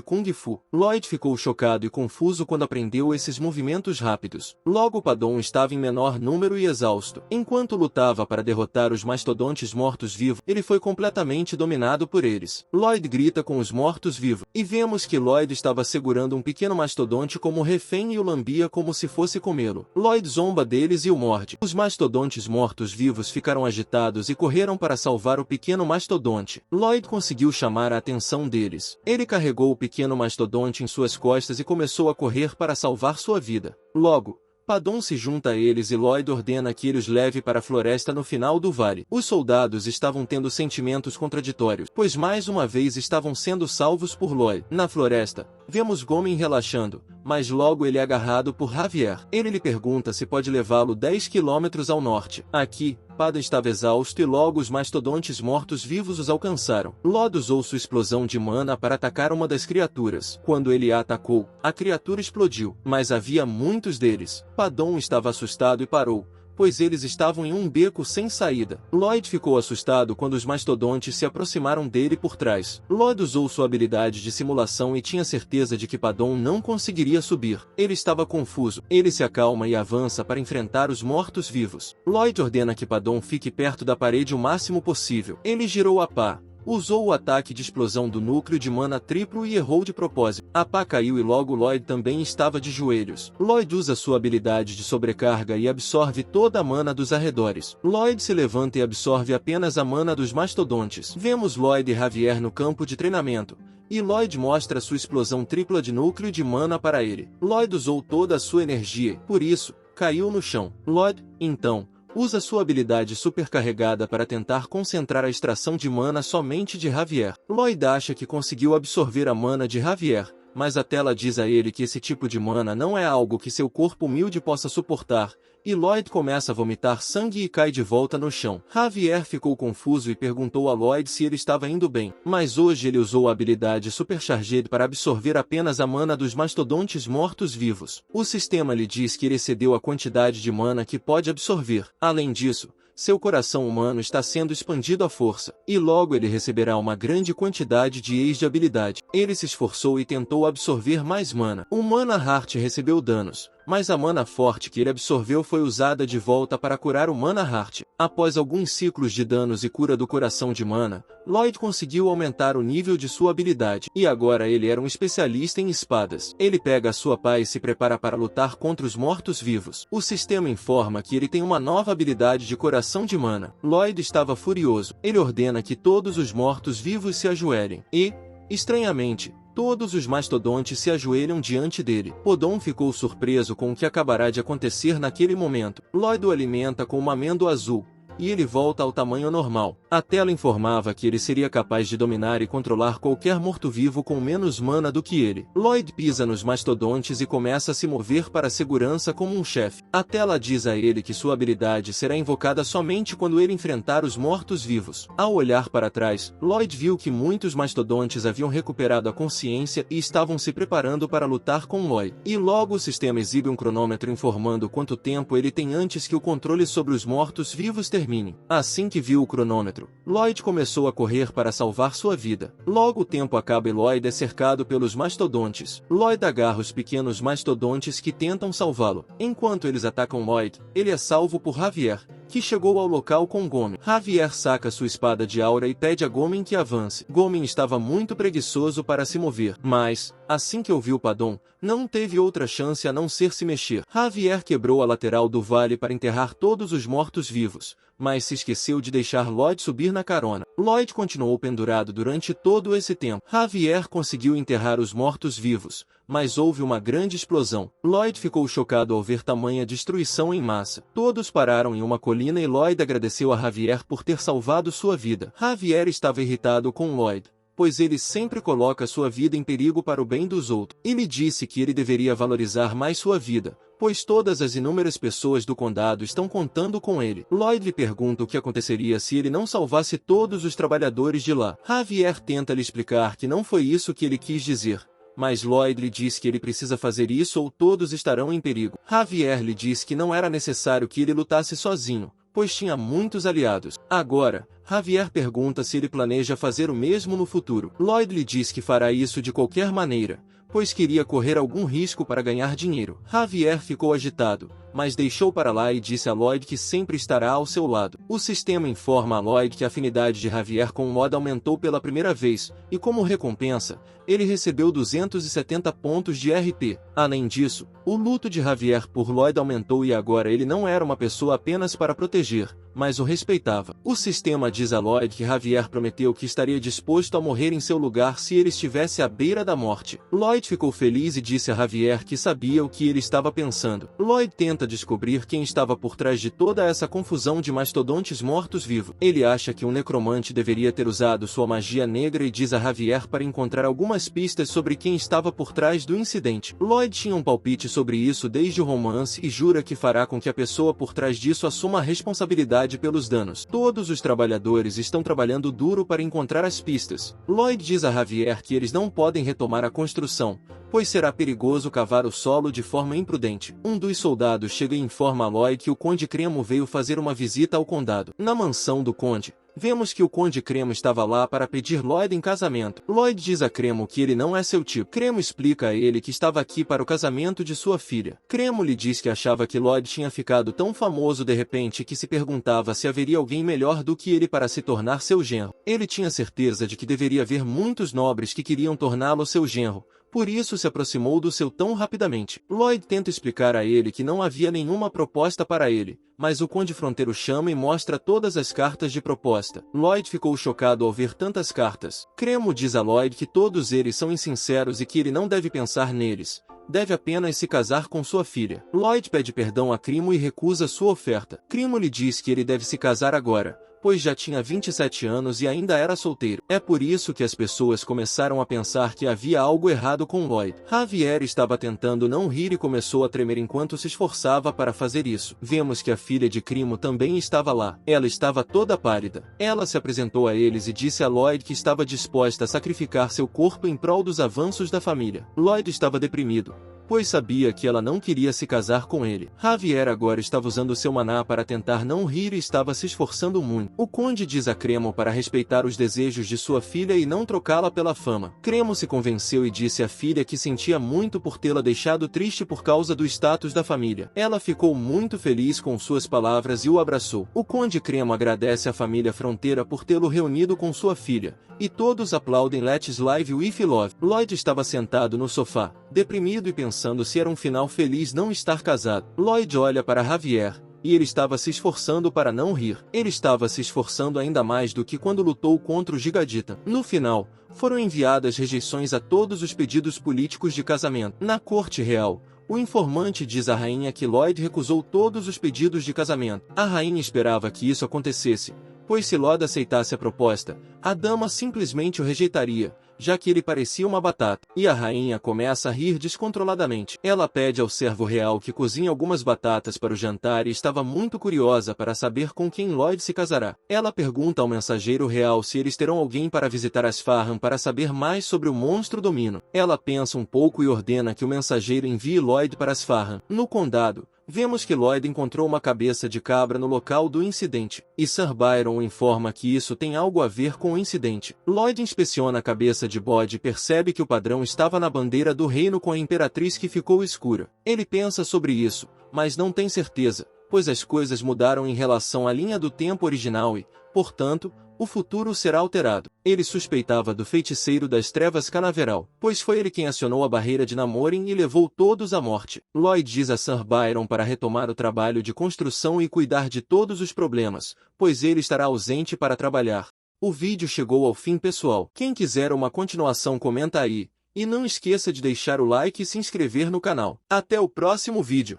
Kung Fu. Lloyd ficou chocado e confuso quando aprendeu esses movimentos rápidos. Logo Padon estava em menor número e exausto. Enquanto lutava para derrotar os mastodontes mortos-vivos, ele foi completamente dominado por eles. Lloyd grita com os mortos-vivos, e vemos que Lloyd estava segurando um pequeno mastodonte como refém e o lambia como se fosse comê-lo. Lloyd zomba deles e o morde. Os mastodontes mortos-vivos ficaram agitados e correram para salvar o pequeno mastodonte. Lloyd conseguiu chamar a atenção deles. Ele carregou o pequeno mastodonte em suas costas e começou a correr para salvar sua vida. Logo, Padon se junta a eles e Lloyd ordena que ele os leve para a floresta no final do vale. Os soldados estavam tendo sentimentos contraditórios, pois mais uma vez estavam sendo salvos por Lloyd. Na floresta, vemos Gomen relaxando, mas logo ele é agarrado por Javier. Ele lhe pergunta se pode levá-lo 10 quilômetros ao norte. Aqui, Padon estava exausto e logo os mastodontes mortos-vivos os alcançaram. Lloyd usou sua explosão de mana para atacar uma das criaturas. Quando ele a atacou, a criatura explodiu, mas havia muitos deles. Padon estava assustado e parou, pois eles estavam em um beco sem saída. Lloyd ficou assustado quando os mastodontes se aproximaram dele por trás. Lloyd usou sua habilidade de simulação e tinha certeza de que Padon não conseguiria subir. Ele estava confuso. Ele se acalma e avança para enfrentar os mortos-vivos. Lloyd ordena que Padon fique perto da parede o máximo possível. Ele girou a pá, usou o ataque de explosão do núcleo de mana triplo e errou de propósito. A pá caiu e logo Lloyd também estava de joelhos. Lloyd usa sua habilidade de sobrecarga e absorve toda a mana dos arredores. Lloyd se levanta e absorve apenas a mana dos mastodontes. Vemos Lloyd e Javier no campo de treinamento, e Lloyd mostra sua explosão tripla de núcleo de mana para ele. Lloyd usou toda a sua energia, por isso, caiu no chão. Lloyd, então, usa sua habilidade supercarregada para tentar concentrar a extração de mana somente de Javier. Lloyd acha que conseguiu absorver a mana de Javier, mas a tela diz a ele que esse tipo de mana não é algo que seu corpo humilde possa suportar, e Lloyd começa a vomitar sangue e cai de volta no chão. Javier ficou confuso e perguntou a Lloyd se ele estava indo bem, mas hoje ele usou a habilidade Supercharged para absorver apenas a mana dos mastodontes mortos-vivos. O sistema lhe diz que ele excedeu a quantidade de mana que pode absorver. Além disso, seu coração humano está sendo expandido à força, e logo ele receberá uma grande quantidade de Eis de habilidade. Ele se esforçou e tentou absorver mais mana. O Mana Heart recebeu danos, mas a mana forte que ele absorveu foi usada de volta para curar o Mana Heart. Após alguns ciclos de danos e cura do coração de mana, Lloyd conseguiu aumentar o nível de sua habilidade, e agora ele era um especialista em espadas. Ele pega a sua pá e se prepara para lutar contra os mortos-vivos. O sistema informa que ele tem uma nova habilidade de coração de mana. Lloyd estava furioso. Ele ordena que todos os mortos-vivos se ajoelhem, e, estranhamente, todos os mastodontes se ajoelham diante dele. Padon ficou surpreso com o que acabará de acontecer naquele momento. Lloyd o alimenta com uma amêndoa azul, e ele volta ao tamanho normal. A tela informava que ele seria capaz de dominar e controlar qualquer morto-vivo com menos mana do que ele. Lloyd pisa nos mastodontes e começa a se mover para a segurança como um chefe. A tela diz a ele que sua habilidade será invocada somente quando ele enfrentar os mortos-vivos. Ao olhar para trás, Lloyd viu que muitos mastodontes haviam recuperado a consciência e estavam se preparando para lutar com Lloyd. E logo o sistema exibe um cronômetro informando quanto tempo ele tem antes que o controle sobre os mortos-vivos termine. Assim que viu o cronômetro, Lloyd começou a correr para salvar sua vida. Logo o tempo acaba e Lloyd é cercado pelos mastodontes. Lloyd agarra os pequenos mastodontes que tentam salvá-lo. Enquanto eles atacam Lloyd, ele é salvo por Javier, que chegou ao local com Gomen. Javier saca sua espada de aura e pede a Gomen que avance. Gomen estava muito preguiçoso para se mover, mas, assim que ouviu Padon, não teve outra chance a não ser se mexer. Javier quebrou a lateral do vale para enterrar todos os mortos-vivos, mas se esqueceu de deixar Lloyd subir na carona. Lloyd continuou pendurado durante todo esse tempo. Javier conseguiu enterrar os mortos-vivos, mas houve uma grande explosão. Lloyd ficou chocado ao ver tamanha destruição em massa. Todos pararam em uma colina e Lloyd agradeceu a Javier por ter salvado sua vida. Javier estava irritado com Lloyd, pois ele sempre coloca sua vida em perigo para o bem dos outros. Ele disse que ele deveria valorizar mais sua vida, pois todas as inúmeras pessoas do condado estão contando com ele. Lloyd lhe pergunta o que aconteceria se ele não salvasse todos os trabalhadores de lá. Javier tenta lhe explicar que não foi isso que ele quis dizer, mas Lloyd lhe diz que ele precisa fazer isso ou todos estarão em perigo. Javier lhe diz que não era necessário que ele lutasse sozinho, pois tinha muitos aliados. Agora, Javier pergunta se ele planeja fazer o mesmo no futuro. Lloyd lhe diz que fará isso de qualquer maneira, pois queria correr algum risco para ganhar dinheiro. Javier ficou agitado, mas deixou para lá e disse a Lloyd que sempre estará ao seu lado. O sistema informa a Lloyd que a afinidade de Javier com Lloyd aumentou pela primeira vez, e como recompensa, ele recebeu 270 pontos de RP. Além disso, o luto de Javier por Lloyd aumentou e agora ele não era uma pessoa apenas para proteger, mas o respeitava. O sistema diz a Lloyd que Javier prometeu que estaria disposto a morrer em seu lugar se ele estivesse à beira da morte. Lloyd ficou feliz e disse a Javier que sabia o que ele estava pensando. Lloyd tenta descobrir quem estava por trás de toda essa confusão de mastodontes mortos-vivos. Ele acha que um necromante deveria ter usado sua magia negra e diz a Javier para encontrar algumas pistas sobre quem estava por trás do incidente. Lloyd tinha um palpite sobre isso desde o romance e jura que fará com que a pessoa por trás disso assuma a responsabilidade pelos danos. Todos os trabalhadores estão trabalhando duro para encontrar as pistas. Lloyd diz a Javier que eles não podem retomar a construção, pois será perigoso cavar o solo de forma imprudente. Um dos soldados chega e informa a Lloyd que o Conde Cremo veio fazer uma visita ao condado. Na mansão do Conde, vemos que o Conde Cremo estava lá para pedir Lloyd em casamento. Lloyd diz a Cremo que ele não é seu tipo. Cremo explica a ele que estava aqui para o casamento de sua filha. Cremo lhe diz que achava que Lloyd tinha ficado tão famoso de repente que se perguntava se haveria alguém melhor do que ele para se tornar seu genro. Ele tinha certeza de que deveria haver muitos nobres que queriam torná-lo seu genro, por isso se aproximou do seu tão rapidamente. Lloyd tenta explicar a ele que não havia nenhuma proposta para ele, mas o Conde Fronteiro chama e mostra todas as cartas de proposta. Lloyd ficou chocado ao ver tantas cartas. Cremo diz a Lloyd que todos eles são insinceros e que ele não deve pensar neles, deve apenas se casar com sua filha. Lloyd pede perdão a Cremo e recusa sua oferta. Cremo lhe diz que ele deve se casar agora, pois já tinha 27 anos e ainda era solteiro. É por isso que as pessoas começaram a pensar que havia algo errado com Lloyd. Javier estava tentando não rir e começou a tremer enquanto se esforçava para fazer isso. Vemos que a filha de Cremo também estava lá. Ela estava toda pálida. Ela se apresentou a eles e disse a Lloyd que estava disposta a sacrificar seu corpo em prol dos avanços da família. Lloyd estava deprimido, pois sabia que ela não queria se casar com ele. Javier agora estava usando seu maná para tentar não rir e estava se esforçando muito. O Conde diz a Cremo para respeitar os desejos de sua filha e não trocá-la pela fama. Cremo se convenceu e disse à filha que sentia muito por tê-la deixado triste por causa do status da família. Ela ficou muito feliz com suas palavras e o abraçou. O Conde Cremo agradece à família Fronteira por tê-lo reunido com sua filha, e todos aplaudem Let's Live with Love. Lloyd estava sentado no sofá, deprimido e pensando se era um final feliz não estar casado. Lloyd olha para Javier, e ele estava se esforçando para não rir. Ele estava se esforçando ainda mais do que quando lutou contra o Gigadita. No final, foram enviadas rejeições a todos os pedidos políticos de casamento. Na corte real, o informante diz à rainha que Lloyd recusou todos os pedidos de casamento. A rainha esperava que isso acontecesse, pois se Lloyd aceitasse a proposta, a dama simplesmente o rejeitaria, já que ele parecia uma batata. E a rainha começa a rir descontroladamente. Ela pede ao servo real que cozinhe algumas batatas para o jantar e estava muito curiosa para saber com quem Lloyd se casará. Ela pergunta ao mensageiro real se eles terão alguém para visitar Asfarham para saber mais sobre o monstro Domino. Ela pensa um pouco e ordena que o mensageiro envie Lloyd para Asfarham. No condado, vemos que Lloyd encontrou uma cabeça de cabra no local do incidente, e Sir Byron informa que isso tem algo a ver com o incidente. Lloyd inspeciona a cabeça de bode e percebe que o padrão estava na bandeira do reino com a imperatriz que ficou escura. Ele pensa sobre isso, mas não tem certeza, pois as coisas mudaram em relação à linha do tempo original e, portanto, o futuro será alterado. Ele suspeitava do feiticeiro das trevas Canaveral, pois foi ele quem acionou a barreira de Namorin e levou todos à morte. Lloyd diz a Sir Byron para retomar o trabalho de construção e cuidar de todos os problemas, pois ele estará ausente para trabalhar. O vídeo chegou ao fim, pessoal. Quem quiser uma continuação comenta aí, e não esqueça de deixar o like e se inscrever no canal. Até o próximo vídeo.